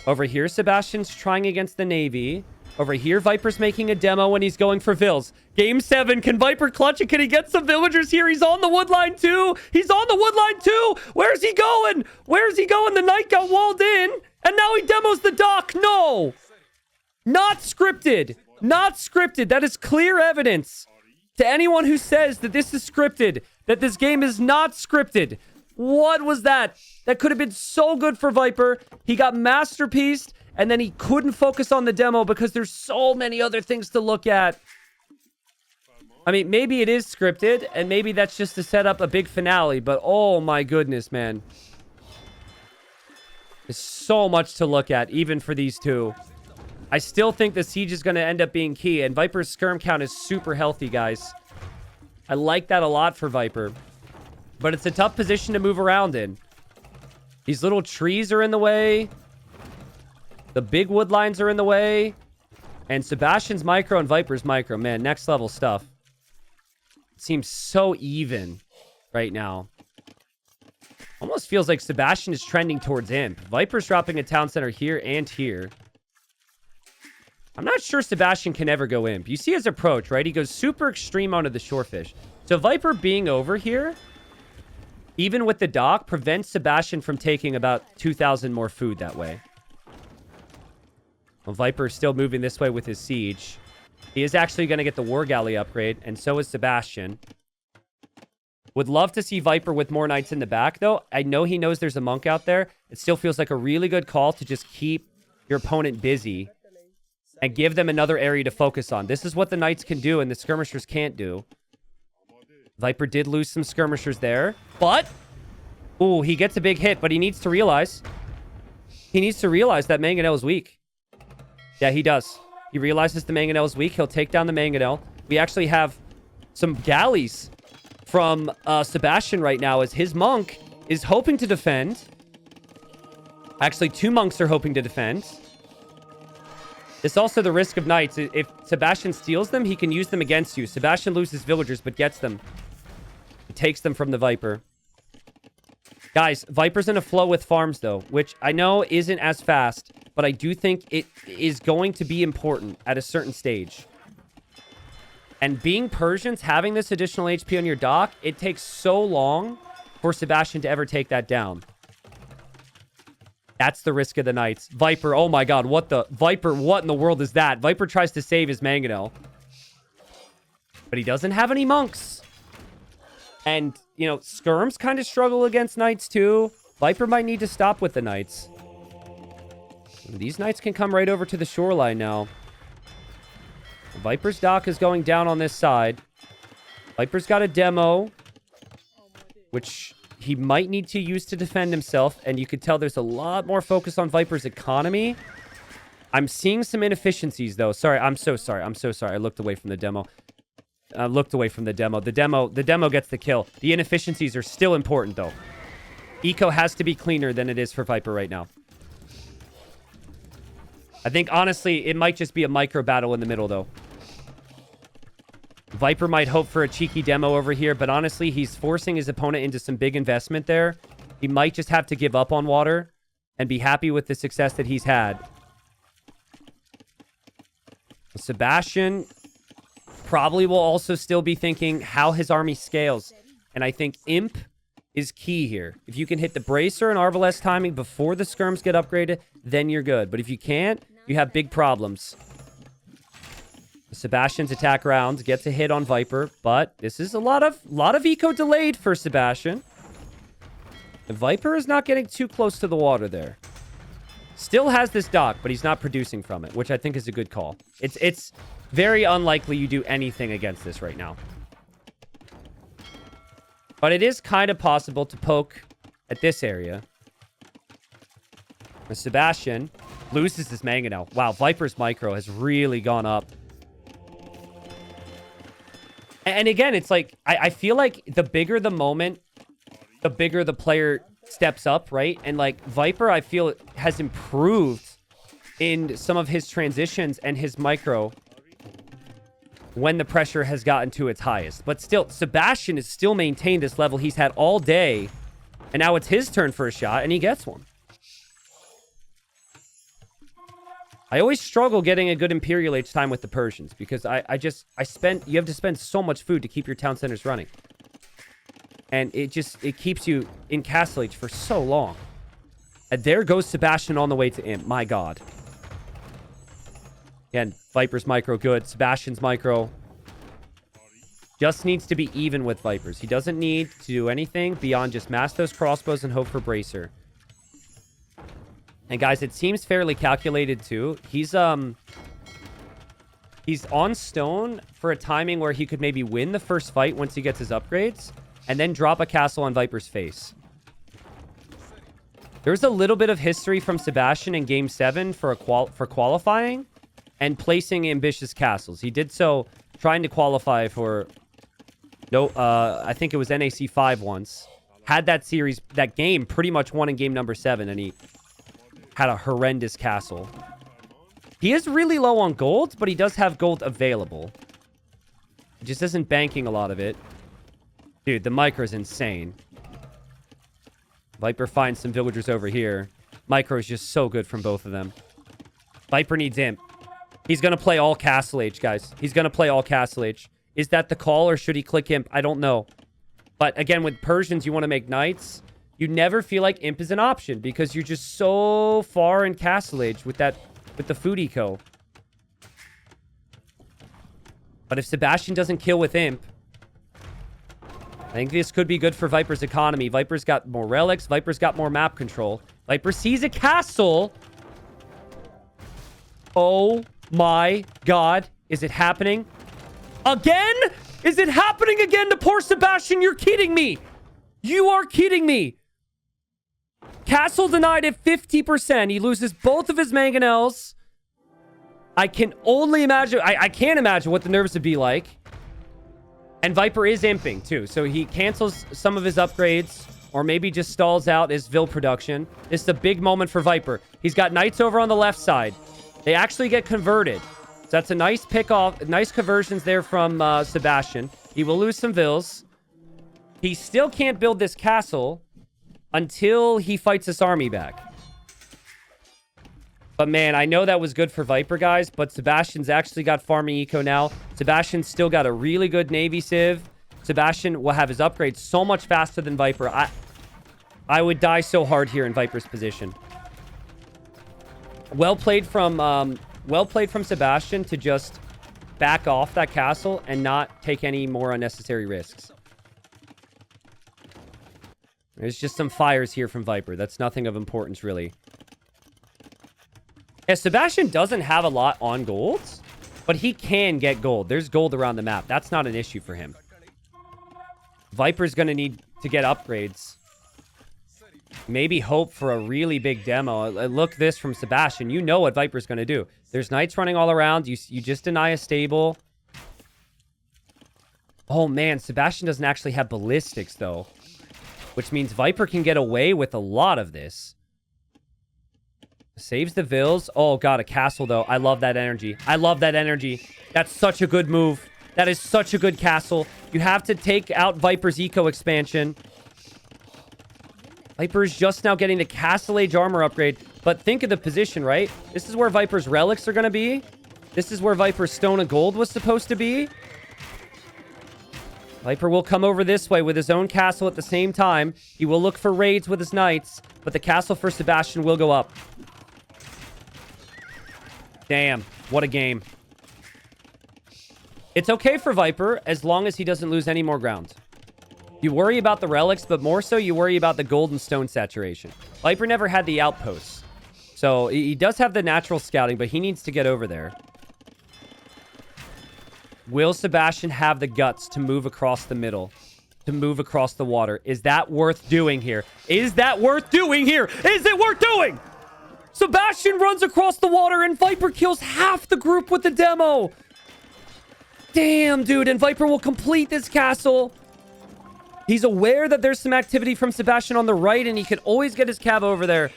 Over here, Sebastian's trying against the navy. Over here, Viper's making a demo when he's going for vills. Game 7. Can Viper clutch it? Can he get some villagers here? He's on the wood line too. He's on the wood line too. Where's he going? Where's he going? The knight got walled in. And now he demos the dock. No. Not scripted. Not scripted. That is clear evidence to anyone who says that this is scripted. That this game is not scripted. What was that? That could have been so good for Viper. He got masterpieced. And then he couldn't focus on the demo because there's so many other things to look at. I mean, maybe it is scripted, and maybe that's just to set up a big finale, but oh my goodness, man. There's so much to look at, even for these two. I still think the siege is going to end up being key, and Viper's skirm count is super healthy, guys. I like that a lot for Viper. But it's a tough position to move around in. These little trees are in the way. The big wood lines are in the way. And Sebastian's micro and Viper's micro. Man, next level stuff. seems so even right now. Almost feels like Sebastian is trending towards Imp. Viper's dropping a town center here and here. I'm not sure Sebastian can ever go Imp. You see his approach, right? He goes super extreme onto the shorefish. So Viper being over here, even with the dock, prevents Sebastian from taking about 2,000 more food that way. Well, Viper is still moving this way with his siege. He is actually going to get the War Galley upgrade, and so is Sebastian. Would love to see Viper with more knights in the back, though. I know he knows there's a monk out there. It still feels like a really good call to just keep your opponent busy and give them another area to focus on. This is what the knights can do and the skirmishers can't do. Viper did lose some skirmishers there, but... Ooh, he gets a big hit, but he needs to realize... He needs to realize that Mangonel is weak. Yeah, he does. He realizes the Mangonel is weak. He'll take down the Mangonel. We actually have some galleys from Sebastian right now as his monk is hoping to defend. Actually, 2 monks are hoping to defend. It's also the risk of knights. If Sebastian steals them, he can use them against you. Sebastian loses villagers, but gets them. He takes them from the Viper. Guys, Viper's in a flow with farms, though, which I know isn't as fast, but I do think it is going to be important at a certain stage. And being Persians, having this additional HP on your dock, it takes so long for Sebastian to ever take that down. That's the risk of the knights. Viper, oh my god, what the... Viper, what in the world is that? Viper tries to save his Mangonel. But he doesn't have any monks. And, you know, skirms kind of struggle against knights too. Viper might need to stop with the knights. These knights can come right over to the shoreline now. Viper's dock is going down on this side. Viper's got a demo, which he might need to use to defend himself. And you could tell there's a lot more focus on Viper's economy. I'm seeing some inefficiencies, though. Sorry, I'm so sorry. I'm so sorry. I looked away from the demo. The demo gets the kill. The inefficiencies are still important, though. Eco has to be cleaner than it is for Viper right now. I think, honestly, it might just be a micro battle in the middle, though. Viper might hope for a cheeky demo over here, but honestly, he's forcing his opponent into some big investment there. He might just have to give up on water and be happy with the success that he's had. Sebastian probably will also still be thinking how his army scales. And I think Imp is key here. If you can hit the Bracer and Arbalest timing before the skirms get upgraded, then you're good. But if you can't, you have big problems. Sebastian's attack rounds gets a hit on Viper, but this is a lot of eco delayed for Sebastian. The Viper is not getting too close to the water there. Still has this dock, but he's not producing from it, which I think is a good call. It's very unlikely you do anything against this right now. But it is kind of possible to poke at this area. Where Sebastian loses his Mangonel. Wow, Viper's micro has really gone up. And again, it's like, I feel like the bigger the moment, the bigger the player steps up, right? And like Viper, I feel has improved in some of his transitions and his micro when the pressure has gotten to its highest. But still, Sebastian has still maintained this level he's had all day. And now it's his turn for a shot, and he gets one. I always struggle getting a good Imperial Age time with the Persians because you have to spend so much food to keep your town centers running. And it keeps you in Castle Age for so long. And there goes Sebastian on the way to Imp. My god. Again, Viper's micro good. Sebastian's micro just needs to be even with Vipers. He doesn't need to do anything beyond just mass those crossbows and hope for Bracer. And guys, it seems fairly calculated too. He's on stone for a timing where he could maybe win the first fight once he gets his upgrades, and then drop a castle on Viper's face. There's a little bit of history from Sebastian in Game 7 for qualifying and placing ambitious castles. He did so trying to qualify for... I think it was NAC 5 once. Had that game pretty much won in game number 7, and he had a horrendous castle. He is really low on gold, but he does have gold available. He just isn't banking a lot of it. Dude, the micro's insane. Viper finds some villagers over here. Micro is just so good from both of them. Viper needs imp. He's going to play all Castle Age, guys. He's going to play all Castle Age. Is that the call, or should he click imp? I don't know. But again, with Persians, you want to make knights. You never feel like imp is an option because you're just so far in Castle Age with the food eco. But if Sebastian doesn't kill with imp, I think this could be good for Viper's economy. Viper's got more relics. Viper's got more map control. Viper sees a castle. Oh my god. Is it happening? Again? Is it happening again to poor Sebastian? You're kidding me. You are kidding me. Castle denied at 50%. He loses both of his mangonels. I can only imagine. I can't imagine what the nerves would be like. And Viper is imping, too. So he cancels some of his upgrades, or maybe just stalls out his Vil production. This is a big moment for Viper. He's got knights over on the left side. They actually get converted. So that's a nice pick-off. Nice conversions there from Sebastian. He will lose some Vils. He still can't build this castle until he fights this army back. But man, I know that was good for Viper, guys, but Sebastian's actually got farming eco now. Sebastian's still got a really good Navy Civ. Sebastian will have his upgrades so much faster than Viper. I would die so hard here in Viper's position. Well played from Sebastian to just back off that castle and not take any more unnecessary risks. There's just some fires here from Viper. That's nothing of importance, really. Yeah, Sebastian doesn't have a lot on golds, but he can get gold. There's gold around the map. That's not an issue for him. Viper's going to need to get upgrades. Maybe hope for a really big demo. Look this from Sebastian. You know what Viper's going to do. There's knights running all around. You just deny a stable. Oh, man. Sebastian doesn't actually have ballistics, though, which means Viper can get away with a lot of this. Saves the Vils. Oh, God, a castle, though. I love that energy. I love that energy. That's such a good move. That is such a good castle. You have to take out Viper's eco expansion. Viper's just now getting the Castle Age armor upgrade. But think of the position, right? This is where Viper's relics are going to be. This is where Viper's Stone of Gold was supposed to be. Viper will come over this way with his own castle at the same time. He will look for raids with his knights. But the castle for Sebastian will go up. Damn, what a game. It's okay for Viper as long as he doesn't lose any more ground. You worry about the relics, but more so you worry about the gold and stone saturation. Viper never had the outposts. So he does have the natural scouting, but he needs to get over there. Will Sebastian have the guts to move across the middle? To move across the water? Is that worth doing here? Is that worth doing here? Is it worth doing? Sebastian runs across the water and Viper kills half the group with the demo. Damn, dude. And Viper will complete this castle. He's aware that there's some activity from Sebastian on the right and he can always get his cav over there.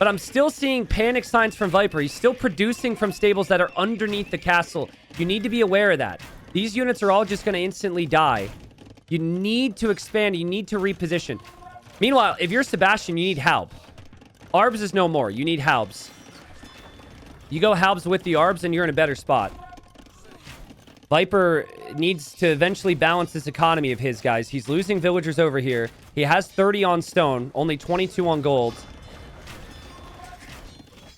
But I'm still seeing panic signs from Viper. He's still producing from stables that are underneath the castle. You need to be aware of that. These units are all just going to instantly die. You need to expand. You need to reposition. Meanwhile, if you're Sebastian, you need Halb. Arbs is no more. You need Halbs. You go Halbs with the Arbs and you're in a better spot. Viper needs to eventually balance this economy of his, guys. He's losing villagers over here. He has 30 on stone, only 22 on gold.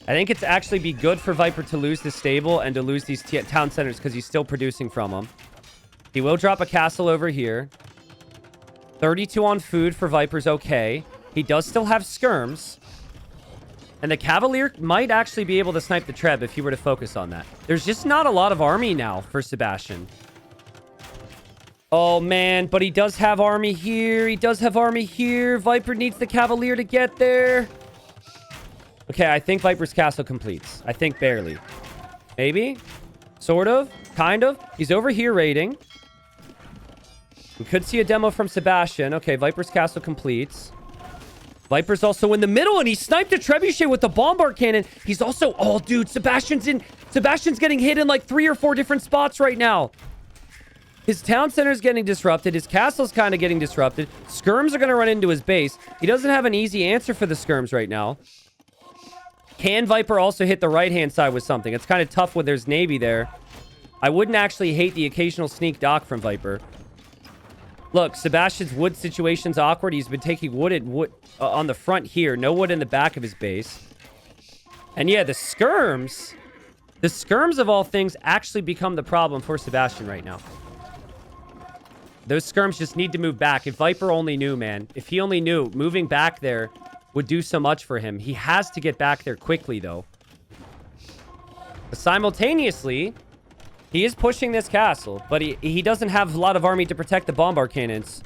I think it's actually be good for Viper to lose this stable and to lose these town centers because he's still producing from them. He will drop a castle over here. 32 on food for Viper's okay. He does still have skirms. And the Cavalier might actually be able to snipe the Treb if he were to focus on that. There's just not a lot of army now for Sebastian. Oh, man. But he does have army here. He does have army here. Viper needs the Cavalier to get there. Okay, I think Viper's castle completes. I think barely. Maybe? Sort of? Kind of? He's over here raiding. We could see a demo from Sebastian. Okay, Viper's castle completes. Viper's also in the middle, and he sniped a trebuchet with the bombard cannon. He's also... Oh, dude, Sebastian's getting hit in like 3 or 4 different spots right now. His town center is getting disrupted. His castle's kind of getting disrupted. Skirms are going to run into his base. He doesn't have an easy answer for the skirms right now. Can Viper also hit the right-hand side with something? It's kind of tough when there's Navy there. I wouldn't actually hate the occasional sneak dock from Viper. Look, Sebastian's wood situation's awkward. He's been taking wood on the front here. No wood in the back of his base. And yeah, the skirms of all things actually become the problem for Sebastian right now. Those skirms just need to move back. If Viper only knew, man. If he only knew, moving back there would do so much for him. He has to get back there quickly, though. But simultaneously, he is pushing this castle, but he doesn't have a lot of army to protect the bombard cannons.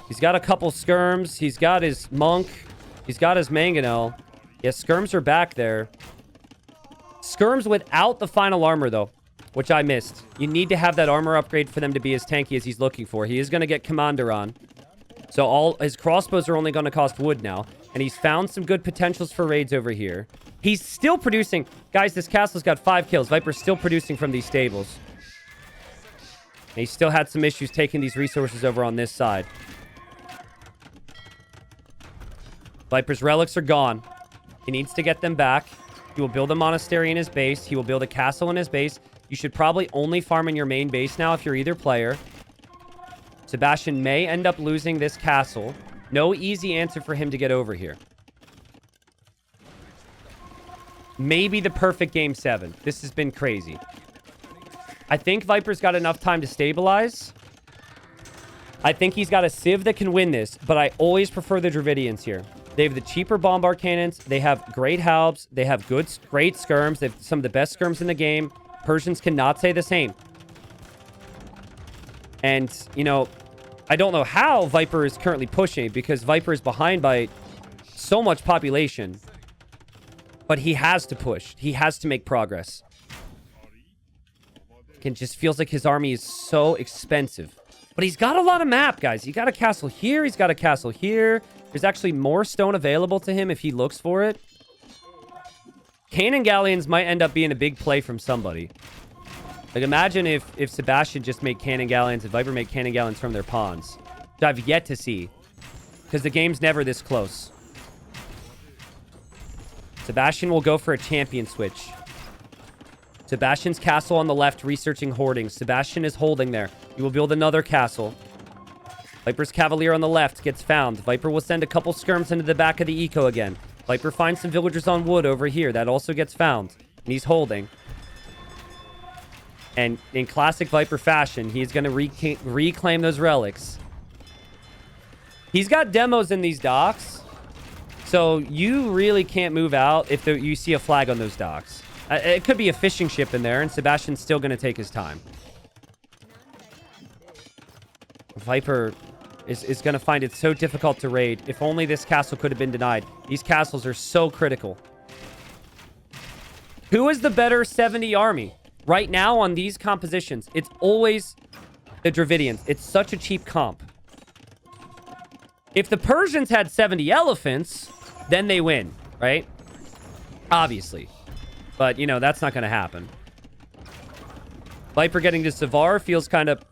He's got a couple skirms. He's got his monk. He's got his mangonel. Yeah, skirms are back there. Skirms without the final armor, though, which I missed. You need to have that armor upgrade for them to be as tanky as he's looking for. He is going to get Commander on. So all his crossbows are only going to cost wood now. And he's found some good potentials for raids over here. He's still producing. Guys, this castle's got 5 kills. Viper's still producing from these stables. And he still had some issues taking these resources over on this side. Viper's relics are gone. He needs to get them back. He will build a monastery in his base. He will build a castle in his base. You should probably only farm in your main base now if you're either player. Sebastian may end up losing this castle. No easy answer for him to get over here. Maybe the perfect game 7. This has been crazy. I think Viper's got enough time to stabilize. I think he's got a Civ that can win this, but I always prefer the Dravidians here. They have the cheaper bombard cannons. They have great halbs. They have great skirms. They have some of the best skirms in the game. Persians cannot say the same. And, you know, I don't know how Viper is currently pushing because Viper is behind by so much population. But he has to push. He has to make progress. It just feels like his army is so expensive. But he's got a lot of map, guys. He got a castle here. He's got a castle here. There's actually more stone available to him if he looks for it. Cannon galleons might end up being a big play from somebody. Like, imagine if Sebastian just made cannon galleons and Viper made cannon galleons from their pawns. Which I've yet to see. Because the game's never this close. Sebastian will go for a champion switch. Sebastian's castle on the left researching hoardings. Sebastian is holding there. He will build another castle. Viper's Cavalier on the left gets found. Viper will send a couple skirms into the back of the eco again. Viper finds some villagers on wood over here. That also gets found. And he's holding. And in classic Viper fashion, he's going to reclaim those relics. He's got demos in these docks. So you really can't move out if you see a flag on those docks. It could be a fishing ship in there, and Sebastian's still going to take his time. Viper is going to find it so difficult to raid. If only this castle could have been denied. These castles are so critical. Who is the better 70 army? Right now on these compositions, it's always the Dravidians. It's such a cheap comp. If the Persians had 70 elephants, then they win, right? Obviously. But, you know, that's not going to happen. Viper getting to Savar feels kind of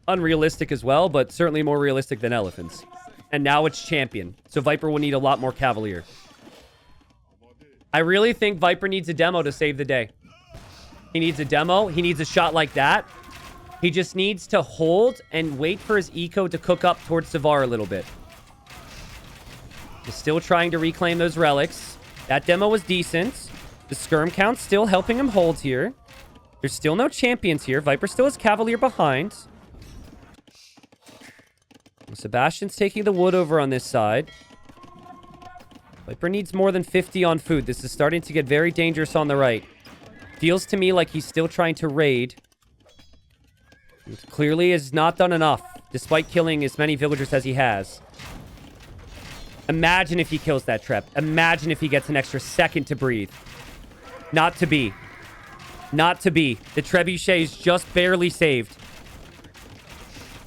unrealistic as well, but certainly more realistic than elephants. And now it's champion. So Viper will need a lot more Cavalier. I really think Viper needs a demo to save the day. He needs a demo. He needs a shot like that. He just needs to hold and wait for his eco to cook up towards Savar a little bit. He's still trying to reclaim those relics. That demo was decent. The skirm count's still helping him hold here. There's still no champions here. Viper still has Cavalier behind. Sebastian's taking the wood over on this side. Viper needs more than 50 on food. This is starting to get very dangerous on the right. Feels to me like he's still trying to raid. He clearly has not done enough, despite killing as many villagers as he has. Imagine if he kills that trap. Imagine if he gets an extra second to breathe. Not to be. Not to be. The trebuchet is just barely saved.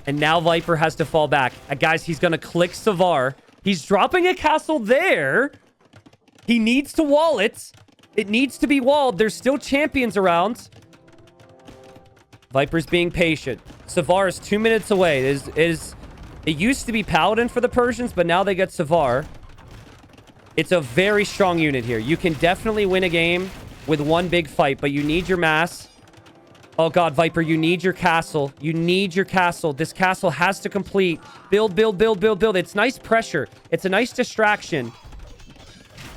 And now Viper has to fall back. Guys, he's going to click Savar. He's dropping a castle there. He needs to wall it. It needs to be walled. There's still champions around. Viper's being patient. Savar is 2 minutes away. It used to be Paladin for the Persians, but now they get Savar. It's a very strong unit here. You can definitely win a game with one big fight, but you need your mass. Oh god, Viper, you need your castle. You need your castle. This castle has to complete. Build, build, build, build, build. It's nice pressure. It's a nice distraction.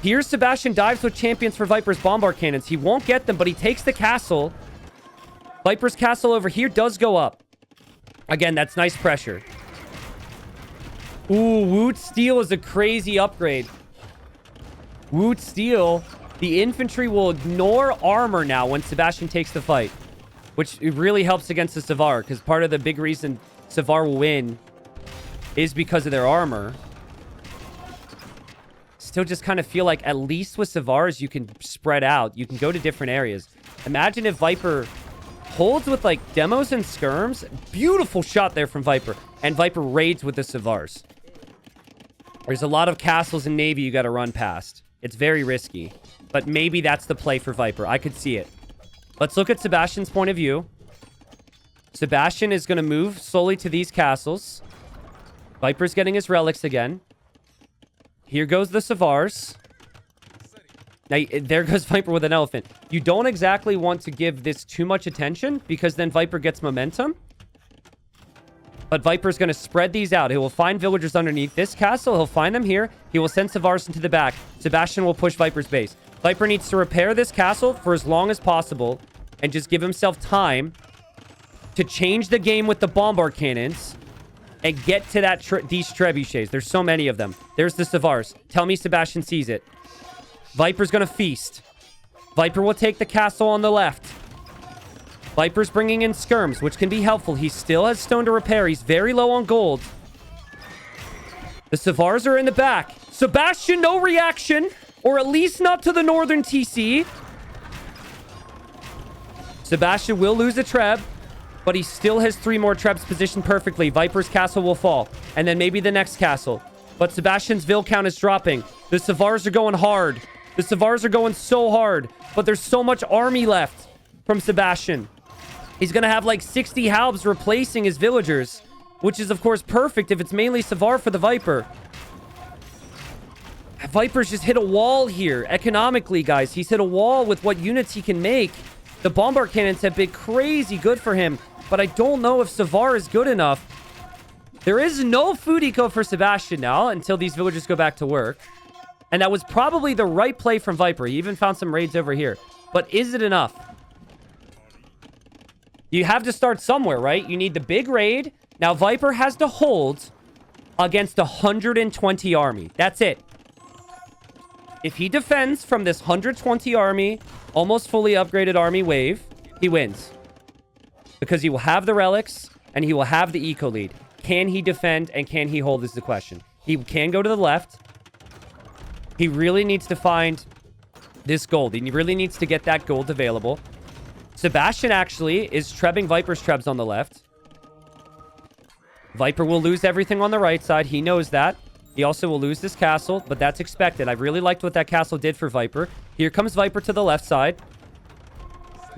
Here's Sebastian dives with champions for Viper's bombard cannons. He won't get them, but he takes the castle. Viper's castle over here does go up. Again, that's nice pressure. Ooh, Woot Steel is a crazy upgrade. Woot Steel, the infantry will ignore armor now when Sebastian takes the fight, which really helps against the Savar, because part of the big reason Savar will win is because of their armor. Still just kind of feel like at least with Savars, you can spread out. You can go to different areas. Imagine if Viper holds with like demos and skirms. Beautiful shot there from Viper. And Viper raids with the Savars. There's a lot of castles and navy you got to run past. It's very risky. But maybe that's the play for Viper. I could see it. Let's look at Sebastian's point of view. Sebastian is going to move slowly to these castles. Viper's getting his relics again. Here goes the Savars. Now, there goes Viper with an elephant. You don't exactly want to give this too much attention because then Viper gets momentum. But Viper's going to spread these out. He will find villagers underneath this castle. He'll find them here. He will send Savars into the back. Sebastian will push Viper's base. Viper needs to repair this castle for as long as possible and just give himself time to change the game with the bombard cannons and get to that these trebuchets. There's so many of them. There's the Savars. Tell me Sebastian sees it. Viper's going to feast. Viper will take the castle on the left. Viper's bringing in skirms, which can be helpful. He still has stone to repair. He's very low on gold. The Savars are in the back. Sebastian, no reaction. Or at least not to the northern TC. Sebastian will lose a treb. But he still has 3 more trebs positioned perfectly. Viper's castle will fall. And then maybe the next castle. But Sebastian's Vil count is dropping. The Savars are going hard. The Savars are going so hard. But there's so much army left from Sebastian. He's going to have like 60 halbs replacing his villagers. Which is, of course, perfect if it's mainly Savar for the Viper. Viper's just hit a wall here. Economically, guys. He's hit a wall with what units he can make. The bombard cannons have been crazy good for him. But I don't know if Savar is good enough. There is no food eco for Sebastian now until these villagers go back to work. And that was probably the right play from Viper. He even found some raids over here. But is it enough? You have to start somewhere, right? You need the big raid. Now, Viper has to hold against 120 army. That's it. If he defends from this 120 army, almost fully upgraded army wave, he wins. Because he will have the relics, and he will have the eco lead. Can he defend, and can he hold is the question. He can go to the left. He really needs to find this gold. He really needs to get that gold available. Sebastian actually is trebbing Viper's trebs on the left. Viper will lose everything on the right side. He knows that. He also will lose this castle, but that's expected. I really liked what that castle did for Viper. Here comes Viper to the left side.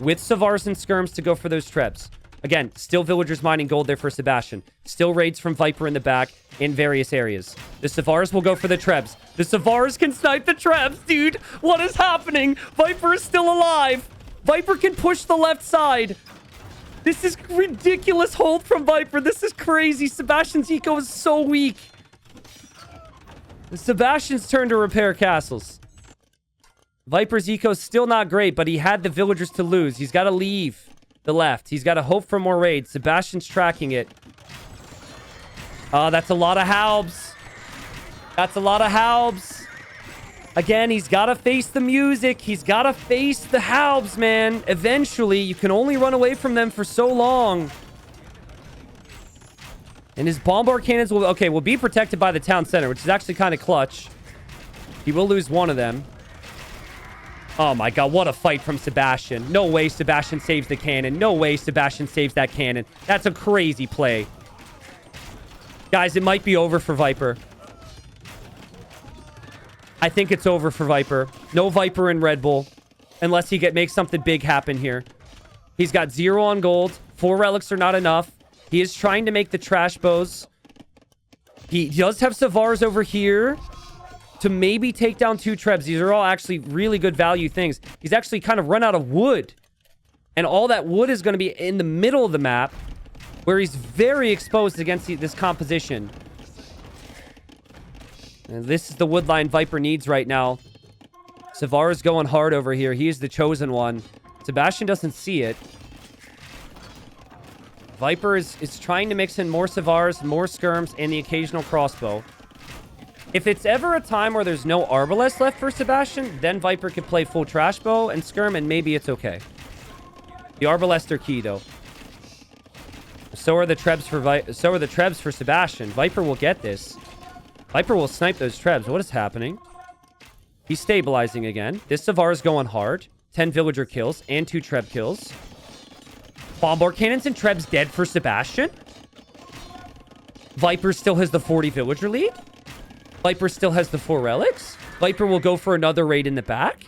With Savars and skirms to go for those trebs. Again, still villagers mining gold there for Sebastian. Still raids from Viper in the back in various areas. The Savars will go for the trebs. The Savars can snipe the trebs, dude. What is happening? Viper is still alive. Viper can push the left side. This is ridiculous hold from Viper. This is crazy. Sebastian's eco is so weak. It's Sebastian's turn to repair castles. Viper's eco is still not great, but he had the villagers to lose. He's got to leave the left. He's got to hope for more raids. Sebastian's tracking it. Oh, that's a lot of halbs. That's a lot of halbs. Again, he's got to face the music. He's got to face the halbs, man. Eventually, you can only run away from them for so long. And his bombard cannons will be protected by the town center, which is actually kind of clutch. He will lose one of them. Oh my god, what a fight from Sebastian. No way Sebastian saves the cannon. No way Sebastian saves that cannon. That's a crazy play. Guys, it might be over for Viper. I think it's over for Viper. No Viper in Red Bull. Unless he makes something big happen here. He's got 0 on gold, 4 relics are not enough. He is trying to make the trash bows. He does have Savars over here to maybe take down 2 trebs. These are all actually really good value things. He's actually kind of run out of wood. And all that wood is going to be in the middle of the map, where he's very exposed against this composition. And this is the wood line Viper needs right now. Savars going hard over here. He is the chosen one. Sebastian doesn't see it. Viper is trying to mix in more Savars, more skirms, and the occasional crossbow. If it's ever a time where there's no Arbalest left for Sebastian, then Viper could play full trash bow and skirm, and maybe it's okay. The Arbalest are key, though. So are the trebs for Sebastian. Viper will get this. Viper will snipe those trebs. What is happening? He's stabilizing again. This Savar is going hard. 10 villager kills and 2 treb kills. Bombard cannons and trebs dead for Sebastian. Viper still has the 40 villager lead. Viper still has the 4 relics. Viper will go for another raid in the back.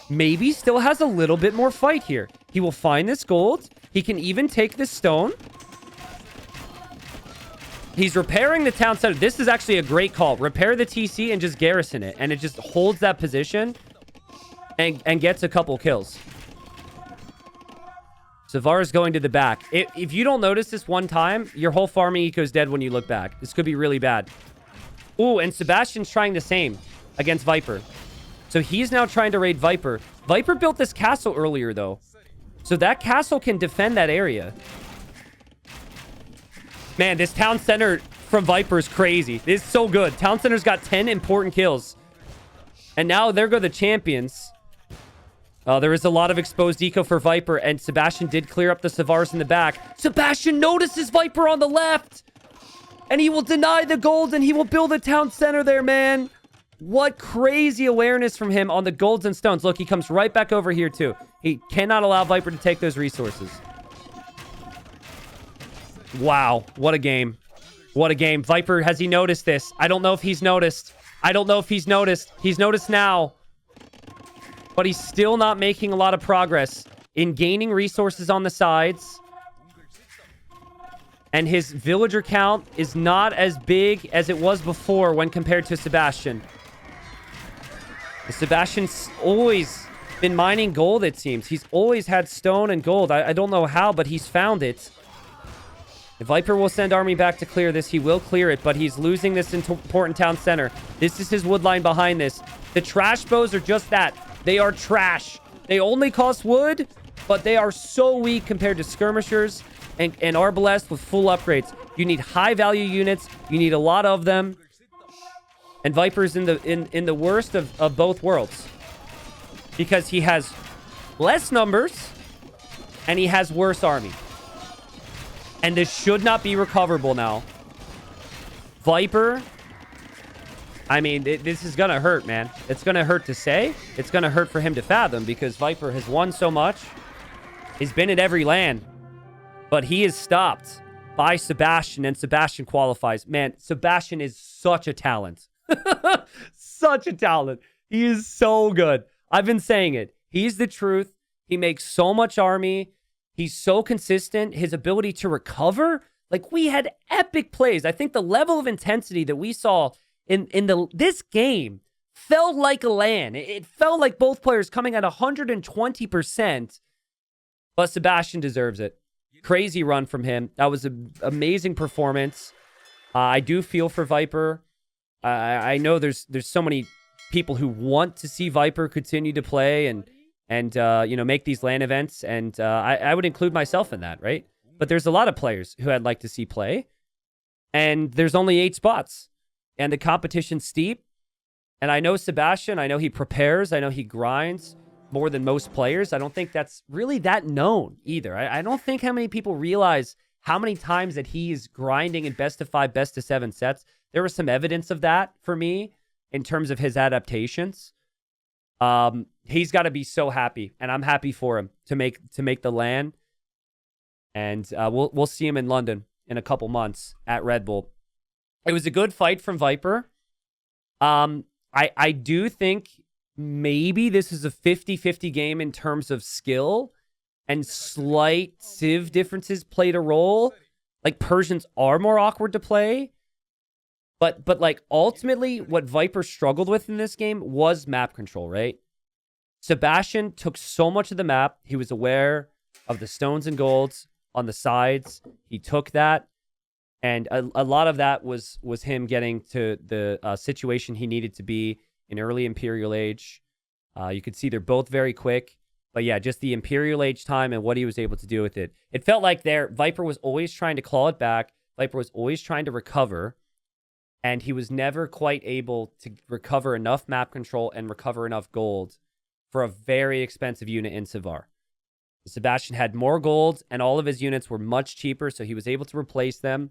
Maybe still has a little bit more fight here. He will find this gold. He can even take this stone. He's repairing the town center. This is actually a great call. Repair the TC and just garrison it. And it just holds that position and gets a couple kills. Savar is going to the back. If you don't notice this one time, your whole farming eco is dead when you look back. This could be really bad. Ooh, and Sebastian's trying the same against Viper. So he's now trying to raid Viper. Viper built this castle earlier, though. So that castle can defend that area. Man, this town center from Viper is crazy. It's so good. Town center's got 10 important kills. And now there go the champions. There is a lot of exposed eco for Viper, and Sebastian did clear up the Savars in the back. Sebastian notices Viper on the left! And he will deny the gold, and he will build a town center there, man. What crazy awareness from him on the golds and stones. Look, he comes right back over here, too. He cannot allow Viper to take those resources. Wow, what a game. What a game. Viper, has he noticed this? I don't know if he's noticed. I don't know if he's noticed. He's noticed now. But he's still not making a lot of progress in gaining resources on the sides. And his villager count is not as big as it was before when compared to Sebastian. Sebastian's always been mining gold, it seems. He's always had stone and gold. I don't know how, but he's found it. The Viper will send army back to clear this. He will clear it, but he's losing this important town center. This is his wood line behind this. The trash bows are just that. They are trash. They only cost wood, but they are so weak compared to skirmishers and Arbalest with full upgrades. You need high value units. You need a lot of them. And Viper's in the worst of both worlds. Because he has less numbers and he has worse army. And this should not be recoverable now. Viper, I mean, this is going to hurt, man. It's going to hurt to say. It's going to hurt for him to fathom because Viper has won so much. He's been in every land. But he is stopped by Sebastian, and Sebastian qualifies. Man, Sebastian is such a talent. Such a talent. He is so good. I've been saying it. He's the truth. He makes so much army. He's so consistent. His ability to recover. Like, we had epic plays. I think the level of intensity that we saw in this game felt like a LAN. It felt like both players coming at 120%. But Sebastian deserves it. Crazy run from him. That was an amazing performance. I do feel for Viper. I know there's so many people who want to see Viper continue to play and make these LAN events, and I would include myself in that, right? But there's a lot of players who I'd like to see play, and there's only 8 spots, and the competition's steep. And I know Sebastian. I know he prepares. I know he grinds more than most players. I don't think that's really that known either. I don't think how many people realize how many times that he is grinding in best of 5, best of 7 sets. There was some evidence of that for me in terms of his adaptations. He's got to be so happy, and I'm happy for him to make the LAN. And we'll see him in London in a couple months at Red Bull. It was a good fight from Viper. I do think maybe this is a 50-50 game in terms of skill and slight civ differences played a role. Like, Persians are more awkward to play. But like, ultimately, what Viper struggled with in this game was map control, right? Sebastian took so much of the map. He was aware of the stones and golds on the sides. He took that. And a lot of that was him getting to the situation he needed to be in early Imperial Age. You could see they're both very quick. But yeah, just the Imperial Age time and what he was able to do with it. It felt like Viper was always trying to claw it back. Viper was always trying to recover. And he was never quite able to recover enough map control and recover enough gold for a very expensive unit in Savar. Sebastian had more gold, and all of his units were much cheaper, so he was able to replace them.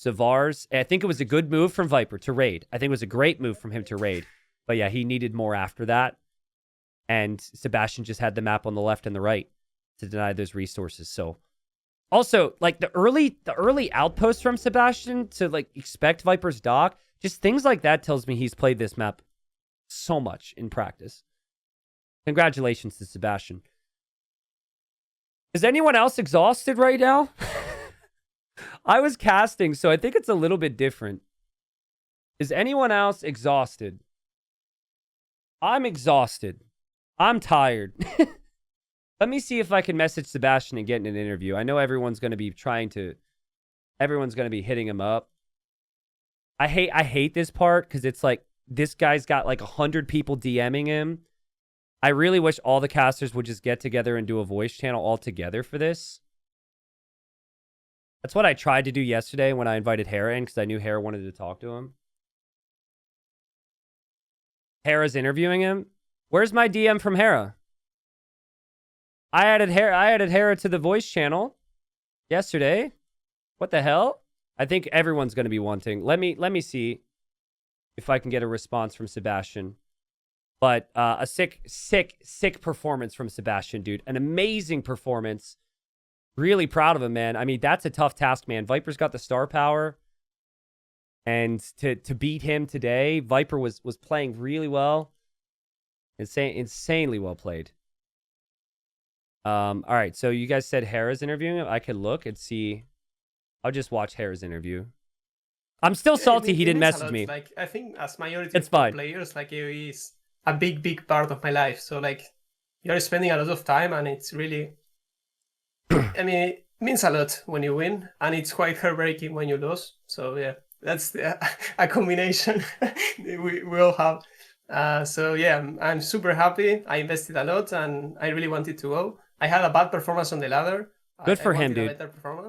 Savar's, I think it was a good move from Viper to raid. I think it was a great move from him to raid. But yeah, he needed more after that. And Sebastian just had the map on the left and the right to deny those resources. So also, like, the early outposts from Sebastian to, like, expect Viper's dock, just things like that tells me he's played this map so much in practice. Congratulations to Sebastian. Is anyone else exhausted right now? I was casting, so I think it's a little bit different. Is anyone else exhausted? I'm exhausted. I'm tired. Let me see if I can message Sebastian and get in an interview. I know everyone's going to be hitting him up. I hate this part because it's like, this guy's got like 100 people DMing him. I really wish all the casters would just get together and do a voice channel all together for this. That's what I tried to do yesterday when I invited Hera in because I knew Hera wanted to talk to him. Hera's interviewing him. Where's my DM from Hera? I added Hera to the voice channel yesterday. What the hell? I think everyone's going to be wanting. Let me see if I can get a response from Sebastian. But a sick performance from Sebastian, dude. An amazing performance. Really proud of him, man. I mean, that's a tough task, man. Viper's got the star power. And to beat him today, Viper was playing really well. Insanely well played. All right, so you guys said Hera's interviewing him. I could look and see. I'll just watch Hera's interview. I'm still salty he didn't message me. Like, I think as majority it's of fine. Players, like, AoE is a big part of my life. So, like, you're spending a lot of time, and it's really, I mean, it means a lot when you win, and it's quite heartbreaking when you lose. So yeah, that's a combination we all have. So yeah, I'm super happy. I invested a lot, and I really wanted to go. I had a bad performance on the ladder. Good for him, dude.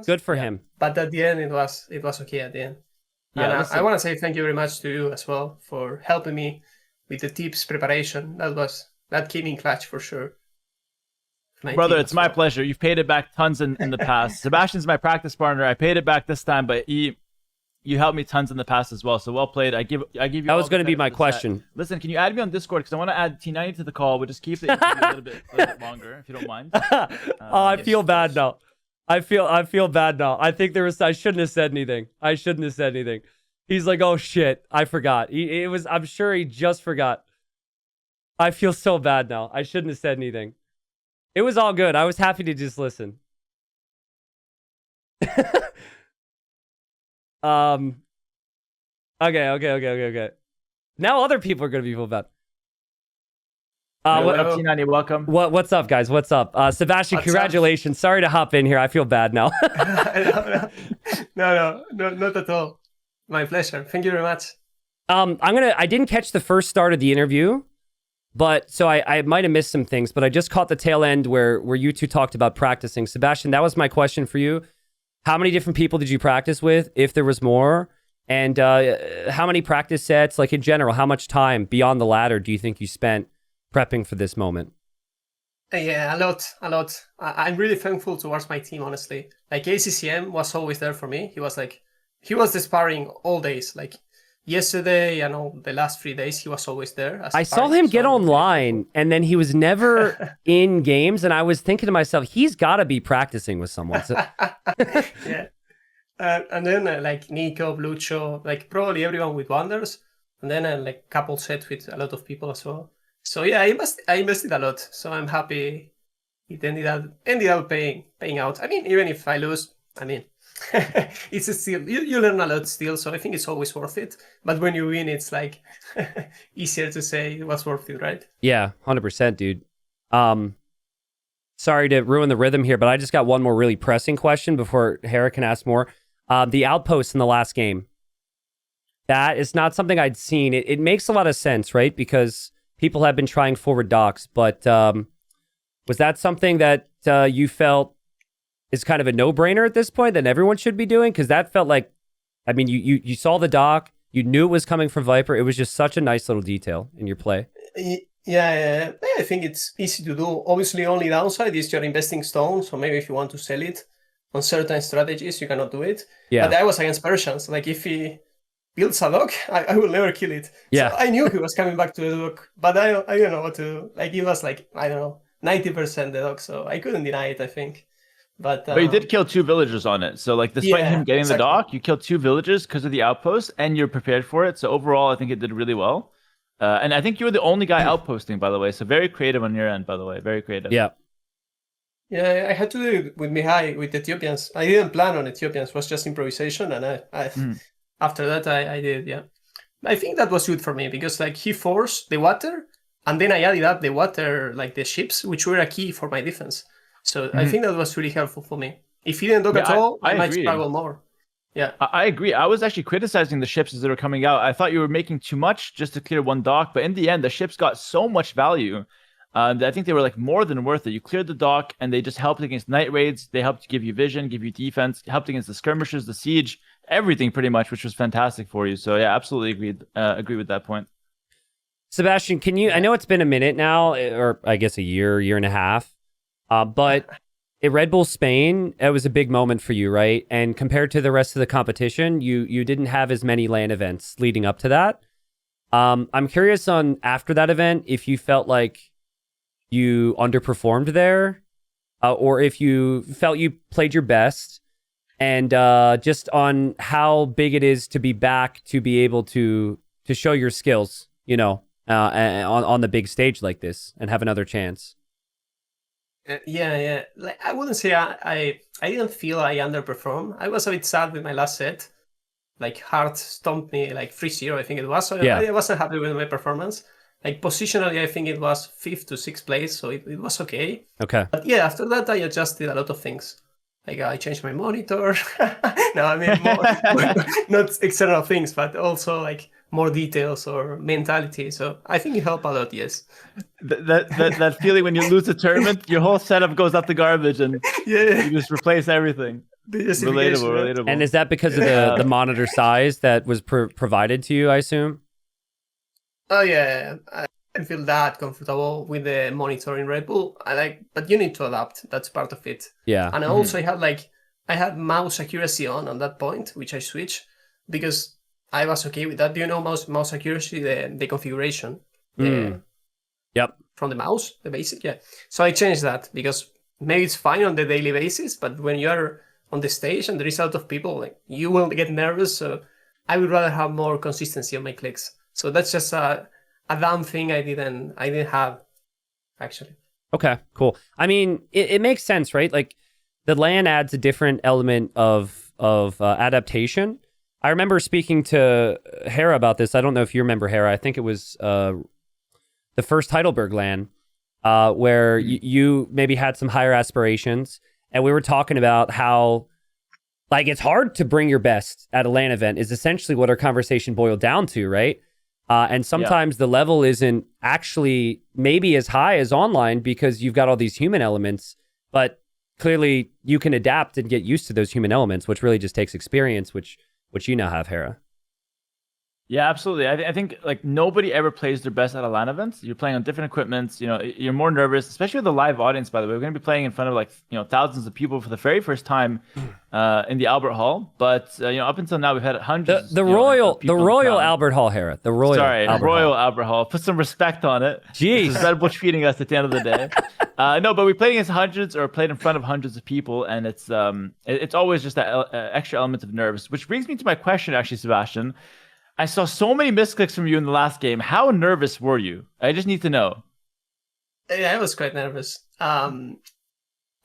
Good for him. But at the end, it was okay at the end. Yeah, and I want to say thank you very much to you as well for helping me with the tips preparation. That came in clutch for sure. Brother, it's my pleasure. You've paid it back tons in the past. Sebastian's my practice partner. I paid it back this time, but you helped me tons in the past as well. So well played. I give you. That was going to be my question. Listen, can you add me on Discord because I want to add T90 to the call. We'll just keep it a little bit longer if you don't mind. I feel bad now. I feel bad now. I think I shouldn't have said anything. He's like, oh shit, I forgot. I'm sure he just forgot. I feel so bad now. I shouldn't have said anything. It was all good. I was happy to just listen. Okay. Now other people are gonna be feel bad. What up, T90? Welcome. What's up, guys? What's up? Sebastian, congratulations. Sorry to hop in here. I feel bad now. No, not at all. My pleasure. Thank you very much. I didn't catch the first start of the interview, but so I might have missed some things, but I just caught the tail end where you two talked about practicing. Sebastian, that was my question for you. How many different people did you practice with, if there was more? And how many practice sets, like in general, how much time beyond the ladder do you think you spent prepping for this moment? Yeah, a lot. I'm really thankful towards my team, honestly. Like, ACCM was always there for me. He was the sparring all days. Like, yesterday and all the last 3 days, he was always there. I saw him get online, and then he was never in games, and I was thinking to myself, he's got to be practicing with someone. So... Yeah. And then like Nico, Blucho, like probably everyone with Wonders, and then like couple sets with a lot of people as well. So yeah, I invested a lot. So I'm happy it ended up paying out. I mean, even if I lose, I mean, it's still you learn a lot still. So I think it's always worth it. But when you win, it's like easier to say it was worth it, right? Yeah, 100%, dude. Sorry to ruin the rhythm here, but I just got one more really pressing question before Hera can ask more. The outpost in the last game. That is not something I'd seen. It makes a lot of sense, right? Because people have been trying forward docks, but was that something that you felt is kind of a no-brainer at this point that everyone should be doing? Because that felt like, I mean, you saw the dock, you knew it was coming from Viper. It was just such a nice little detail in your play. Yeah, I think it's easy to do. Obviously, only downside is you're investing stones, so maybe if you want to sell it on certain strategies, you cannot do it. Yeah. But I was against Persians. Like, if he builds a dock, I will never kill it. Yeah. So I knew he was coming back to the dock, but I don't know what to... Like, it was like, I don't know, 90% the dock, so I couldn't deny it, I think. But you did kill 2 villagers on it. So, like, despite him getting the dock, you killed 2 villagers because of the outpost, and you're prepared for it. So overall, I think it did really well. And I think you were the only guy outposting, by the way. So very creative on your end, by the way. Very creative. Yeah. Yeah, I had to do it with Mihai, with Ethiopians. I didn't plan on Ethiopians. It was just improvisation. And after that, I did, yeah. I think that was good for me because, like, he forced the water, and then I added up the water, like the ships, which were a key for my defense. So I think that was really helpful for me. If he didn't dock at all, I might struggle more. Yeah, I agree. I was actually criticizing the ships as they were coming out. I thought you were making too much just to clear 1 dock, but in the end, the ships got so much value that I think they were like more than worth it. You cleared the dock, and they just helped against night raids. They helped give you vision, give you defense, helped against the skirmishers, the siege, everything pretty much, which was fantastic for you. So yeah, absolutely agree with that point. Sebastian, can you? I know it's been a minute now, or I guess a year and a half, but. At Red Bull Spain, it was a big moment for you, right? And compared to the rest of the competition, you didn't have as many LAN events leading up to that. I'm curious on after that event if you felt like you underperformed there, or if you felt you played your best, and just on how big it is to be back to be able to show your skills, you know, on the big stage like this and have another chance. Yeah. Like, I wouldn't say I didn't feel I underperformed. I was a bit sad with my last set. Like, Hart stomped me like 3-0, I think it was. So I wasn't happy with my performance. Like, positionally, I think it was 5th to 6th place, so it was okay. Okay. But yeah, after that, I adjusted a lot of things. Like, I changed my monitor. No, I mean, more, not external things, but also like more details or mentality. So I think it helped a lot, yes. That feeling when you lose a tournament, your whole setup goes out the garbage and you just replace everything. Relatable. And is that because of the monitor size that was provided to you, I assume? Oh, yeah. I feel that comfortable with the monitor in Red Bull. But you need to adapt. That's part of it. Yeah. And also I had mouse accuracy on that point, which I switched because I was okay with that. Do you know mouse accuracy, the configuration? Yep. From the mouse, the basic, yeah. So I changed that because maybe it's fine on the daily basis, but when you're on the stage and there is a lot of people, like, you will get nervous. So I would rather have more consistency on my clicks. So that's just a dumb thing I didn't have, actually. Okay, cool. I mean, it makes sense, right? Like, the LAN adds a different element of adaptation. I remember speaking to Hera about this. I don't know if you remember, Hera. I think it was the first Heidelberg LAN, where you maybe had some higher aspirations, and we were talking about how, like, it's hard to bring your best at a LAN event is essentially what our conversation boiled down to, right? And sometimes the level isn't actually maybe as high as online because you've got all these human elements, but clearly you can adapt and get used to those human elements, which really just takes experience, which you now have, Hera. Yeah, absolutely. I think like nobody ever plays their best at a LAN event. You're playing on different equipments. You know, you're more nervous, especially with the live audience. By the way, we're going to be playing in front of, like, you know, thousands of people for the very first time in the Albert Hall. But you know, up until now, we've had hundreds. The Royal Albert Hall, Hera. The Royal. Sorry, Albert Royal Hall. Albert Hall. Put some respect on it. Jeez, Red Bull feeding us at the end of the day. No, but we played against hundreds or played in front of hundreds of people, and it's always just that extra element of nerves. Which brings me to my question, actually, Sebastian. I saw so many misclicks from you in the last game. How nervous were you? I just need to know. Yeah, I was quite nervous.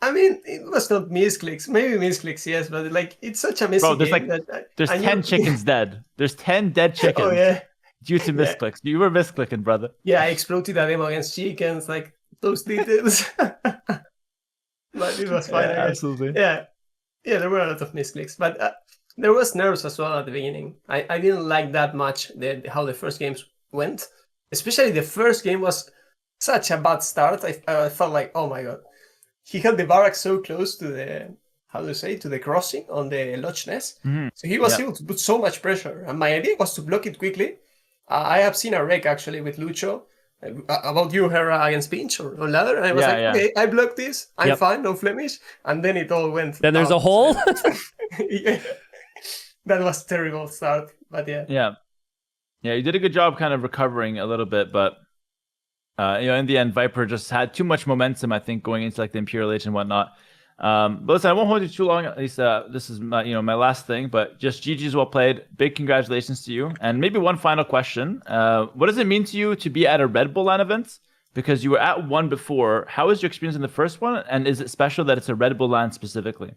I mean, it was not misclicks. Maybe misclicks, yes, but like it's such a messy Bro, there's game like that there's and 10 chickens dead. There's 10 dead chickens Oh yeah, due to yeah, misclicks. You were misclicking, brother. yeah. I exploited a demo against chickens, like those details. But it was fine, Yeah, I guess. absolutely. Yeah, yeah. There were a lot of misclicks, but there was nerves as well at the beginning. I didn't like that much how the first games went. Especially the first game was such a bad start. I felt like, oh my god, he had the barracks so close to the to the crossing on the Loch Ness. Mhm. So he was Yeah. able to put so much pressure. And my idea was to block it quickly. I have seen a wreck actually with Lucho about you, Hera, against Pinch or Ladder. And I was Yeah, like, yeah. okay, I blocked this. I'm Yep. fine, no Flemish. And then it all went. Then there's a out. hole. Yeah. That was terrible start. But yeah. Yeah. Yeah, you did a good job kind of recovering a little bit, but in the end, Viper just had too much momentum, I think, going into like the Imperial Age and whatnot. But listen, I won't hold you too long. At least this is my last thing. But just GG's well played. Big congratulations to you. And maybe one final question: what does it mean to you to be at a Red Bull LAN event? Because you were at one before. How was your experience in the first one? And is it special that it's a Red Bull LAN specifically?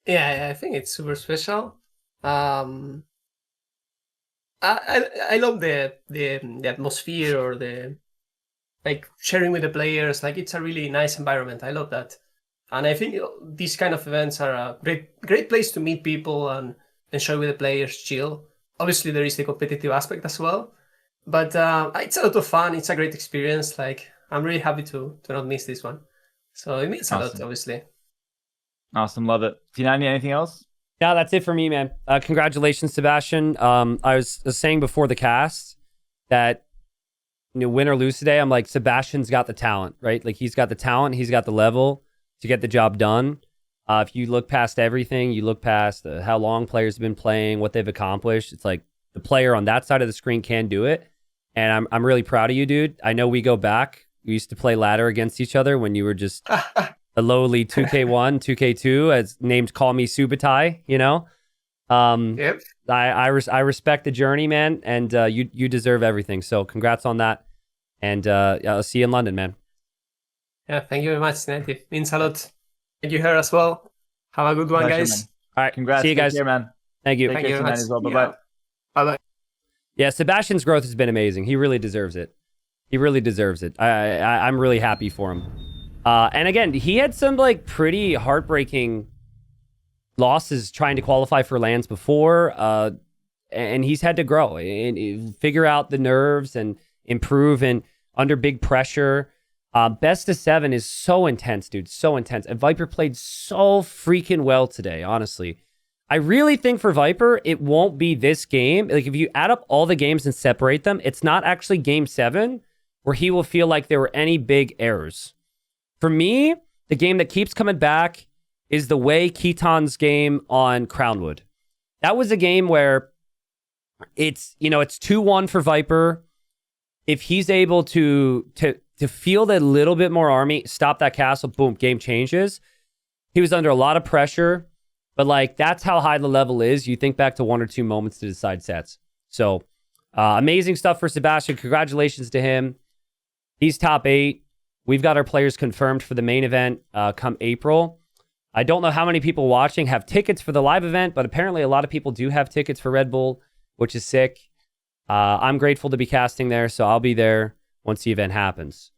Yeah, I think it's super special. I love the atmosphere or the like sharing with the players. Like it's a really nice environment. I love that, and I think these kind of events are a great place to meet people and enjoy with the players, chill. Obviously, there is the competitive aspect as well, but it's a lot of fun. It's a great experience. Like I'm really happy to not miss this one. So it means a lot, Awesome. obviously. Awesome, love it. T90, anything else? Yeah, that's it for me, man. Congratulations, Sebastian. I was saying before the cast that win or lose today, I'm like, Sebastian's got the talent, right? Like he's got the talent, he's got the level to get the job done. If you look past everything, you look past how long players have been playing, what they've accomplished. It's like the player on that side of the screen can do it, and I'm really proud of you, dude. I know we go back. We used to play ladder against each other when you were just a lowly 2K1, 2K2, as named Call Me Subutai, Yep. I respect the journey, man, and you deserve everything. So congrats on that, and I'll see you in London, man. Yeah. Thank you very much, Native. Means a lot. Thank you, her as well. Have a good one, Pleasure, guys. man. All right, Congrats. see you Take guys. care, man. Thank you. Take Thank care, you very T90 much. as well. Bye Yeah. bye. Bye-bye. Yeah, Sebastian's growth has been amazing. He really deserves it. He really deserves it. I'm really happy for him. And again, he had some like pretty heartbreaking losses trying to qualify for lands before, and he's had to grow and figure out the nerves and improve and under big pressure. Best of 7 is so intense, dude. So intense. And Viper played so freaking well today, honestly. I really think for Viper, it won't be this game. Like, if you add up all the games and separate them, it's not actually game 7 where he will feel like there were any big errors. For me, the game that keeps coming back is the Wei Keaton's game on Crownwood. That was a game where it's 2-1 for Viper. If he's able to field a little bit more army, stop that castle, boom, game changes. He was under a lot of pressure, but like that's how high the level is. You think back to 1 or 2 moments to decide sets. So amazing stuff for Sebastian. Congratulations to him. He's top 8. We've got our players confirmed for the main event come April. I don't know how many people watching have tickets for the live event, but apparently a lot of people do have tickets for Red Bull, which is sick. I'm grateful to be casting there, so I'll be there once the event happens.